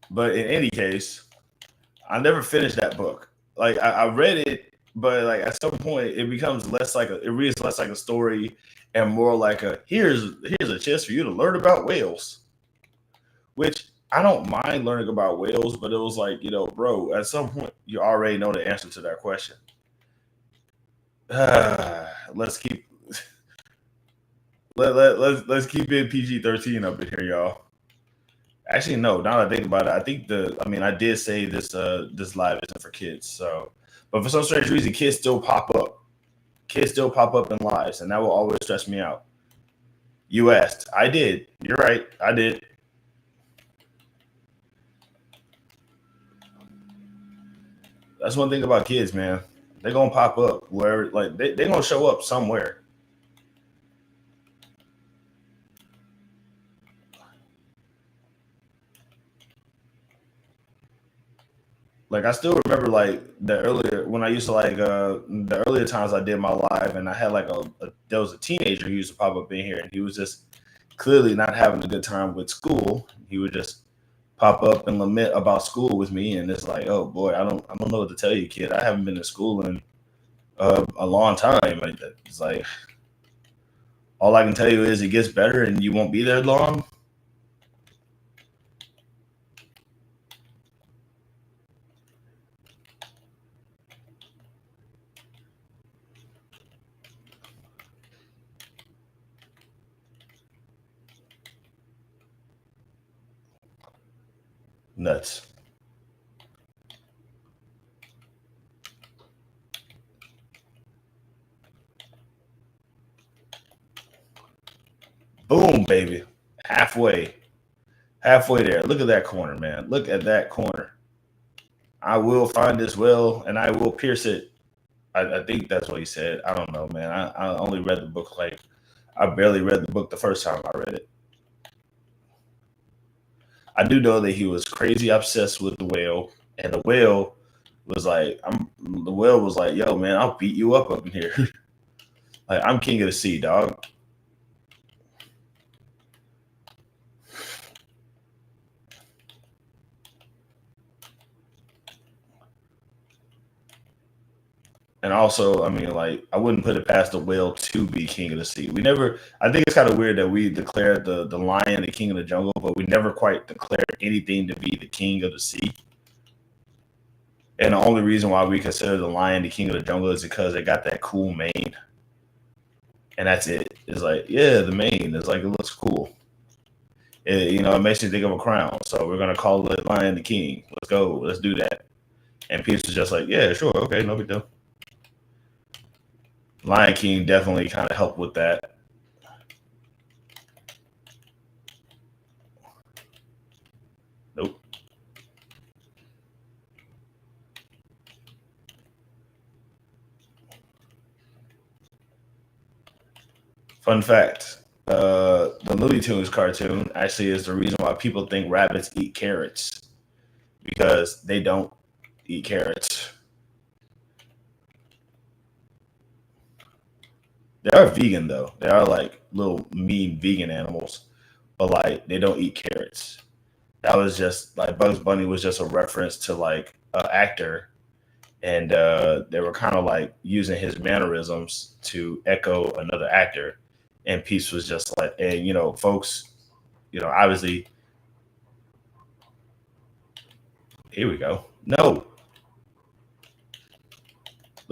But in any case, I never finished that book. Like I read it, but like at some point it becomes it reads less like a story and more like here's a chance for you to learn about whales. Which I don't mind learning about whales, but it was like, you know, bro, at some point you already know the answer to that question. Let's keep let's keep it PG-13 up in here, y'all. Actually, no. Now that I think about it, I did say this this live isn't for kids. So, but for some strange reason, kids still pop up. Kids still pop up in lives, and that will always stress me out. You asked. I did. You're right. I did. That's one thing about kids, man. They're gonna pop up where like they're gonna show up somewhere. Like I still remember like the earlier when I used to like the earlier times I did my live and I had like there was a teenager who used to pop up in here and he was just clearly not having a good time with school. He would just pop up and lament about school with me and it's like, oh boy, I don't know what to tell you, kid. I haven't been to school in a long time. It's like all I can tell you is it gets better and you won't be there long. Nuts. Boom, baby. Halfway there. Look at that corner, man. Look at that corner. I will find this well and I will pierce it. I think that's what he said. I don't know, man. I only read the book I barely read the book the first time I read it. I do know that he was crazy obsessed with the whale, and the whale was like, yo, man, I'll beat you up in here. Like, I'm king of the sea, dog. And also, I mean, like, I wouldn't put it past the whale to be king of the sea. I think it's kind of weird that we declared the lion the king of the jungle, but we never quite declared anything to be the king of the sea. And the only reason why we consider the lion the king of the jungle is because it got that cool mane. And that's it. It's like, yeah, the mane. It's like, it looks cool. It makes you think of a crown. So we're going to call it Lion the King. Let's go. Let's do that. And Peeps was just like, yeah, sure. Okay, no big deal. Lion King definitely kind of helped with that. Nope. Fun fact, the Looney Tunes cartoon actually is the reason why people think rabbits eat carrots, because they don't eat carrots. They are vegan though. They are like little mean vegan animals, but like they don't eat carrots. That was just like Bugs Bunny was just a reference to like an actor, and they were kind of like using his mannerisms to echo another actor. And Peace was just like, and folks, obviously, here we go. No.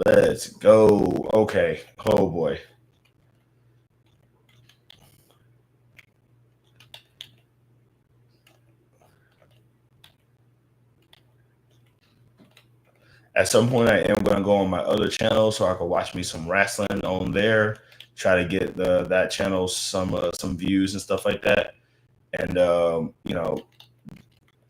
Let's go. Okay. Oh boy. At some point, I am going to go on my other channel so I can watch me some wrestling on there. Try to get that channel some views and stuff like that. And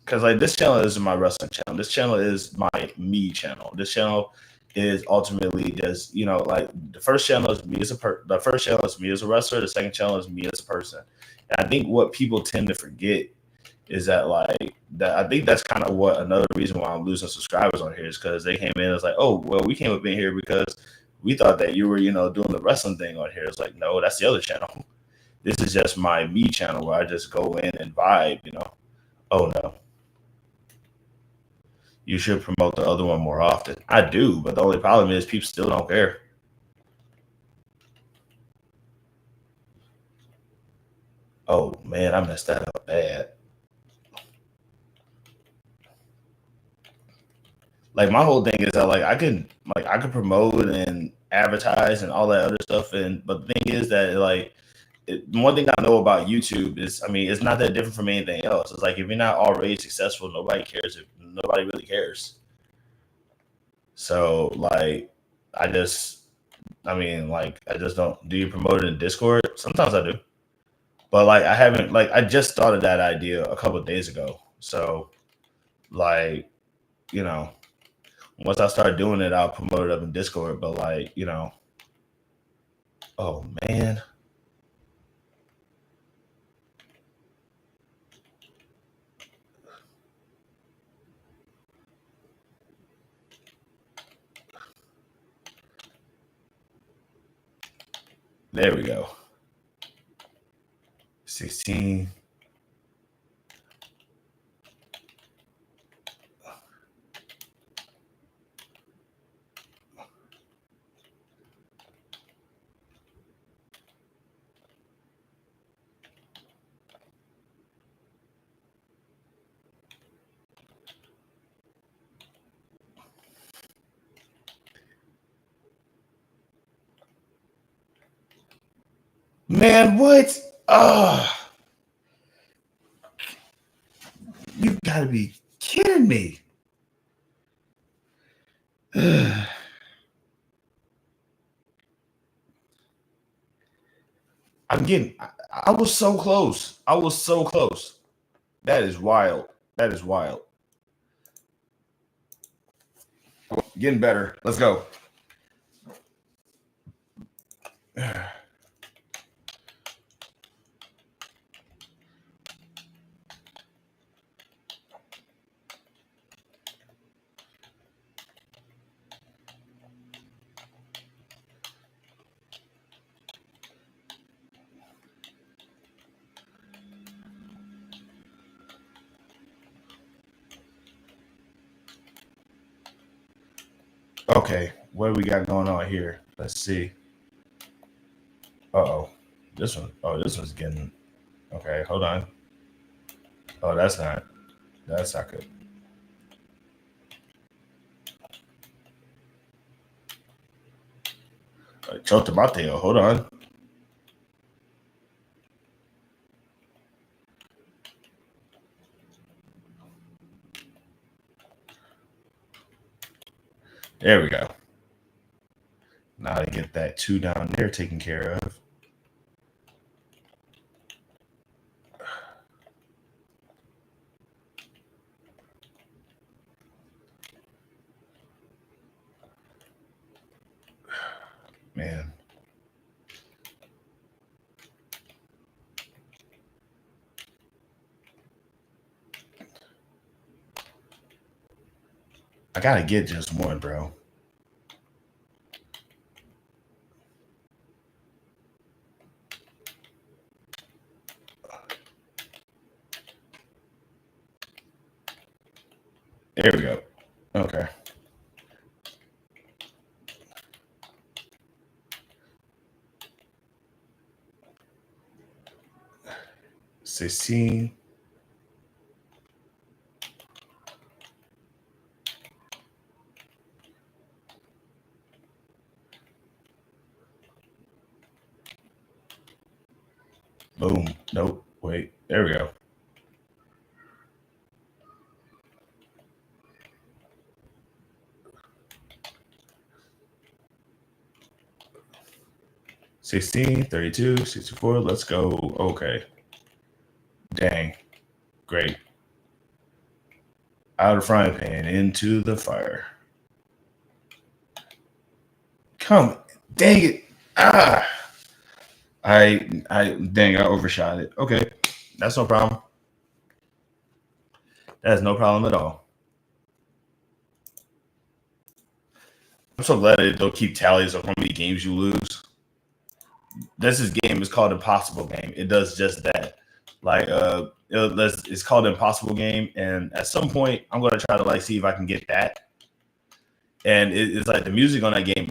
because like this channel is my wrestling channel. This channel is my me channel. This channel is ultimately just like the first channel is me as the first channel is me as a wrestler. The second channel is me as a person. And I think what people tend to forget is that I think that's kind of what another reason why I'm losing subscribers on here is because they came in and it's like, oh, well, we came up in here because we thought that you were, doing the wrestling thing on here. It's like, no, that's the other channel. This is just my me channel where I just go in and vibe, Oh, no. You should promote the other one more often. I do, but the only problem is people still don't care. Oh, man, I messed that up bad. Like my whole thing is that I could promote and advertise and all that other stuff, but the thing is that one thing I know about YouTube is, I mean, it's not that different from anything else. It's like if you're not already successful, nobody cares. Nobody really cares. So I just don't. Do you promote it in Discord? Sometimes I do, but I haven't. I just thought of that idea a couple of days ago. So Once I start doing it, I'll promote it up in Discord. But like, oh man. There we go. 16. Man, what? Oh, you gotta be kidding me. I was so close. I was so close. That is wild. That is wild. Getting better. Let's go. Okay, what do we got going on here? Let's see. Uh-oh. This one. Oh, this one's getting... Okay, hold on. Oh, that's not good. Chota Mateo, hold on. There we go. Now to get that 2 down there taken care of. Man. I gotta get just one, bro. There we go. Okay. $16. Boom. Nope. Wait. There we go. $16, $32, $64. Let's go. Okay. Dang. Great. Out of frying pan into the fire. Come. Dang it. Ah. I overshot it. Okay. That's no problem. That is no problem at all. I'm so glad they'll keep tallies of how many games you lose. This game is called Impossible Game. It does just that. Like it's called Impossible Game, and at some point I'm gonna try to like see if I can get that. And it's like the music on that game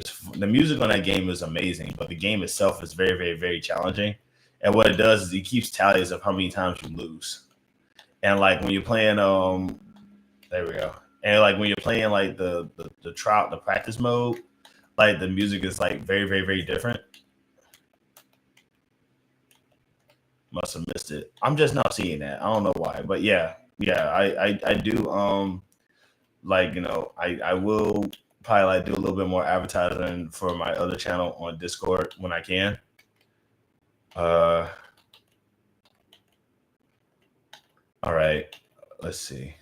is amazing, but the game itself is very, very, very challenging. And what it does is it keeps tallies of how many times you lose. And like when you're playing, there we go. And like when you're playing like the practice mode, like the music is like very, very, very different. Must have missed it. I'm just not seeing that. I don't know why, but yeah, I do. Like, I will probably like do a little bit more advertising for my other channel on Discord when I can. All right, let's see.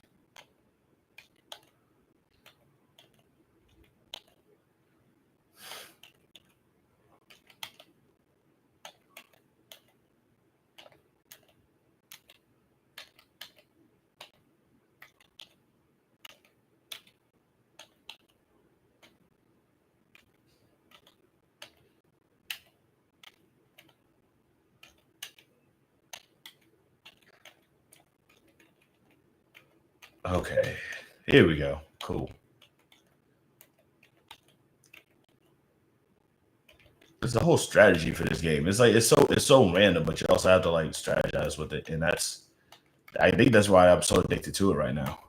Okay, here we go. Cool. There's a whole strategy for this game. It's like it's so random, but you also have to like strategize with it, and I think that's why I'm so addicted to it right now.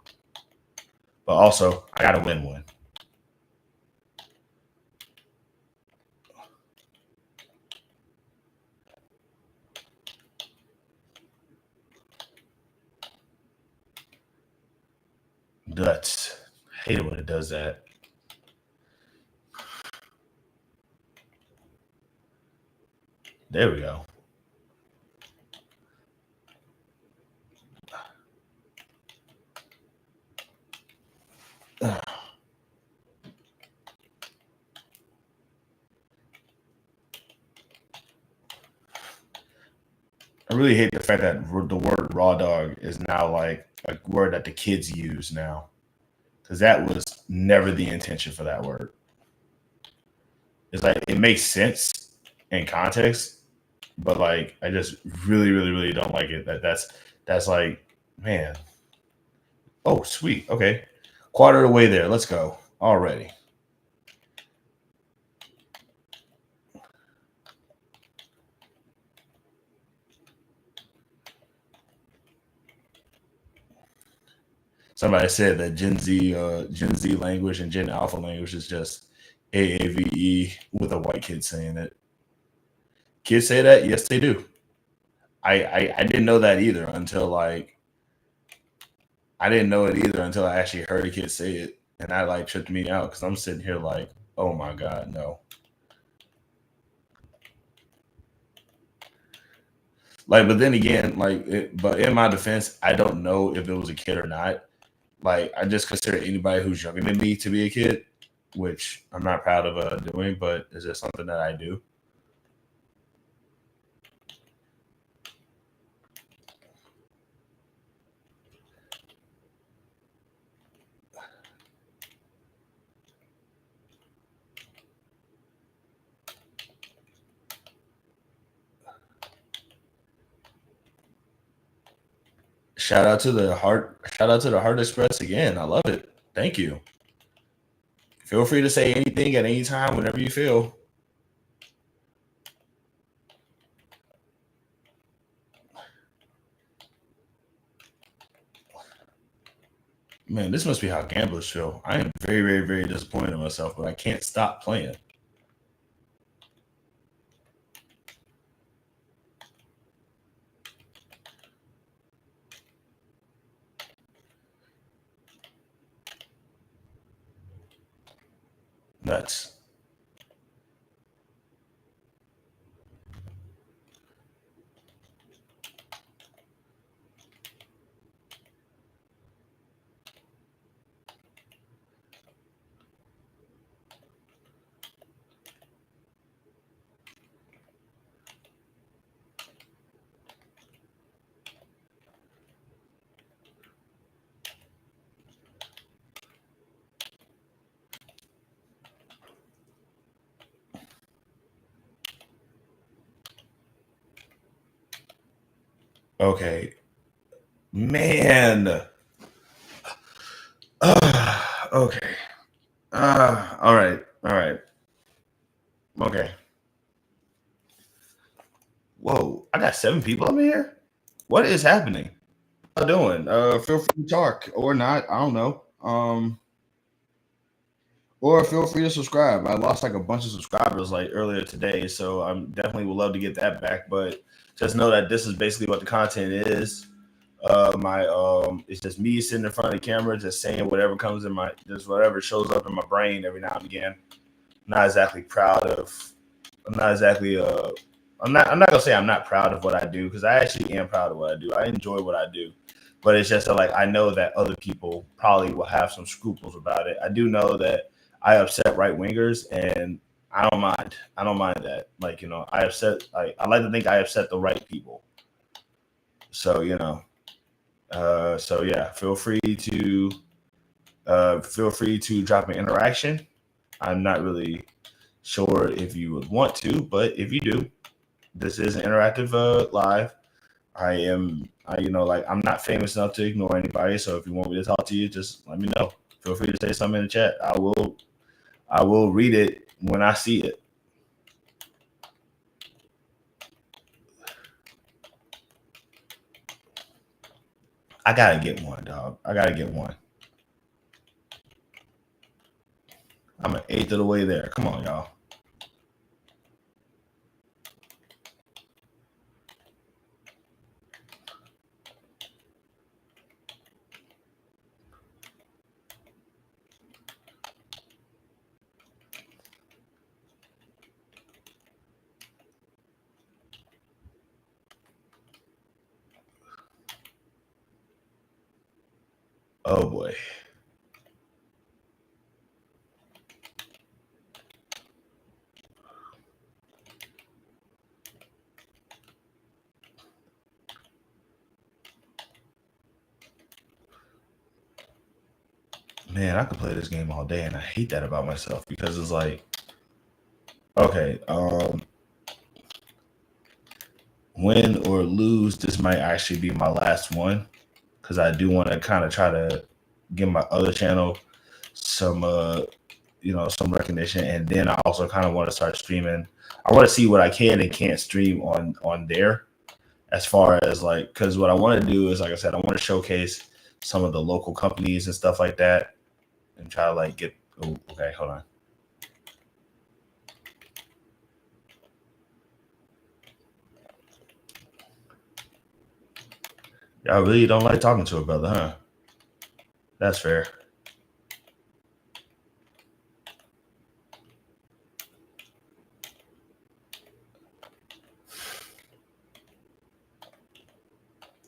But also, I gotta win one. Nuts. I hate it when it does that. There we go. I really hate the fact that the word raw dog is now like a word that the kids use now, because that was never the intention for that word. It's like it makes sense in context, but like I just really don't like it. That's like, man. Oh, sweet. Okay, quarter of the way there. Let's go already. Somebody said that Gen Z language and Gen Alpha language is just AAVE with a white kid saying it. Kids say that? Yes, they do. I didn't know that either until I actually heard a kid say it, and that like tripped me out because I'm sitting here like, oh my god, no. Like, but then again, but in my defense, I don't know if it was a kid or not. Like, I just consider anybody who's younger than me to be a kid, which I'm not proud of doing, but it's just something that I do. Shout out to the Heart Express again. I love it. Thank you. Feel free to say anything at any time, whenever you feel. Man, this must be how gamblers feel. I am very disappointed in myself, but I can't stop playing. Nuts. Okay. Man. Okay. All right. Okay. Whoa, I got 7 people up here? What is happening? How you doing? Feel free to talk or not. I don't know. Or feel free to subscribe. I lost like a bunch of subscribers like earlier today, so I'm definitely would love to get that back. But just know that this is basically what the content is. It's just me sitting in front of the camera, just saying whatever comes in just whatever shows up in my brain every now and again. I'm not gonna say I'm not proud of what I do, because I actually am proud of what I do. I enjoy what I do, but it's just that, like, I know that other people probably will have some scruples about it. I do know that I upset right wingers, and I don't mind. I don't mind that. Like, I like to think I upset the right people. So, so yeah, feel free to drop an interaction. I'm not really sure if you would want to, but if you do, this is an interactive live. I'm I'm not famous enough to ignore anybody. So if you want me to talk to you, just let me know. Feel free to say something in the chat. I will read it when I see it. I gotta get one, dog. I gotta get one. I'm an eighth of the way there. Come on, y'all. Oh boy. Man, I could play this game all day, and I hate that about myself because it's like, okay, win or lose, this might actually be my last one because I do want to kind of try to give my other channel some some recognition, and then I also kind of want to start streaming. I want to see what I can and can't stream on there, as far as like, because what I want to do is, like I said, I want to showcase some of the local companies and stuff like that, and try to like get. Oh, okay, hold on. Y'all really don't like talking to a brother, huh? That's fair.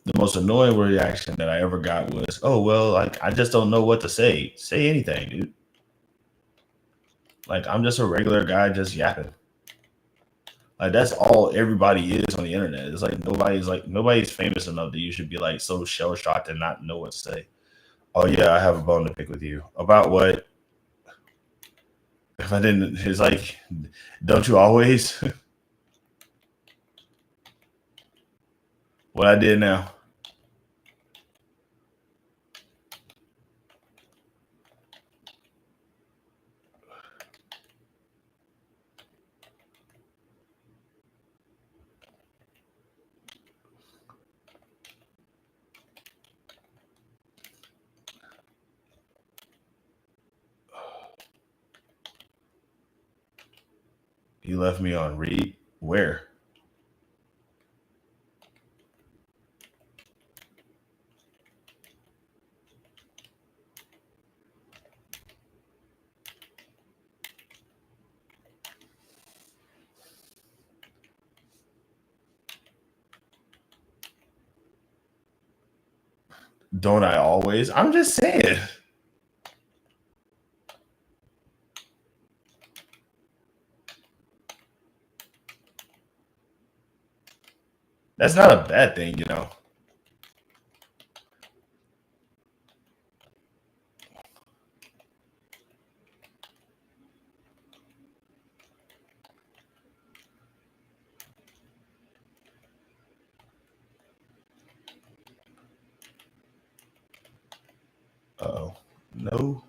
The most annoying reaction that I ever got was, "Oh well, like I just don't know what to say. Say anything, dude. Like I'm just a regular guy just yapping." Like that's all everybody is on the internet. It's like nobody's famous enough that you should be like so shell shocked and not know what to say. Oh yeah, I have a bone to pick with you. About what? If I didn't, it's like, don't you always? What I did now. You left me on read. Where? Don't I always? I'm just saying. That's not a bad thing, you know. Uh-oh. No.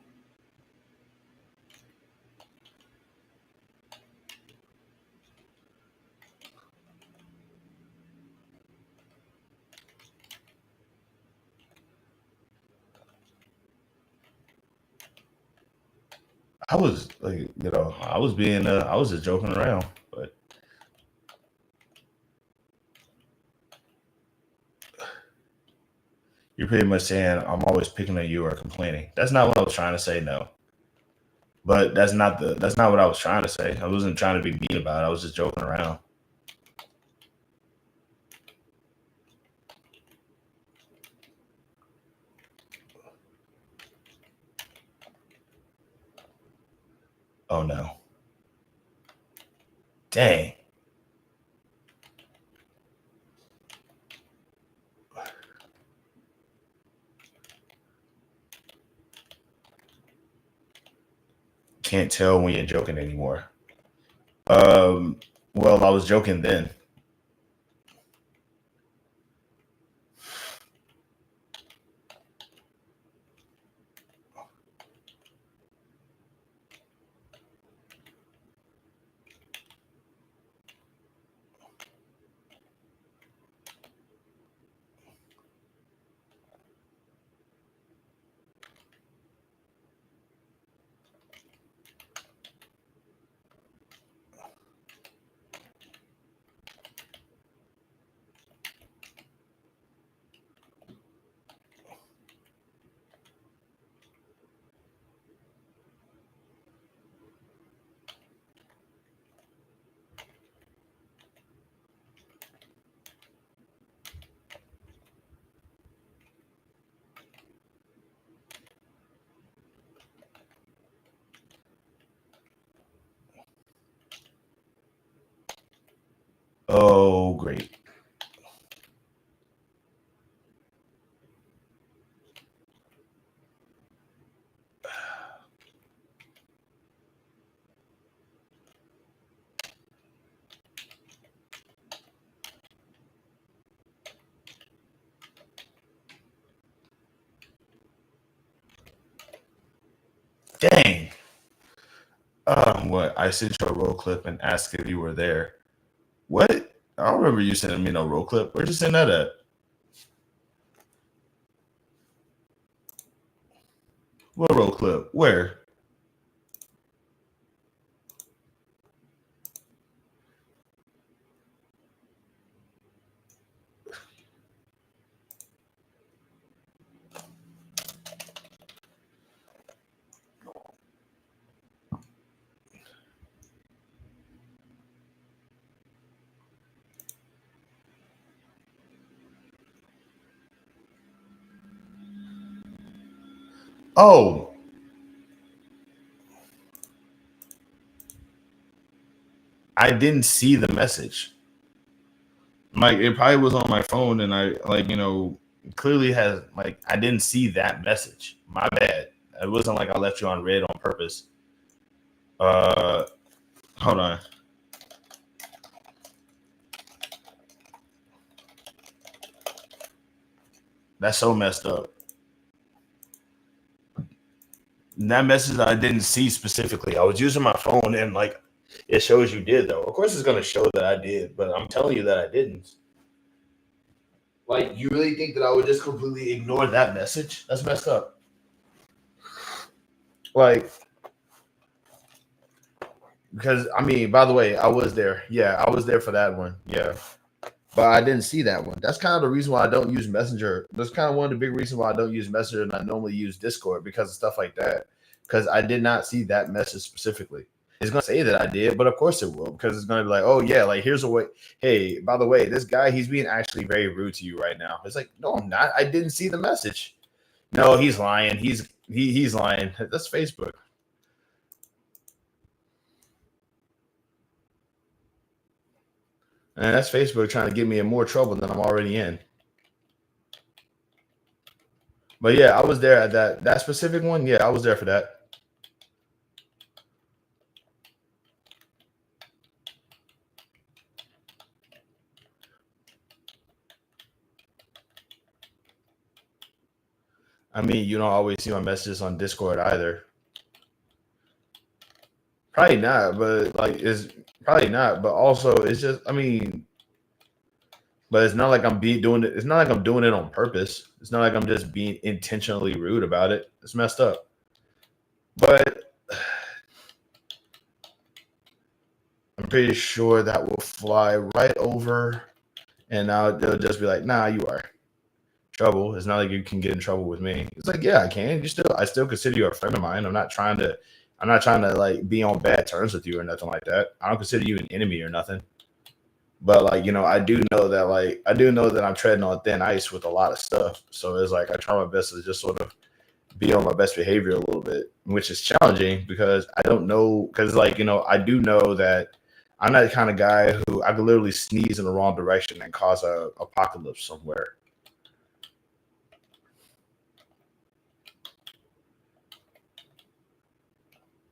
I was like, I was being, I was just joking around, but you're pretty much saying I'm always picking on you or complaining. That's not what I was trying to say, no. But that's not what I was trying to say. I wasn't trying to be mean about it. I was just joking around. Oh no. Dang. Can't tell when you're joking anymore. Well, I was joking then. Oh, great. Dang. What? I sent you a roll clip and asked if you were there. What? I don't remember you sending me no roll clip. Where'd you send that at? What roll clip? Where? Oh, I didn't see the message. Like it probably was on my phone, and I clearly has I didn't see that message. My bad. It wasn't like I left you on red on purpose. Hold on. That's so messed up. That message I didn't see specifically. I was using my phone, and it shows you did though. Of course, it's gonna show that I did, but I'm telling you that I didn't. Like, you really think that I would just completely ignore that message? That's messed up. Because I mean, by the way, I was there. Yeah, I was there for that one. Yeah. But I didn't see that one. That's kind of the reason why I don't use Messenger. That's kind of one of the big reasons why I don't use Messenger and I normally use Discord because of stuff like that. Because I did not see that message specifically. It's going to say that I did, but of course it will, because it's going to be like, oh, yeah, here's a way. Hey, by the way, this guy, he's being actually very rude to you right now. It's like, no, I'm not. I didn't see the message. No, he's lying. He's lying. That's Facebook. And that's Facebook trying to get me in more trouble than I'm already in. But yeah, I was there at that specific one. Yeah, I was there for that. I mean, you don't always see my messages on Discord either. Probably not, but it's probably not. But also, it's just, I mean, but it's not like I'm doing it. It's not like I'm doing it on purpose. It's not like I'm just being intentionally rude about it. It's messed up. But I'm pretty sure that will fly right over, and now they'll just be like, "Nah, you are trouble." It's not like you can get in trouble with me. It's like, yeah, I can. I still consider you a friend of mine. I'm not trying to be on bad terms with you or nothing like that. I don't consider you an enemy or nothing. But I do know that I'm treading on thin ice with a lot of stuff. So it's like I try my best to just sort of be on my best behavior a little bit, which is challenging because I don't know, because I do know that I'm not the kind of guy who I could literally sneeze in the wrong direction and cause a apocalypse somewhere.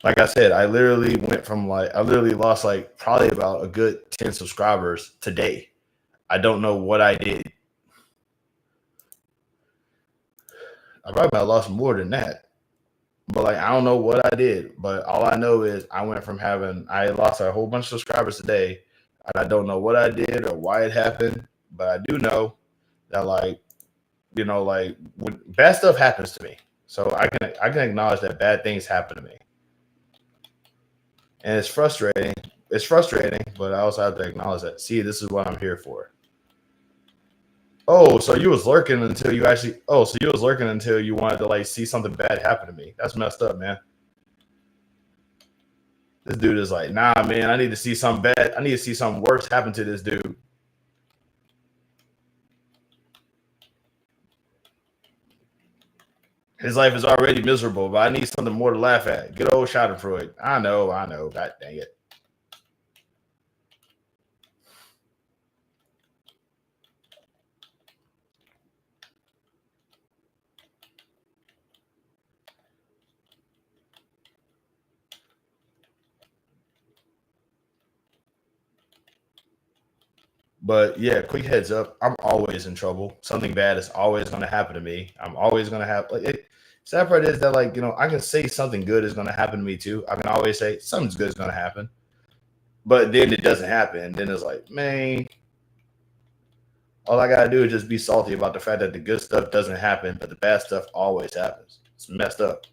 Like I said, I literally lost probably about a good 10 subscribers today. I don't know what I did. I probably might have lost more than that. But I don't know what I did. But all I know is I lost a whole bunch of subscribers today. And I don't know what I did or why it happened. But I do know that when bad stuff happens to me. So I can acknowledge that bad things happen to me. And it's frustrating. It's frustrating, but I also have to acknowledge that. See, this is what I'm here for. Oh, so you was lurking until you wanted to see something bad happen to me. That's messed up, man. This dude is like, nah, man, I need to see something bad. I need to see something worse happen to this dude. His life is already miserable, but I need something more to laugh at. Good old Schadenfreude. I know. God dang it. But yeah, quick heads up. I'm always in trouble. Something bad is always going to happen to me. I'm always going to have like it. Sad part is that like I can say something good is going to happen to me too. I can always say something's good is going to happen, but then it doesn't happen. Then it's like, man, all I gotta do is just be salty about the fact that the good stuff doesn't happen, but the bad stuff always happens. It's messed up.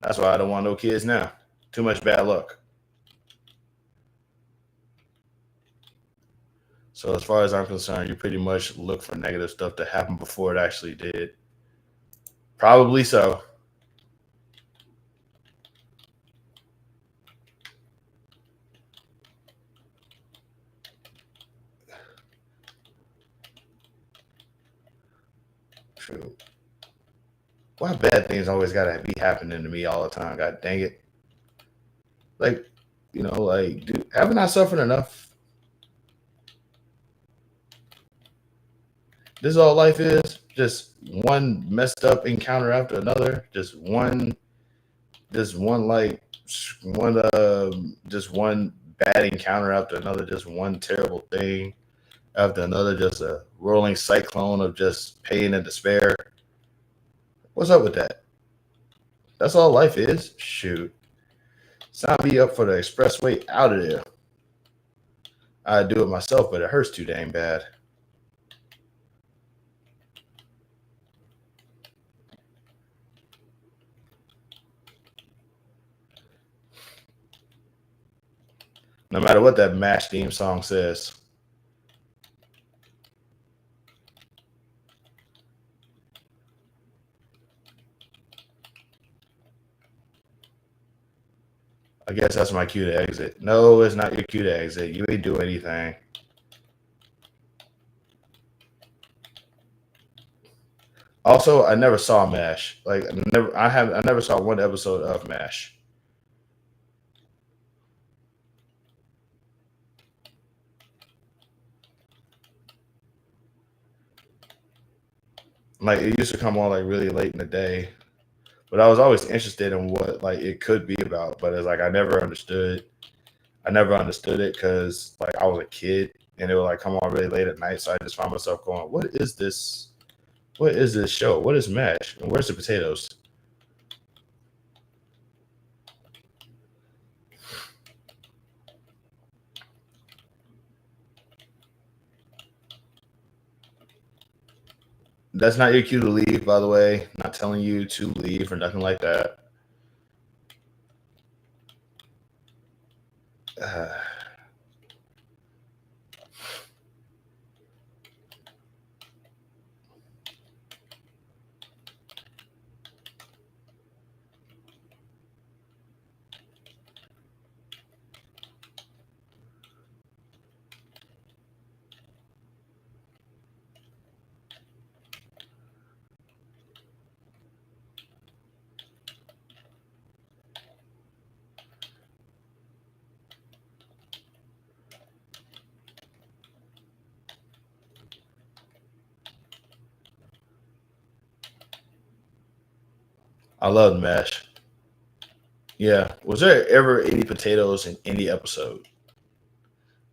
That's why I don't want no kids now. Too much bad luck. So as far as I'm concerned, you pretty much look for negative stuff to happen before it actually did. Probably so. True. Why bad things always gotta be happening to me all the time? God dang it. Like, dude, haven't I suffered enough? This is all life is? Just one messed up encounter after another. Just one bad encounter after another. Just one terrible thing after another. Just a rolling cyclone of just pain and despair. What's up with that? That's all life is? Shoot. Sign me up for the expressway out of there. I'd do it myself, but it hurts too dang bad. No matter what that MASH theme song says. I guess that's my cue to exit. No, it's not your cue to exit. You ain't do anything. Also, I never saw MASH. Like I never saw one episode of MASH. Like it used to come on like really late in the day. But I was always interested in what like it could be about. But it's like I never understood it because like I was a kid and it would like come on really late at night. So I just found myself going, what is this? What is this show? What is MASH? And where's the potatoes? That's not your cue to leave, by the way. Not telling you to leave or nothing like that. I love MASH. Yeah. Was there ever any potatoes in any episode?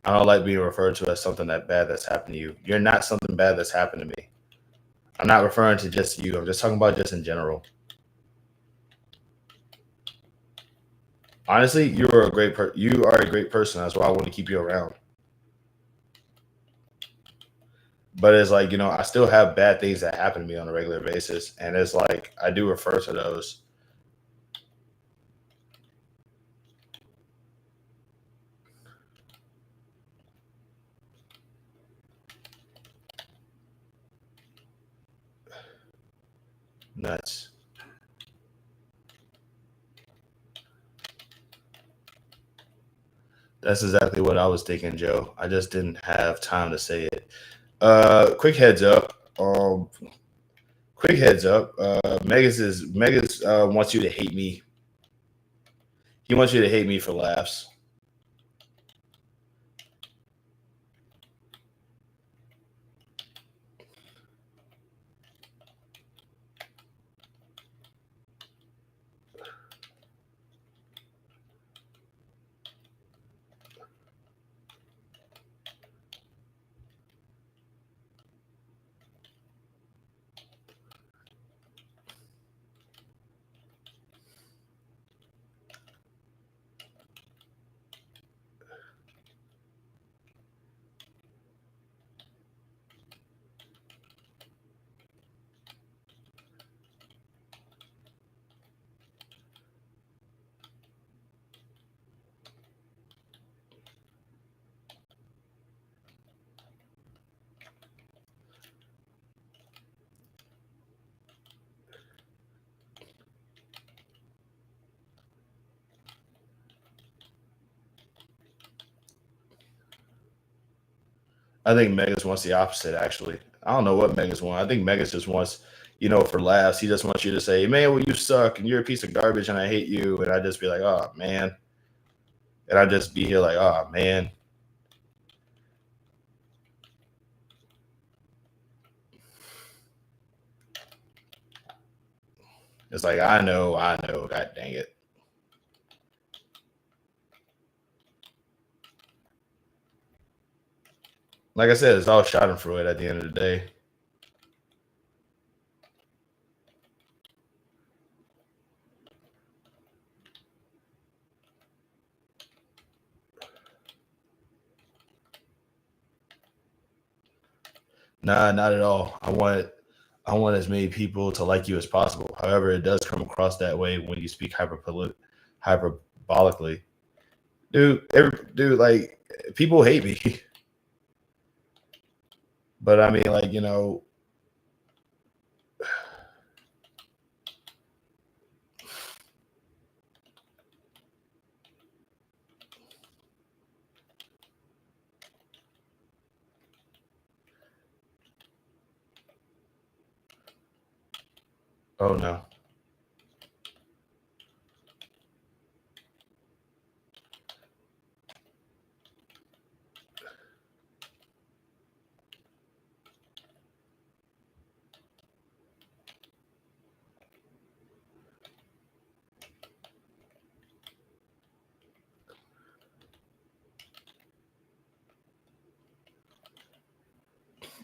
I don't like being referred to as something that bad that's happened to you. You're not something bad that's happened to me. I'm not referring to just you. I'm just talking about just in general. Honestly, you are a great person. That's why I want to keep you around. But it's like, I still have bad things that happen to me on a regular basis. And it's like, I do refer to those. Nuts. That's exactly what I was thinking, Joe. I just didn't have time to say it. Quick heads up. Megas wants you to hate me. He wants you to hate me for laughs. I think Megas wants the opposite, actually. I don't know what Megas wants. I think Megas just wants, for laughs, he just wants you to say, man, well, you suck and you're a piece of garbage and I hate you. And I just be like, oh, man. And I just be here like, oh, man. It's like, I know. God dang it. Like I said, it's all schadenfreude at the end of the day. Nah, not at all. I want as many people to like you as possible. However, it does come across that way when you speak hyperbolically. Dude, like people hate me. But I mean, like, oh no.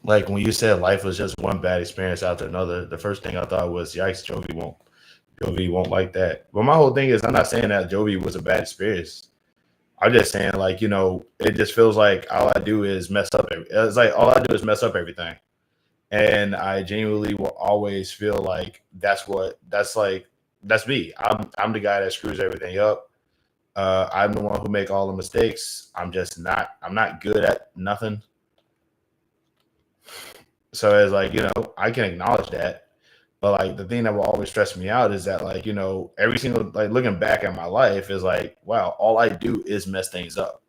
Like when you said life was just one bad experience after another, the first thing I thought was, yikes, Jovi won't like that. But my whole thing is, I'm not saying that Jovi was a bad experience. I'm just saying, like, it just feels like all I do is mess up. It's like all I do is mess up everything, and I genuinely will always feel like that's me. I'm the guy that screws everything up. I'm the one who make all the mistakes. I'm not good at nothing. So it's like, I can acknowledge that. But like the thing that will always stress me out is that, like, every single, like, looking back at my life is like, wow, all I do is mess things up.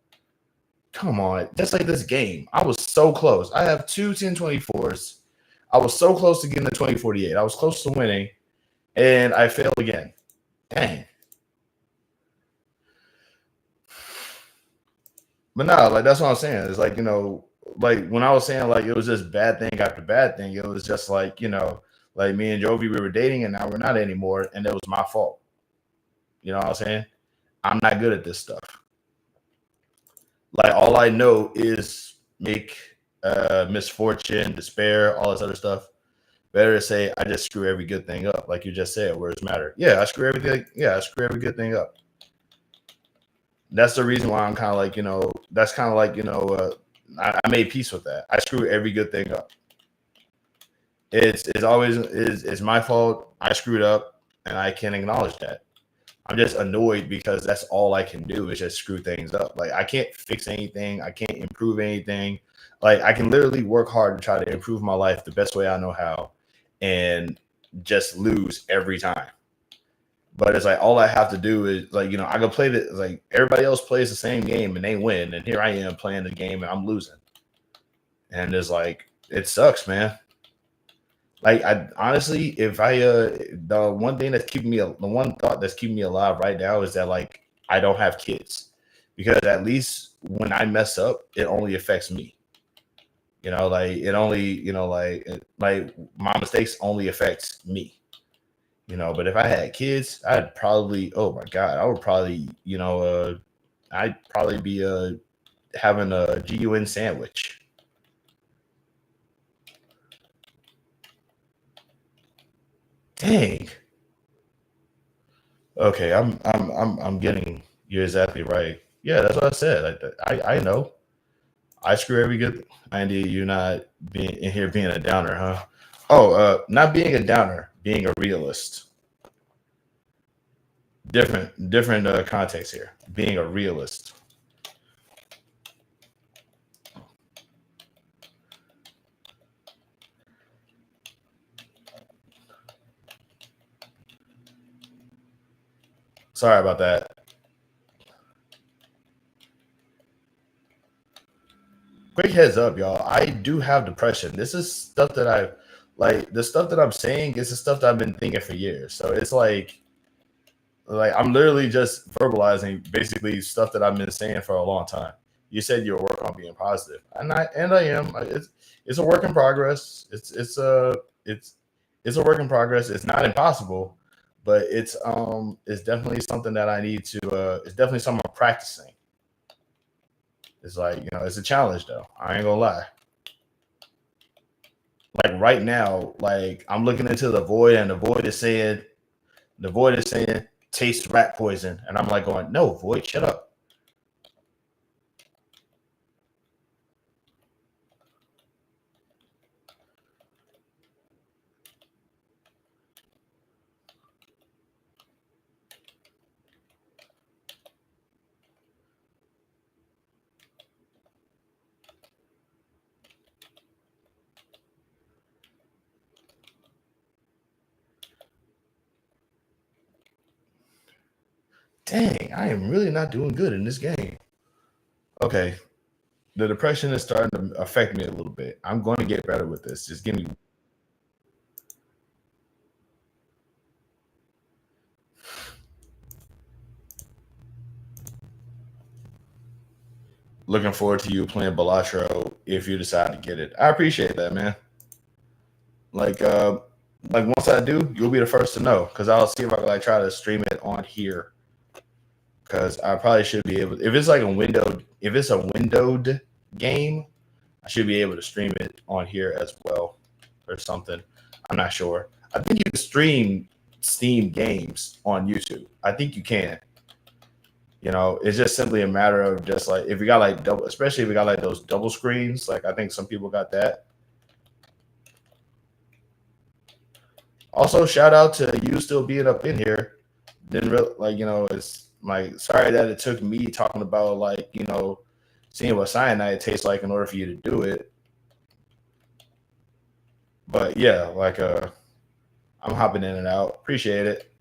Come on. Just like this game. I was so close. I have 2 1024s. I was so close to getting the 2048. I was close to winning. And I failed again. Dang. But no, like that's what I'm saying. It's like, like when I was saying like it was just bad thing after bad thing, it was just like, like me and Jovi, we were dating and now we're not anymore, and it was my fault. You know what I'm saying? I'm not good at this stuff. Like all I know is make misfortune, despair, all this other stuff. Better to say I just screw every good thing up, like you just said, words matter. Yeah, I screw everything. Yeah, I screw every good thing up. That's the reason why I'm kind of like, that's kind of like, I made peace with that. I screw every good thing up. It's always is my fault. I screwed up, and I can acknowledge that. I'm just annoyed because that's all I can do is just screw things up. Like I can't fix anything. I can't improve anything. Like I can literally work hard to try to improve my life the best way I know how, and just lose every time. But it's like all I have to do is like, I can play it like everybody else plays the same game and they win. And here I am playing the game and I'm losing. And it's like, it sucks, man. Like I honestly, if I the one thing that's keeping me, the one thought that's keeping me alive right now is that like I don't have kids, because at least when I mess up, it only affects me. Like it only, like my mistakes only affects me. But if I had kids, I'd probably, oh my God, I would probably, I'd probably be having a GUN sandwich. Dang. Okay, I'm getting, you're exactly right. Yeah, that's what I said. I know. I screw every good. Andy, you're not being in here being a downer, huh? Oh, not being a downer, being a realist. Different context here. Being a realist. Sorry about that. quick heads up, y'all. I do have depression. This is stuff that I like. The stuff that I'm saying is the stuff that I've been thinking for years. So it's like I'm literally just verbalizing basically stuff that I've been saying for a long time. You said you'll work on being positive, and I am. It's a work in progress. It's a work in progress. It's not impossible, but it's definitely something that I need to. It's definitely something I'm practicing. It's like, you know, it's a challenge though. I ain't gonna lie. Like right now, like I'm looking into the void, and the void is saying taste rat poison, and I'm like going, no, void, shut up. Dang, I am really not doing good in this game. Okay. The depression is starting to affect me a little bit. I'm going to get better with this. Just give me. Looking forward to you playing Balatro if you decide to get it. I appreciate that, man. Like once I do, you'll be the first to know, because I'll see if I can like try to stream it on here. Because I probably should be able. If it's a windowed game, I should be able to stream it on here as well, or something. I'm not sure. I think you can stream Steam games on YouTube. I think you can. You know, it's just simply a matter of just like if you got like double, especially if you got like those double screens. Like I think some people got that. Also, shout out to you still being up in here. Didn't really like, you know, it's like, sorry that it took me talking about like, you know, seeing what cyanide tastes like in order for you to do it. But yeah, like I'm hopping in and out. Appreciate it.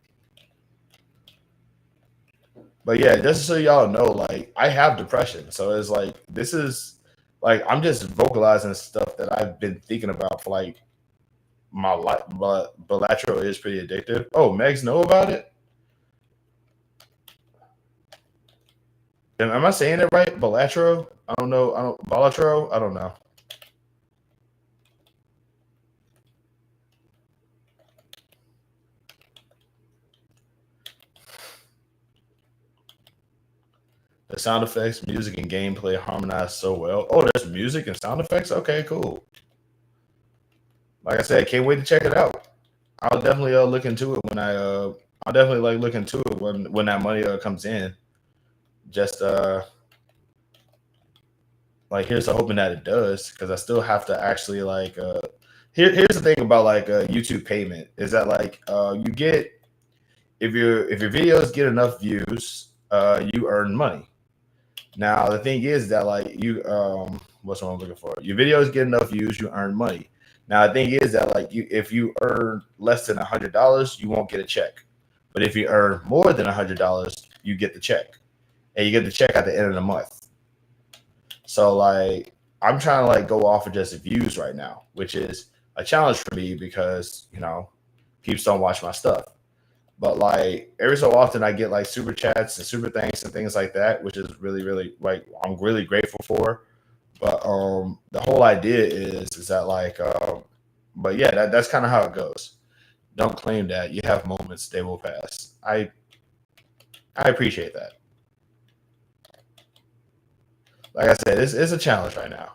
But yeah, just so y'all know, like I have depression. So it's like this is like I'm just vocalizing stuff that I've been thinking about for like my life. But Balatro is pretty addictive. Oh, Megs know about it? Am I saying it right? Balatro? I don't know. Balatro? I don't know. The sound effects, music, and gameplay harmonize so well. Oh, there's music and sound effects? Okay, cool. Like I said, can't wait to check it out. I'll definitely look into it when I'll definitely like look into it when that money comes in. Just like here's hoping that it does, because I still have to actually like here's the thing about like YouTube payment is that like you get if your videos get enough views, you earn money. Now the thing is that like you what's what I'm looking for? Your videos get enough views, you earn money. Now the thing is that like if you earn less than $100, you won't get a check. But if you earn more than $100, you get the check. And you get the check at the end of the month. So like I'm trying to like go off of just views right now, which is a challenge for me because, you know, peeps don't watch my stuff. But like every so often I get like super chats and super thanks and things like that, which is really, really like I'm really grateful for. But the whole idea is that like but yeah, that's kind of how it goes. Don't claim that. You have moments, they will pass. I appreciate that. Like I said, it's a challenge right now.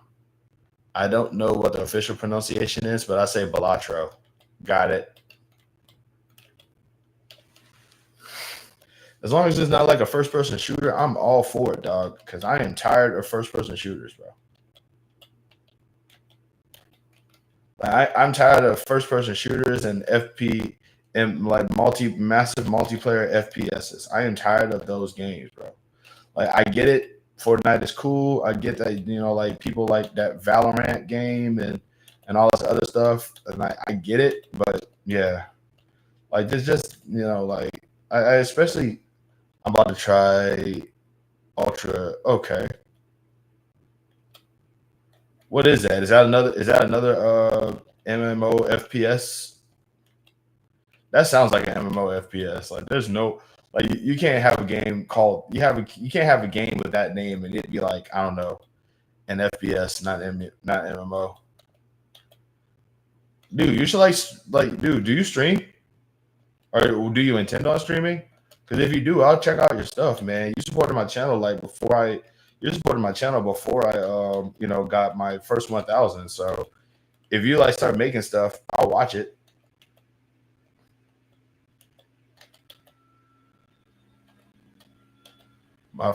I don't know what the official pronunciation is, but I say Balatro. Got it. As long as it's not like a first-person shooter, I'm all for it, dog. Because I am tired of first-person shooters, bro. I'm tired of first-person shooters and FP and like massive multiplayer FPSs. I am tired of those games, bro. Like I get it, Fortnite is cool. I get that, you know, like people like that Valorant game and all this other stuff, and I get it, but yeah, like there's just, you know, like I especially I'm about to try Ultra. Okay. What is that? Is that another MMO FPS? That sounds like an MMO FPS. Like there's no like you can't have a game called you can't have a game with that name and it'd be like, I don't know, an FPS, not MMO. Dude, you should dude, do you stream? Or do you intend on streaming? Because if you do, I'll check out your stuff, man. You supported my channel you supported my channel before I got my first 1,000. So if you like start making stuff, I'll watch it.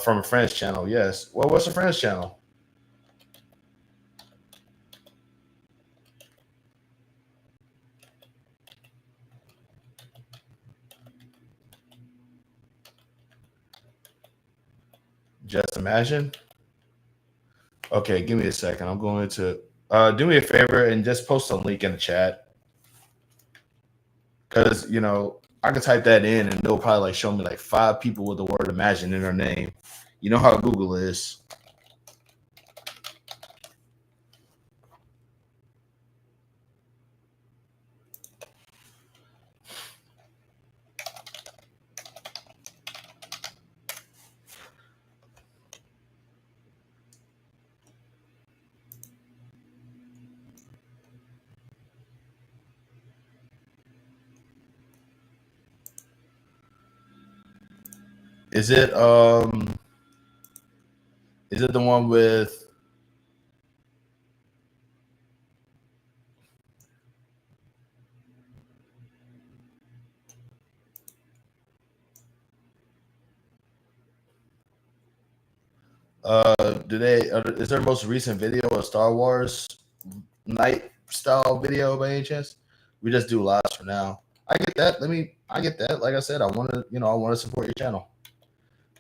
From a friend's channel, yes. Well, what's a friend's channel? Just imagine. Okay, give me a second. I'm going to do me a favor and just post a link in the chat. Because, I can type that in and they'll probably show me 5 people with the word imagine in their name. You know how Google is. Is it the one with is their most recent video a Star Wars night style video by any chance? We just do lives for now. I get that. I get that. Like I said, I want to support your channel.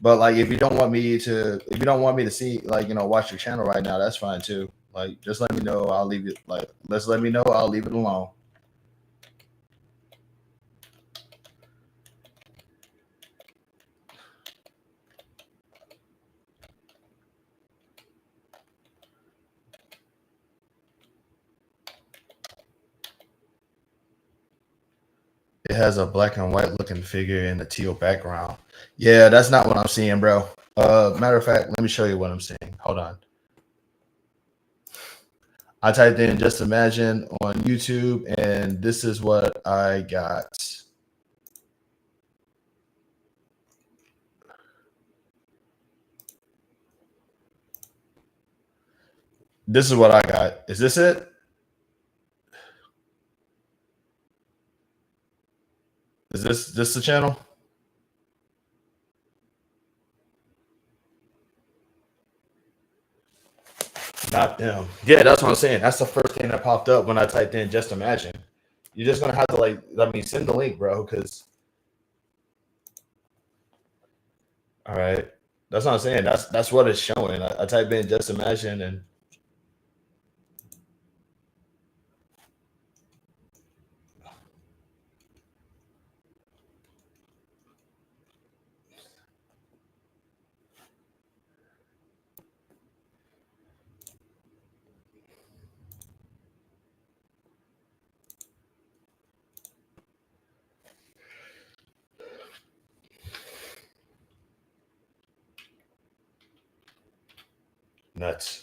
But if you don't want me to see watch your channel right now, that's fine too. Just let me know. I'll leave it. Let me know. I'll leave it alone. It has a black and white looking figure in a teal background. Yeah, that's not what I'm seeing, bro. Matter of fact, let me show you what I'm seeing. Hold on. I typed in Just Imagine on YouTube, and this is what I got. This is what I got. Is this it? Is this the channel? Not them. Yeah, that's what I'm saying. That's the first thing that popped up when I typed in Just Imagine. You're just gonna have to send the link, bro, because all right. That's what I'm saying. That's what it's showing. I typed in Just Imagine and nuts.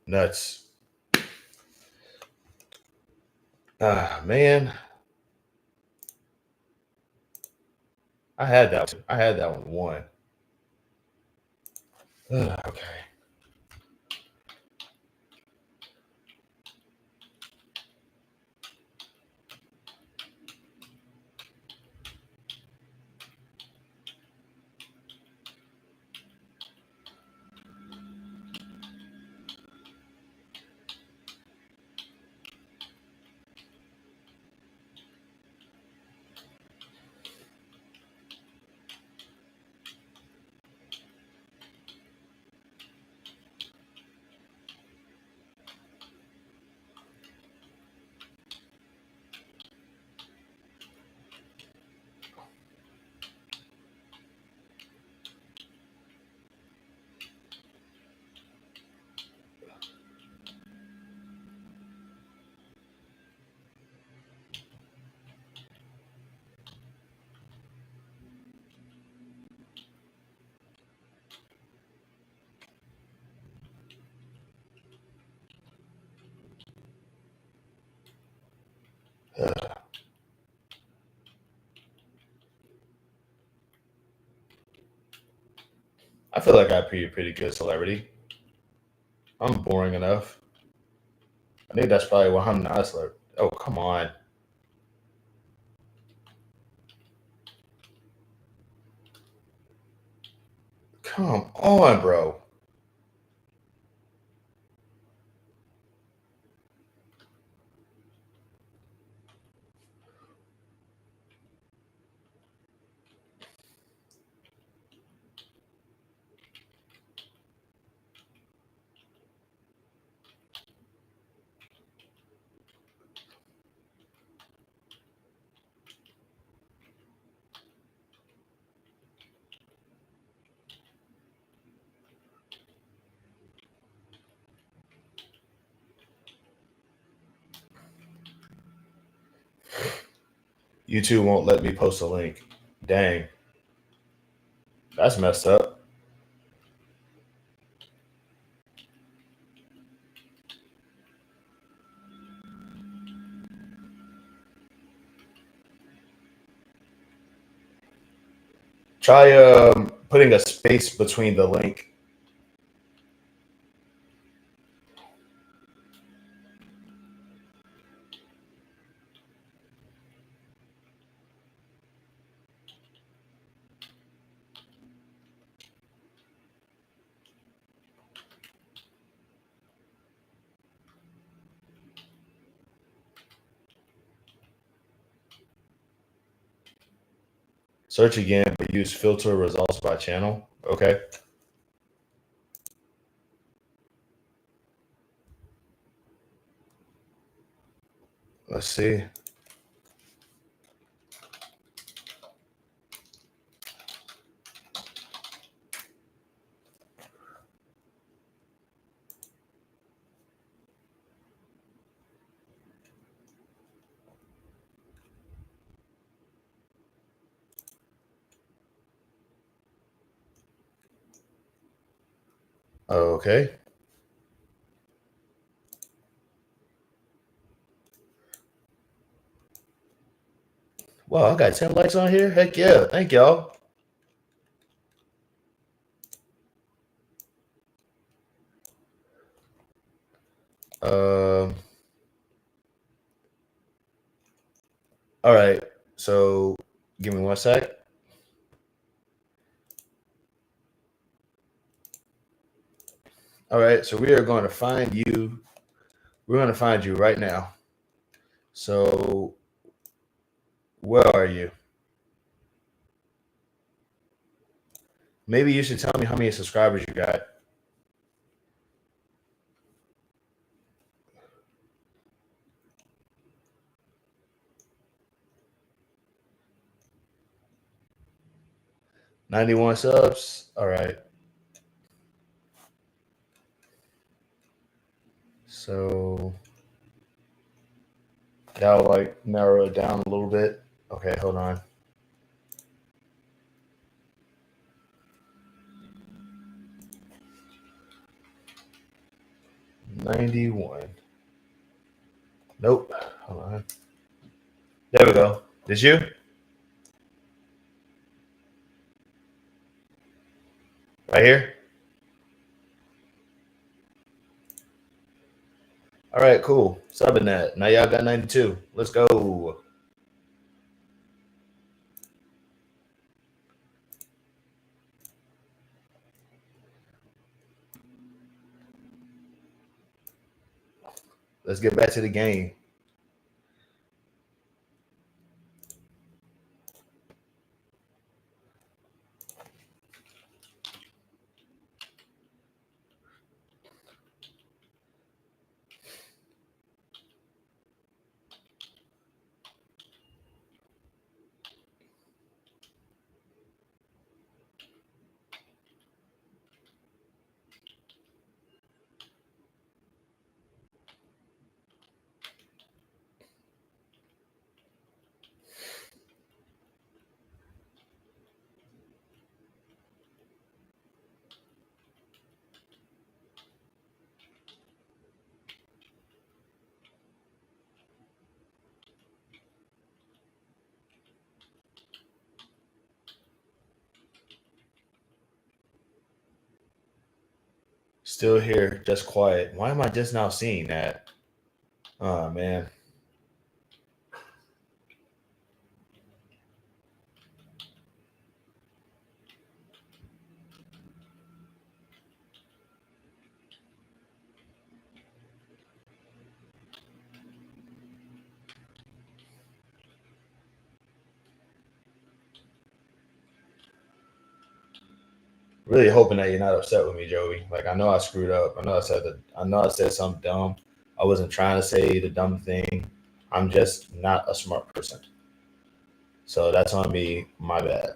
Nuts. Ah, man. I had that one. I had that one. Okay. I feel like I'd be a pretty good celebrity. I'm boring enough. I think that's probably why I'm not a celebrity. Oh, come on. Come on, bro. YouTube won't let me post a link. Dang. That's messed up. Try putting a space between the link. Search again, but use filter results by channel. Okay. Let's see. Okay. Wow, I got 10 likes on here. Heck yeah. Thank y'all. Um, all right. So give me one sec. All right. So we are going to find you. We're going to find you right now. So where are you? Maybe you should tell me how many subscribers you got. $91 subs. All right. So that'll like narrow it down a little bit. Okay, hold on. $91. Nope. Hold on. There we go. Did you? Right here? All right, cool. Subbing that. Now y'all got 92. Let's go. Let's get back to the game. Still here, just quiet. Why am I just now seeing that? Oh man. Really hoping that you're not upset with me, Joey. Like I know I screwed up. I know I said something dumb. I wasn't trying to say the dumb thing. I'm just not a smart person. So that's on me. My bad.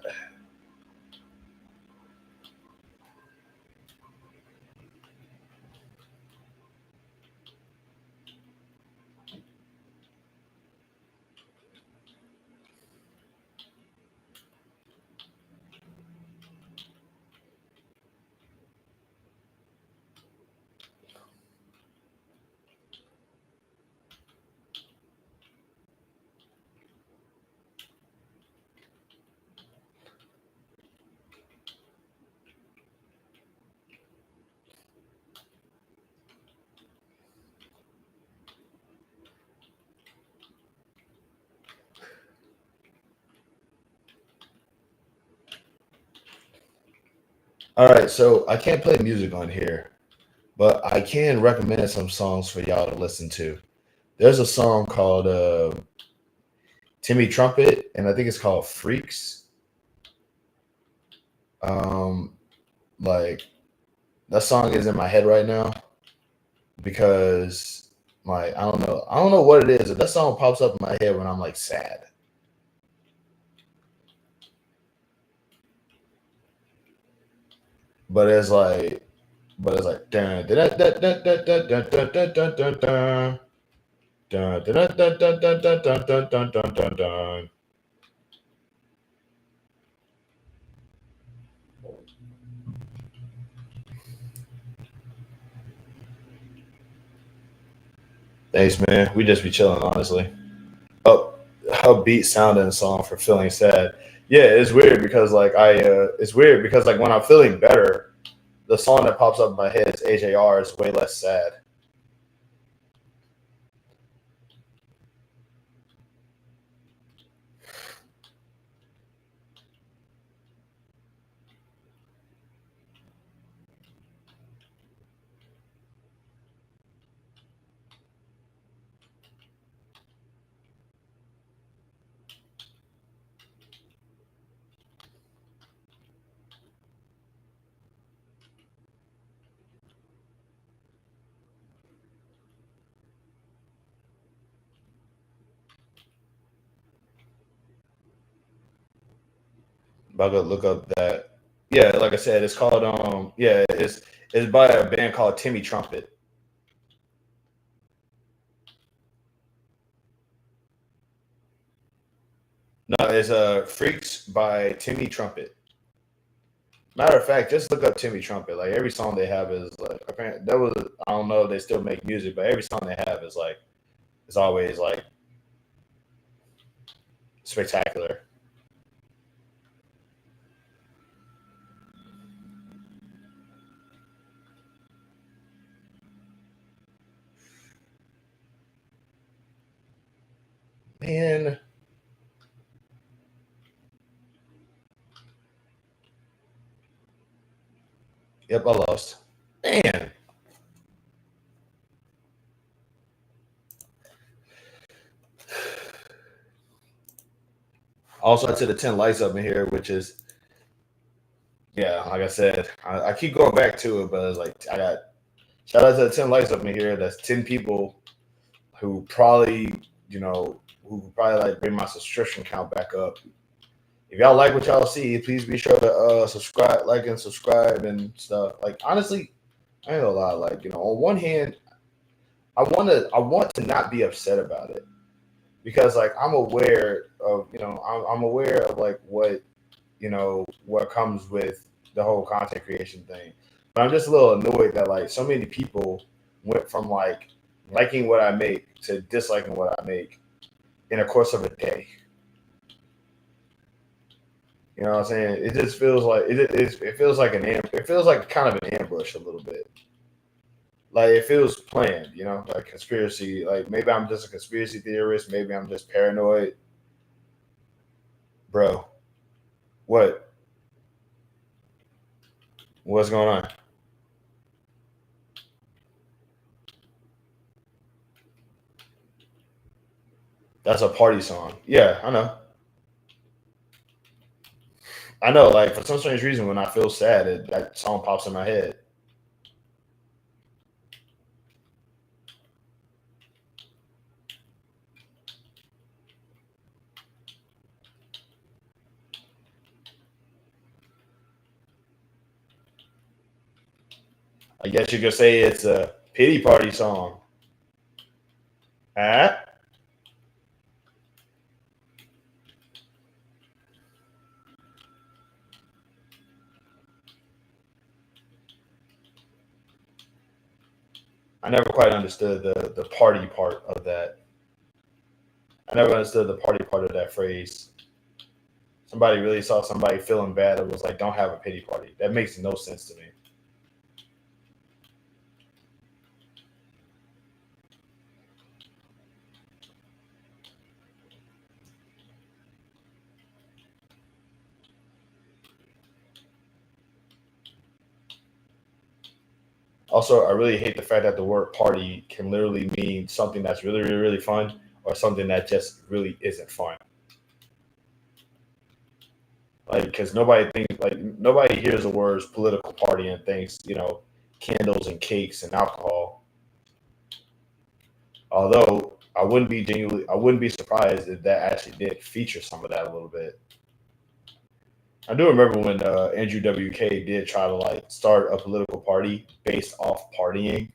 All right, so I can't play music on here, but I can recommend some songs for y'all to listen to. There's a song called Timmy Trumpet, and I think it's called Freaks. Like that song is in my head right now because like I don't know what it is. That song pops up in my head when I'm like sad. But it's like dun dun dun dun dun dun dun dun dun dun dun dun. Dun, dun, dun, dun, dun, dun, dun, dun, dun, dun, dun, dun. Thanks, man. We just be chilling, honestly. Upbeat sounding song for feeling sad. Yeah, it's weird because it's weird because like when I'm feeling better, the song that pops up in my head is AJR is way less sad. About to look up that. Yeah, like I said, it's called it's by a band called Timmy Trumpet. No, it's Freaks by Timmy Trumpet. Matter of fact, just look up Timmy Trumpet. Like every song they have is like apparently that was I don't know if they still make music, but every song they have is like it's always like spectacular. Man. Yep, I lost. Man. Also to the 10 lights up in here, which is yeah, like I said, I keep going back to it, but it's like I got shout out to the 10 lights up in here. That's 10 people who probably, who probably like bring my subscription count back up. If y'all like what y'all see, please be sure to subscribe, like and subscribe and stuff. Like honestly, I ain't gonna lie, like, on one hand, I want to not be upset about it. Because like I'm aware of, I'm aware of like what comes with the whole content creation thing. But I'm just a little annoyed that like so many people went from like liking what I make to disliking what I make in the course of a day. You know what I'm saying? It just feels like it feels like it feels like kind of an ambush a little bit. Like it feels planned, you know, like conspiracy. Like maybe I'm just a conspiracy theorist. Maybe I'm just paranoid, bro. What? What's going on? That's a party song. Yeah, I know. I know. Like for some strange reason, when I feel sad, that song pops in my head. I guess you could say it's a pity party song. Huh? I never quite understood the party part of that. I never understood the party part of that phrase. Somebody really saw somebody feeling bad and was like, "Don't have a pity party." That makes no sense to me. Also, I really hate the fact that the word party can literally mean something that's really, really, really fun or something that just really isn't fun. Like, because nobody hears the words political party and thinks, candles and cakes and alcohol. Although I wouldn't be surprised if that actually did feature some of that a little bit. I do remember when Andrew WK did try to like start a political party based off partying.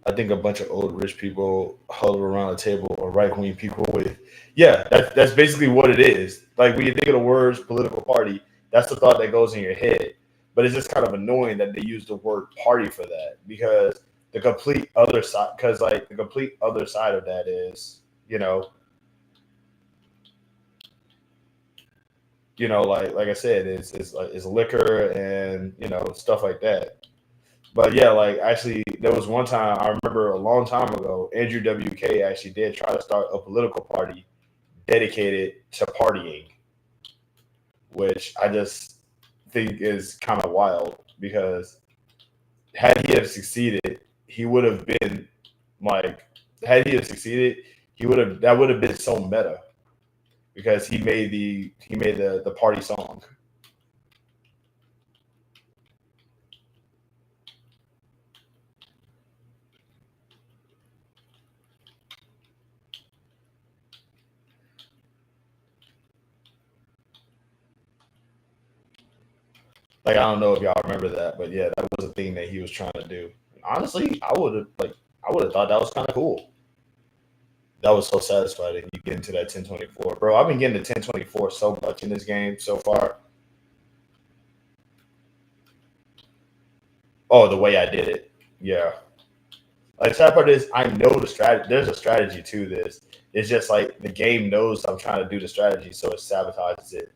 I think a bunch of old rich people huddled around a table or right wing people with, yeah, that's basically what it is. Like when you think of the words political party, that's the thought that goes in your head. But it's just kind of annoying that they use the word party for that because the complete other side of that is, like I said, is liquor and stuff like that. But yeah, like actually, there was one time I remember a long time ago, Andrew WK actually did try to start a political party dedicated to partying, which I just think is kind of wild because had he have succeeded, he would have been like, had he have succeeded, that would have been so meta because he made the party song. Like I don't know if y'all remember that, but yeah, that was a thing that he was trying to do. Honestly, I would have thought that was kind of cool. That was so satisfying. You get into that 1024, bro. I've been getting to 1024 so much in this game so far. Oh, the way I did it, yeah. Like sad part is I know the strategy. There's a strategy to this. It's just like the game knows I'm trying to do the strategy, so it sabotages it.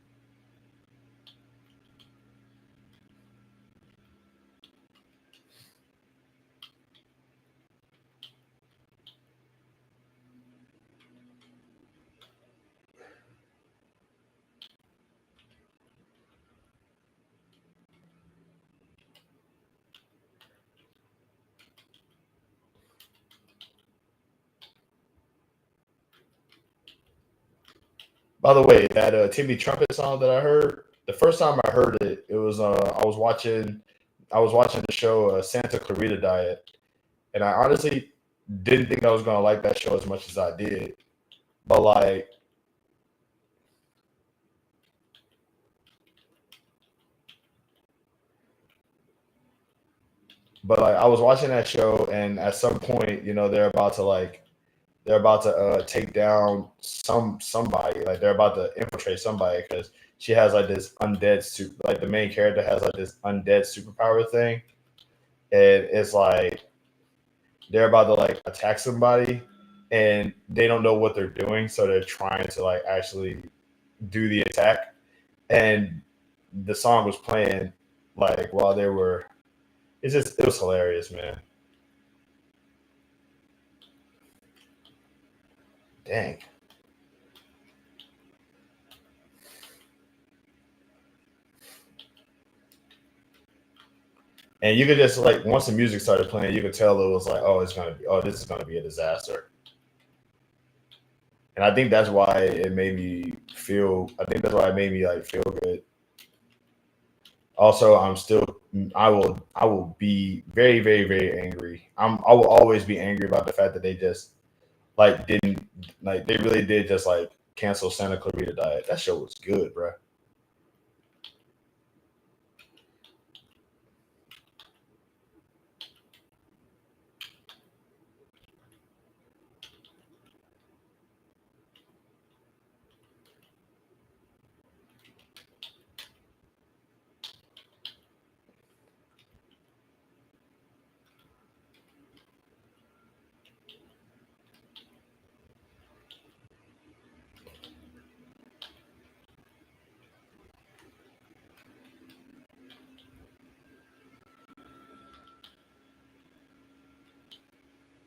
By the way, that Timmy Trumpet song that I heard, the first time I heard it, it was I was watching the show Santa Clarita Diet, and I honestly didn't think I was gonna like that show as much as I did. But like I was watching that show, and at some point, they're about to like they're about to take down somebody. Like they're about to infiltrate somebody because she has like this undead suit. Like the main character has like this undead superpower thing, and it's like they're about to like attack somebody, and they don't know what they're doing, so they're trying to like actually do the attack. And the song was playing like while they were. It was hilarious, man. Dang. And you could just like once the music started playing, you could tell it was like, this is gonna be a disaster. And I think that's why it made me feel. I think that's why it made me like feel good. Also, I will be very, very, very angry. I will always be angry about the fact that they just like didn't like they really did just like cancel Santa Clarita Diet. That show was good, bro.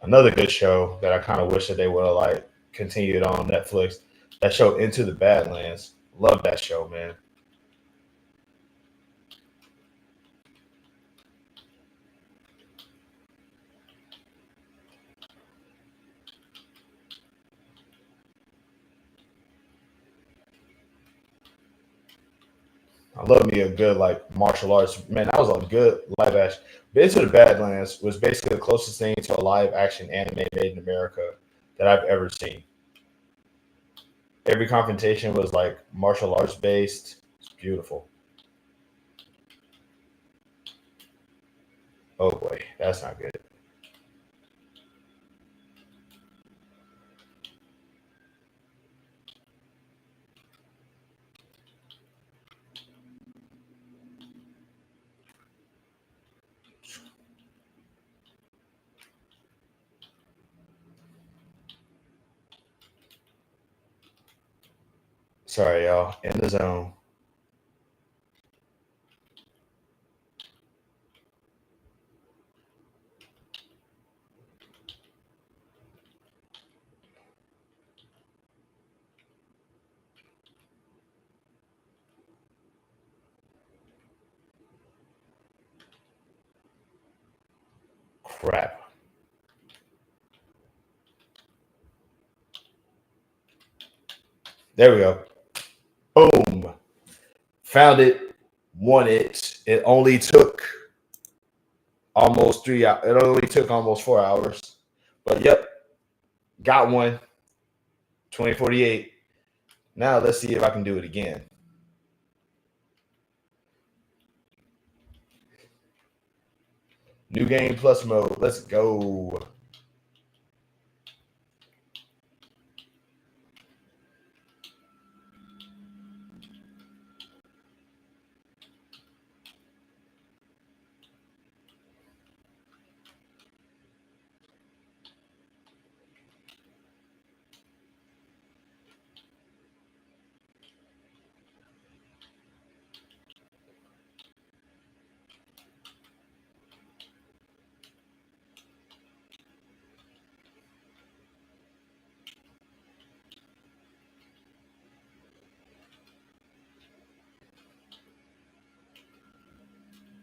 Another good show that I kind of wish that they would have like continued on Netflix. That show Into the Badlands. Love that show, man. I love me a good like martial arts. Man, that was a good live action. But Into the Badlands was basically the closest thing to a live action anime made in America that I've ever seen. Every confrontation was like martial arts based. It's beautiful. Oh boy, that's not good. Sorry, y'all. In the zone. Crap. There we go. Boom. Found it. Won it. It only took almost 3 hours. It only took almost 4 hours. But yep, got one. 2048. Now let's see if I can do it again. New game plus mode. Let's go.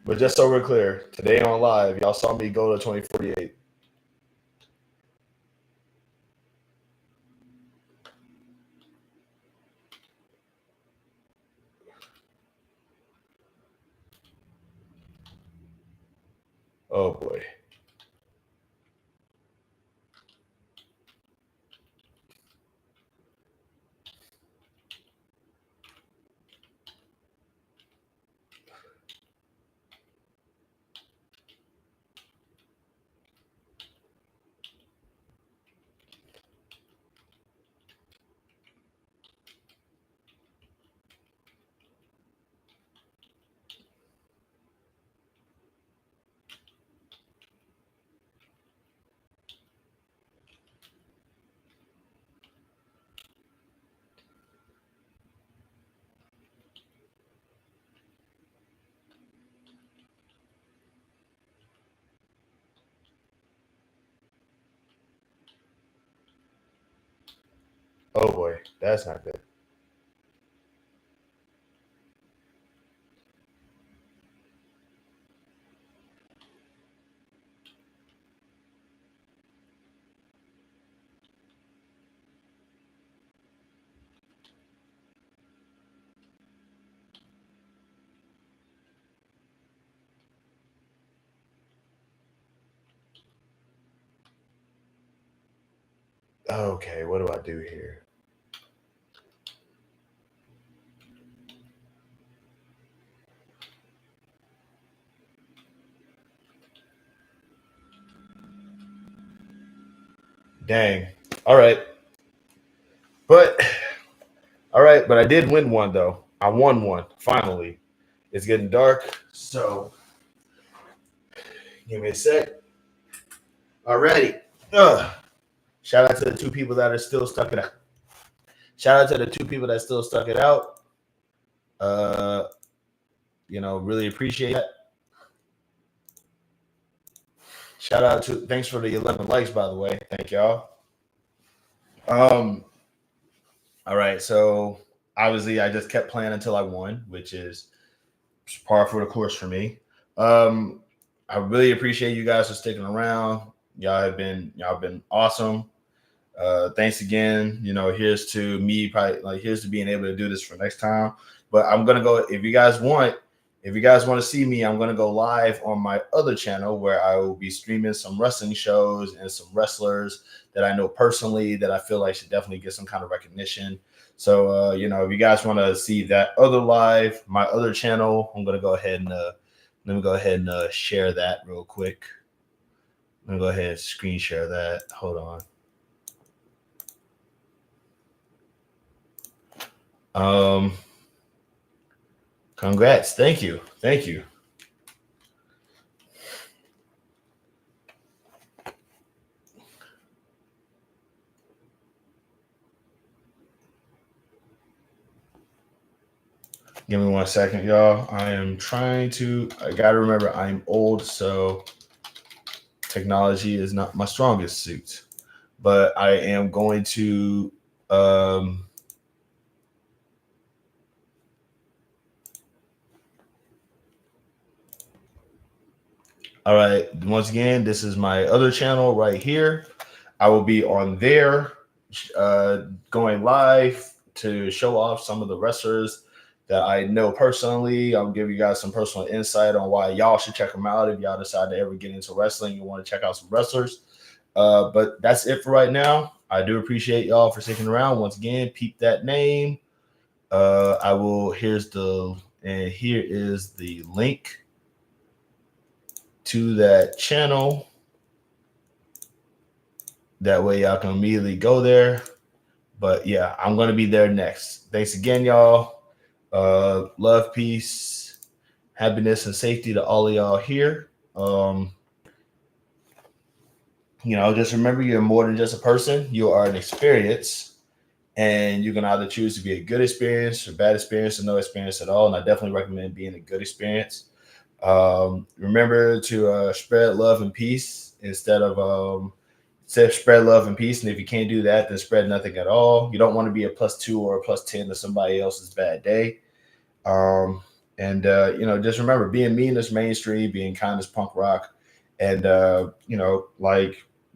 But just so we're clear, today on live, y'all saw me go to 2048. Oh boy. Oh boy, that's not good. Okay, what do I do here? Dang. All right. But all right, but I did win one though. I won one finally. It's getting dark, so give me a sec. Alrighty. Shout out to the two people that are still stuck it out. Shout out to the two people that still stuck it out. Really appreciate that. Shout out to thanks for the 11 likes, by the way. Thank y'all. All right, so obviously I just kept playing until I won, which is par for the course for me. I really appreciate you guys for sticking around. Y'all have been awesome. Thanks again. Here's to me here's to being able to do this for next time. But I'm gonna go if you guys want to see me, I'm gonna go live on my other channel where I will be streaming some wrestling shows and some wrestlers that I know personally that I feel like should definitely get some kind of recognition. So if you guys want to see that other live, my other channel, I'm gonna go ahead and let me go ahead and share that real quick. I'm gonna go ahead and screen share that. Hold on. Congrats. Thank you. Give me 1 second, y'all. I gotta remember I'm old, so technology is not my strongest suit. But I am going to all right. Once again, this is my other channel right here. I will be on there going live to show off some of the wrestlers that I know personally. I'll give you guys some personal insight on why y'all should check them out if y'all decide to ever get into wrestling. You want to check out some wrestlers. But that's it for right now. I do appreciate y'all for sticking around. Once again, peep that name. Here is the link to that channel. That way y'all can immediately go there. But yeah, I'm going to be there next. Thanks again, y'all. Love, peace, happiness, and safety to all of y'all here. Just remember you're more than just a person. You are an experience. And you can either choose to be a good experience or bad experience or no experience at all. And I definitely recommend being a good experience. Remember to spread love and peace instead of spread love and peace. And if you can't do that, then spread nothing at all. You don't want to be a +2 or a +10 to somebody else's bad day. Just remember being mean is mainstream, being kind is punk rock. And,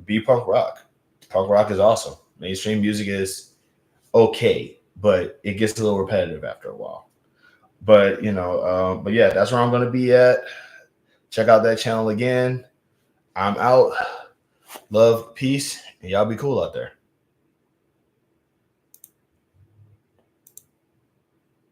be punk rock. Punk rock is awesome. Mainstream music is okay, but it gets a little repetitive after a while. But yeah, that's where I'm going to be at. Check out that channel again. I'm out. Love, peace, and y'all be cool out there.